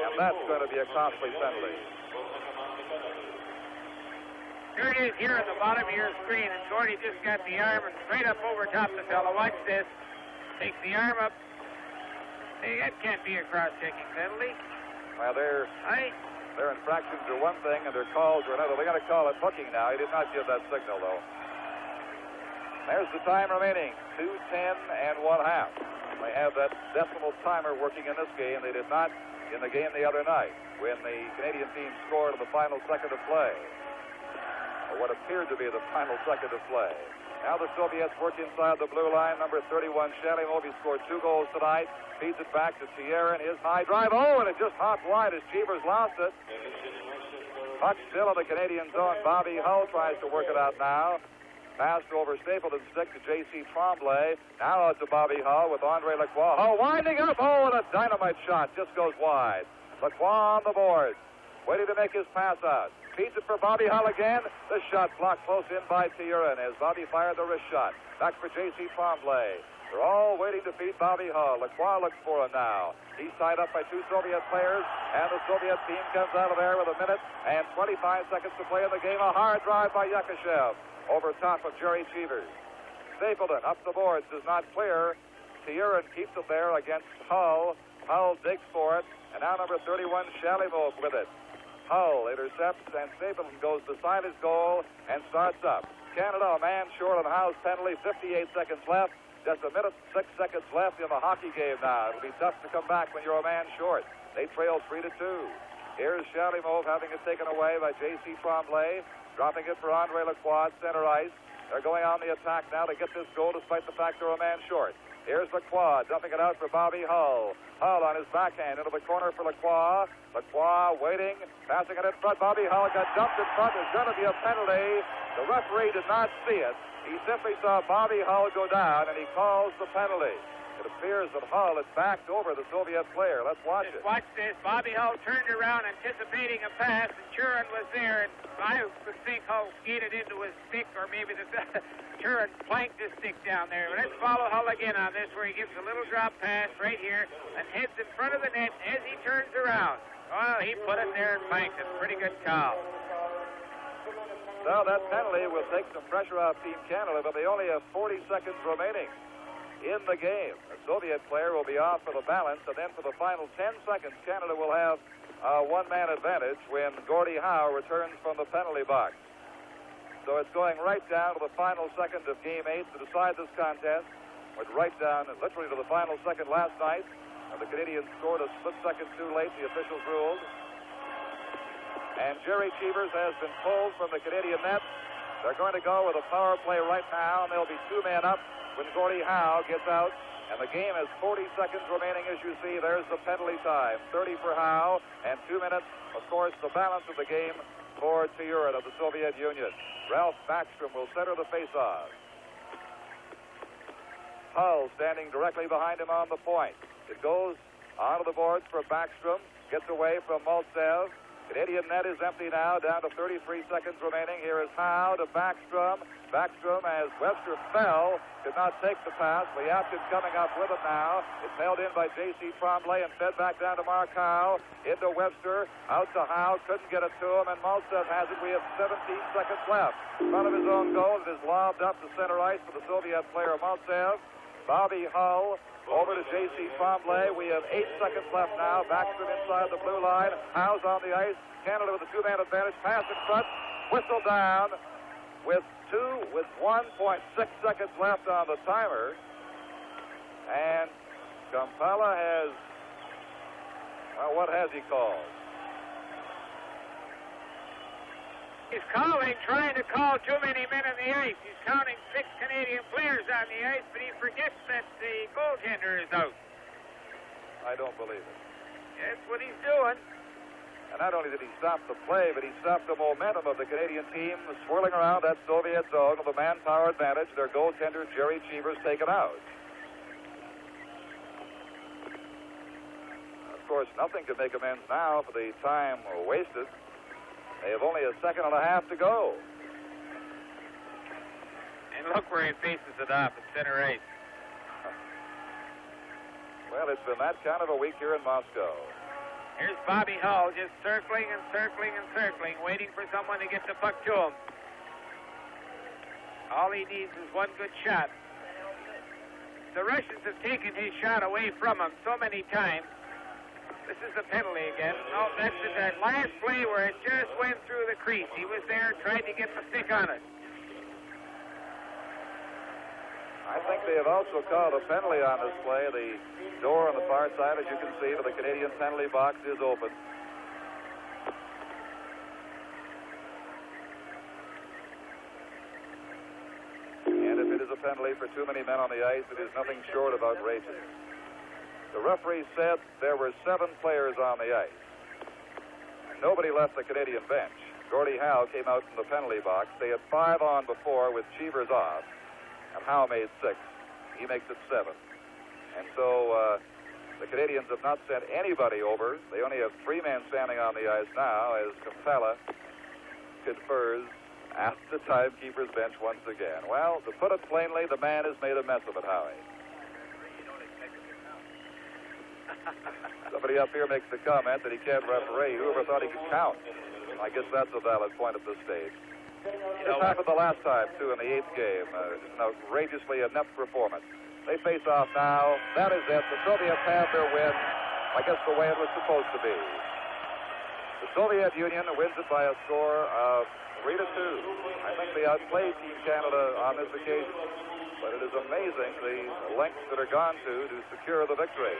And that's going to be a costly penalty. Here it is here at the bottom of your screen, and Gordie just got the arm and straight up over top the fellow. Watch this. Takes the arm up. Hey, that can't be a cross-checking penalty. Well, their infractions are one thing, and their calls are another. They're going to call it hooking now. He did not give that signal, though. There's the time remaining, 2:10 and 1/2. They have that decimal timer working in this game. They did not in the game the other night when the Canadian team scored in the final second of play. what appeared to be the final second of play. Now the Soviets work inside the blue line. Number 31, Shalymov. He scored 2 goals tonight. Feeds it back to Tierin. His high drive. Oh, and it just hopped wide as Cheevers lost it. Puck still in the Canadian zone. Bobby Howe tries to work it out now. Pass over Stapleton's stick to J.C. Tremblay. Now out to Bobby Howe with Andre Lacroix. Howe winding up. Oh, and a dynamite shot. Just goes wide. Lacroix on the board. Waiting to make his pass out. Feeds it for Bobby Hull again. The shot blocked close in by Tierin as Bobby fired the wrist shot. Back for J.C. Tremblay. They're all waiting to feed Bobby Hull. Lacroix looks for him now. He's tied up by 2 Soviet players, and the Soviet team comes out of there with 1 minute and 25 seconds to play in the game. A hard drive by Yakушев over top of Jerry Cheevers. Stapleton up the boards is not clear. Tierin keeps it there against Hull. Hull digs for it, and now number 31, Shalymov with it. Hull intercepts, and Stapleton goes beside his goal and starts up. Canada a man short on Howe's penalty, 58 seconds left. Just 1 minute, 6 seconds left in the hockey game now. It'll be tough to come back when you're a man short. They trail 3-2. Here's Shalymov having it taken away by J.C. Tremblay, dropping it for Andre Lacroix at center ice. They're going on the attack now to get this goal despite the fact they're a man short. Here's Lacroix dumping it out for Bobby Hull. Hull on his backhand into the corner for Lacroix. Lacroix waiting, passing it in front. Bobby Hull got dumped in front. There's going to be a penalty. The referee did not see it. He simply saw Bobby Hull go down, and he calls the penalty. It appears that Hull had backed over the Soviet player. Let's watch it. Watch this. Bobby Hull turned around anticipating a pass, and Tюрин was there, and I would think Hull skated into his stick, or maybe the Tюrин planked his stick down there. But let's follow Hull again on this, where he gives a little drop pass right here and heads in front of the net as he turns around. Well, he put it there and planked it. Pretty good call. Now that penalty will take some pressure off Team Canada, but they only have 40 seconds remaining in the game. The Soviet player will be off for the balance, and then for the final 10 seconds, Canada will have a one-man advantage when Gordie Howe returns from the penalty box. So it's going right down to the final second of Game 8 to decide this contest. Went right down, literally to the final second last night, and the Canadians scored a split second too late, the officials ruled. And Jerry Cheevers has been pulled from the Canadian net. They're going to go with a power play right now, and they'll be 2 men up when Gordie Howe gets out. And the game has 40 seconds remaining, as you see. There's the penalty time. 30 for Howe, and 2 minutes, of course, the balance of the game for Türin of the Soviet Union. Ralph Backstrom will center the face-off. Hull standing directly behind him on the point. It goes onto the boards for Backstrom. Gets away from Mальцев. Canadian net is empty now, down to 33 seconds remaining. Here is Howe to Backstrom. Backstrom, as Webster fell, did not take the pass. Ляпкин coming up with it now. It's held in by J.C. Tremblay and fed back down to Mark Howe. Into Webster, out to Howe, couldn't get it to him, and Mальцев has it. We have 17 seconds left. In front of his own goal, it is lobbed up to center ice for the Soviet player Mальцев. Bobby Hull over to J.C. Tremblay. We have 8 seconds left now. Backstrom inside the blue line. Howe's on the ice. Canada with a 2-man advantage. Pass in front. Whistle down with 1.6 seconds left on the timer. And Kampala has, well, what has he called? He's trying to call too many men on the ice. He's counting 6 Canadian players on the ice, but he forgets that the goaltender is out. I don't believe it. That's what he's doing. And not only did he stop the play, but he stopped the momentum of the Canadian team swirling around that Soviet zone with a manpower advantage. Their goaltender, Jerry Cheevers, taken out. Of course, nothing could make amends now for the time wasted. They have only a second and a half to go. And look where he faces it off at center ice. Well, it's been that kind of a week here in Moscow. Here's Bobby Hull just circling and circling and circling, waiting for someone to get the puck to him. All he needs is one good shot. The Russians have taken his shot away from him so many times. This is a penalty again. No, that's that last play where it just went through the crease. He was there, tried to get the stick on it. I think they have also called a penalty on this play. The door on the far side, as you can see, to the Canadian penalty box is open. penalty for too many men on the ice. It is nothing short of outrageous. The referee said there were 7 players on the ice. Nobody left the Canadian bench. Gordie Howe came out from the penalty box. They had 5 on before with Cheevers off, and Howe made 6. He makes it 7. And so the Canadians have not sent anybody over. They only have 3 men standing on the ice now as Kampala confers at the timekeeper's bench once again. Well, to put it plainly, the man has made a mess of it, Howie. Somebody up here makes the comment that he can't referee. Whoever thought he could count? I guess that's a valid point at this stage. This happened the last time, too, in the 8th game. An outrageously inept performance. They face off now. That is it. The Soviets have their win, I guess the way it was supposed to be. The Soviet Union wins it by a score of 3-2. I think they outplayed Team Canada on this occasion. But it is amazing the lengths that are gone to secure the victory.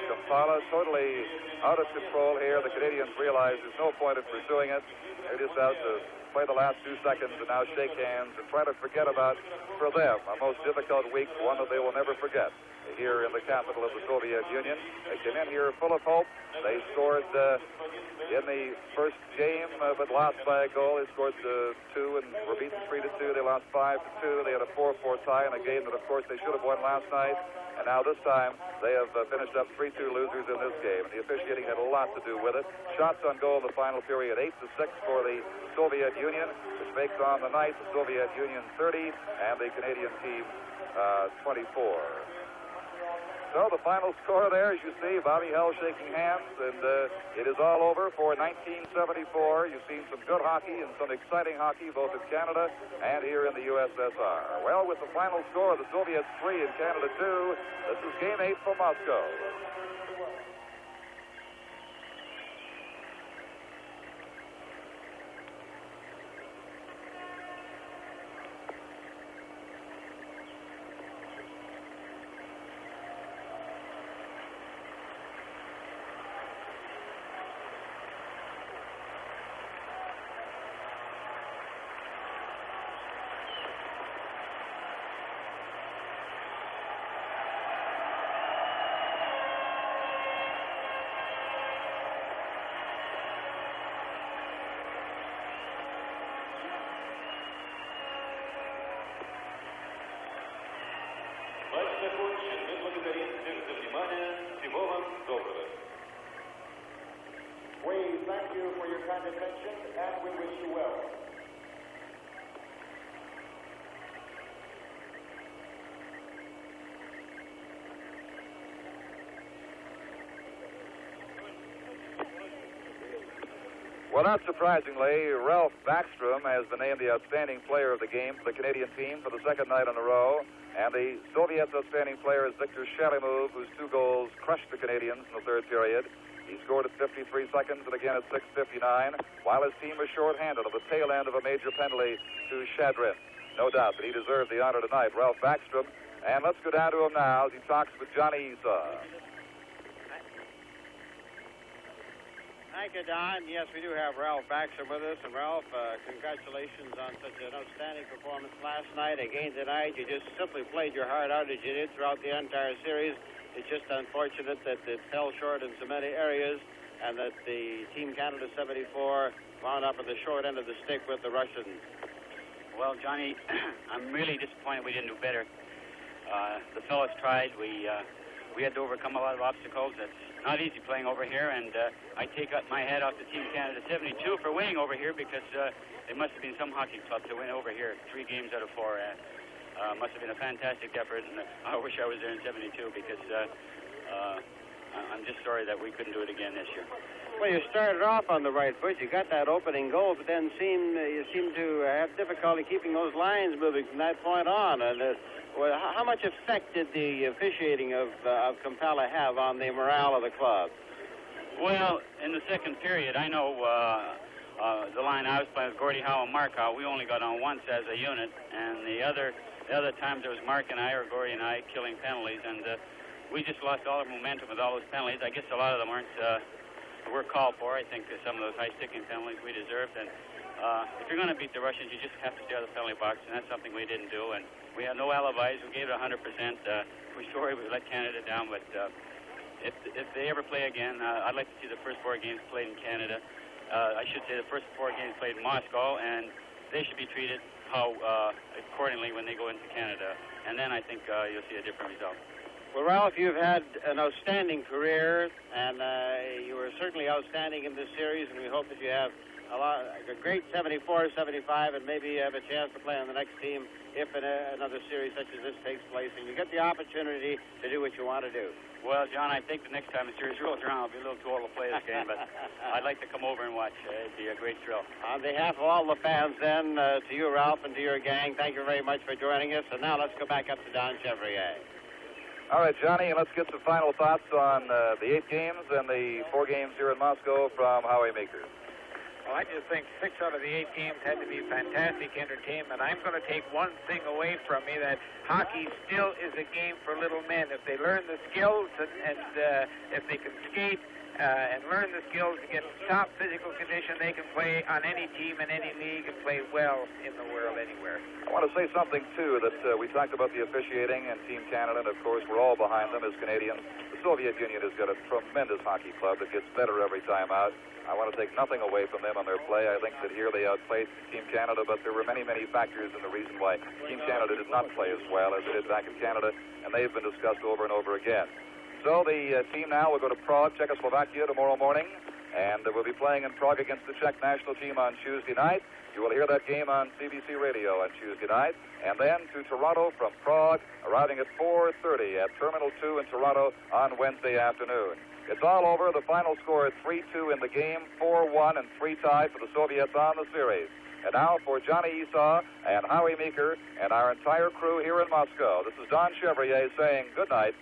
Kampala totally out of control here. The Canadians realize there's no point in pursuing it. They're just out to play the last 2 seconds and now shake hands and try to forget about, for them, a most difficult week, one that they will never forget. Here in the capital of the Soviet Union. They came in here full of hope. They scored in the first game, but lost by a goal. They scored 2 and were beaten 3-2. They lost 5-2. They had a 4-4 tie in a game that, of course, they should have won last night. And now this time, they have finished up 3-2 losers in this game. The officiating had a lot to do with it. Shots on goal in the final period, 8-6 for the Soviet Union, which makes on the night the Soviet Union 30 and the Canadian team 24. So the final score there, as you see, Bobby Hell shaking hands, and it is all over for 1974. You've seen some good hockey and some exciting hockey both in Canada and here in the USSR. Well, with the final score, the Soviets 3 and Canada 2, this is Game 8 from Moscow. We thank you for your kind attention, and we wish you well. Well, not surprisingly, Ralph Backstrom has been named the outstanding player of the game for the Canadian team for the second night in a row. And the Soviets' outstanding player is Viktor Shalimov, whose 2 goals crushed the Canadians in the 3rd period. He scored at 53 seconds and again at 6:59, while his team was shorthanded at the tail end of a major penalty to Shadrin. No doubt that he deserved the honor tonight, Ralph Backstrom. And let's go down to him now as he talks with Johnny Esau. Thank you, Don. Yes, we do have Ralph Backstrom with us. And Ralph, congratulations on such an outstanding performance last night. Again tonight, you just simply played your heart out as you did throughout the entire series. It's just unfortunate that it fell short in so many areas and that the Team Canada 74 wound up at the short end of the stick with the Russians. Well, Johnny, I'm really disappointed we didn't do better. The fellows tried. We had to overcome a lot of obstacles. That's not easy playing over here, and I take up my hat off to Team Canada 72 for winning over here, because there must have been some hockey club to win over here 3 games out of 4. Must have been a fantastic effort, and I wish I was there in 72, because I'm just sorry that we couldn't do it again this year. Well, you started off on the right foot. You got that opening goal, but then you seem to have difficulty keeping those lines moving from that point on. And well, how much effect did the officiating of Kampala have on the morale of the club? Well, in the 2nd period, I know the line I was playing with Gordie Howe and Mark Howe, we only got on once as a unit, and the other times it was Mark and I or Gordie and I killing penalties, and we just lost all our momentum with all those penalties. I guess a lot of them were called for. I think some of those high-sticking penalties we deserved, and if you're going to beat the Russians, you just have to stay out of the penalty box, and that's something we didn't do. And we had no alibis. We gave it 100%. We're sorry we let Canada down, but if they ever play again, I'd like to see the first 4 games played in Canada. I should say the first 4 games played in Moscow, and they should be treated accordingly when they go into Canada. And then I think you'll see a different result. Well, Ralph, you've had an outstanding career, and you were certainly outstanding in this series, and we hope that you have a great 74, 75, and maybe you have a chance to play on the next team if another series such as this takes place, and you get the opportunity to do what you want to do. Well, John, I think the next time the series rolls around, I'll be a little too old to play this game, but I'd like to come over and watch. It'd be a great thrill. On behalf of all the fans, then, to you, Ralph, and to your gang, thank you very much for joining us. And now let's go back up to Don Chevrier. All right, Johnny, and let's get some final thoughts on the 8 games and the 4 games here in Moscow from Howe Meeker. Well, I just think 6 out of the 8 games had to be fantastic entertainment. I'm going to take one thing away from me, that hockey still is a game for little men. If they learn the skills and if they can skate and learn the skills to get top physical condition, they can play on any team in any league and play well in the world anywhere. I want to say something, too, that we talked about the officiating and Team Canada, and, of course, we're all behind them as Canadians. The Soviet Union has got a tremendous hockey club that gets better every time out. I want to take nothing away from them on their play. I think that here they outplayed Team Canada, but there were many, many factors in the reason why Team Canada did not play as well as it did back in Canada, and they've been discussed over and over again. So the team now will go to Prague, Czechoslovakia tomorrow morning, and we'll be playing in Prague against the Czech national team on Tuesday night. You will hear that game on CBC Radio on Tuesday night, and then to Toronto from Prague, arriving at 4:30 at Terminal 2 in Toronto on Wednesday afternoon. It's all over. The final score is 3-2 in the game, 4-1 and 3 tied for the Soviets on the series. And now for Johnny Esau and Howie Meeker and our entire crew here in Moscow, this is Don Chevrier saying good night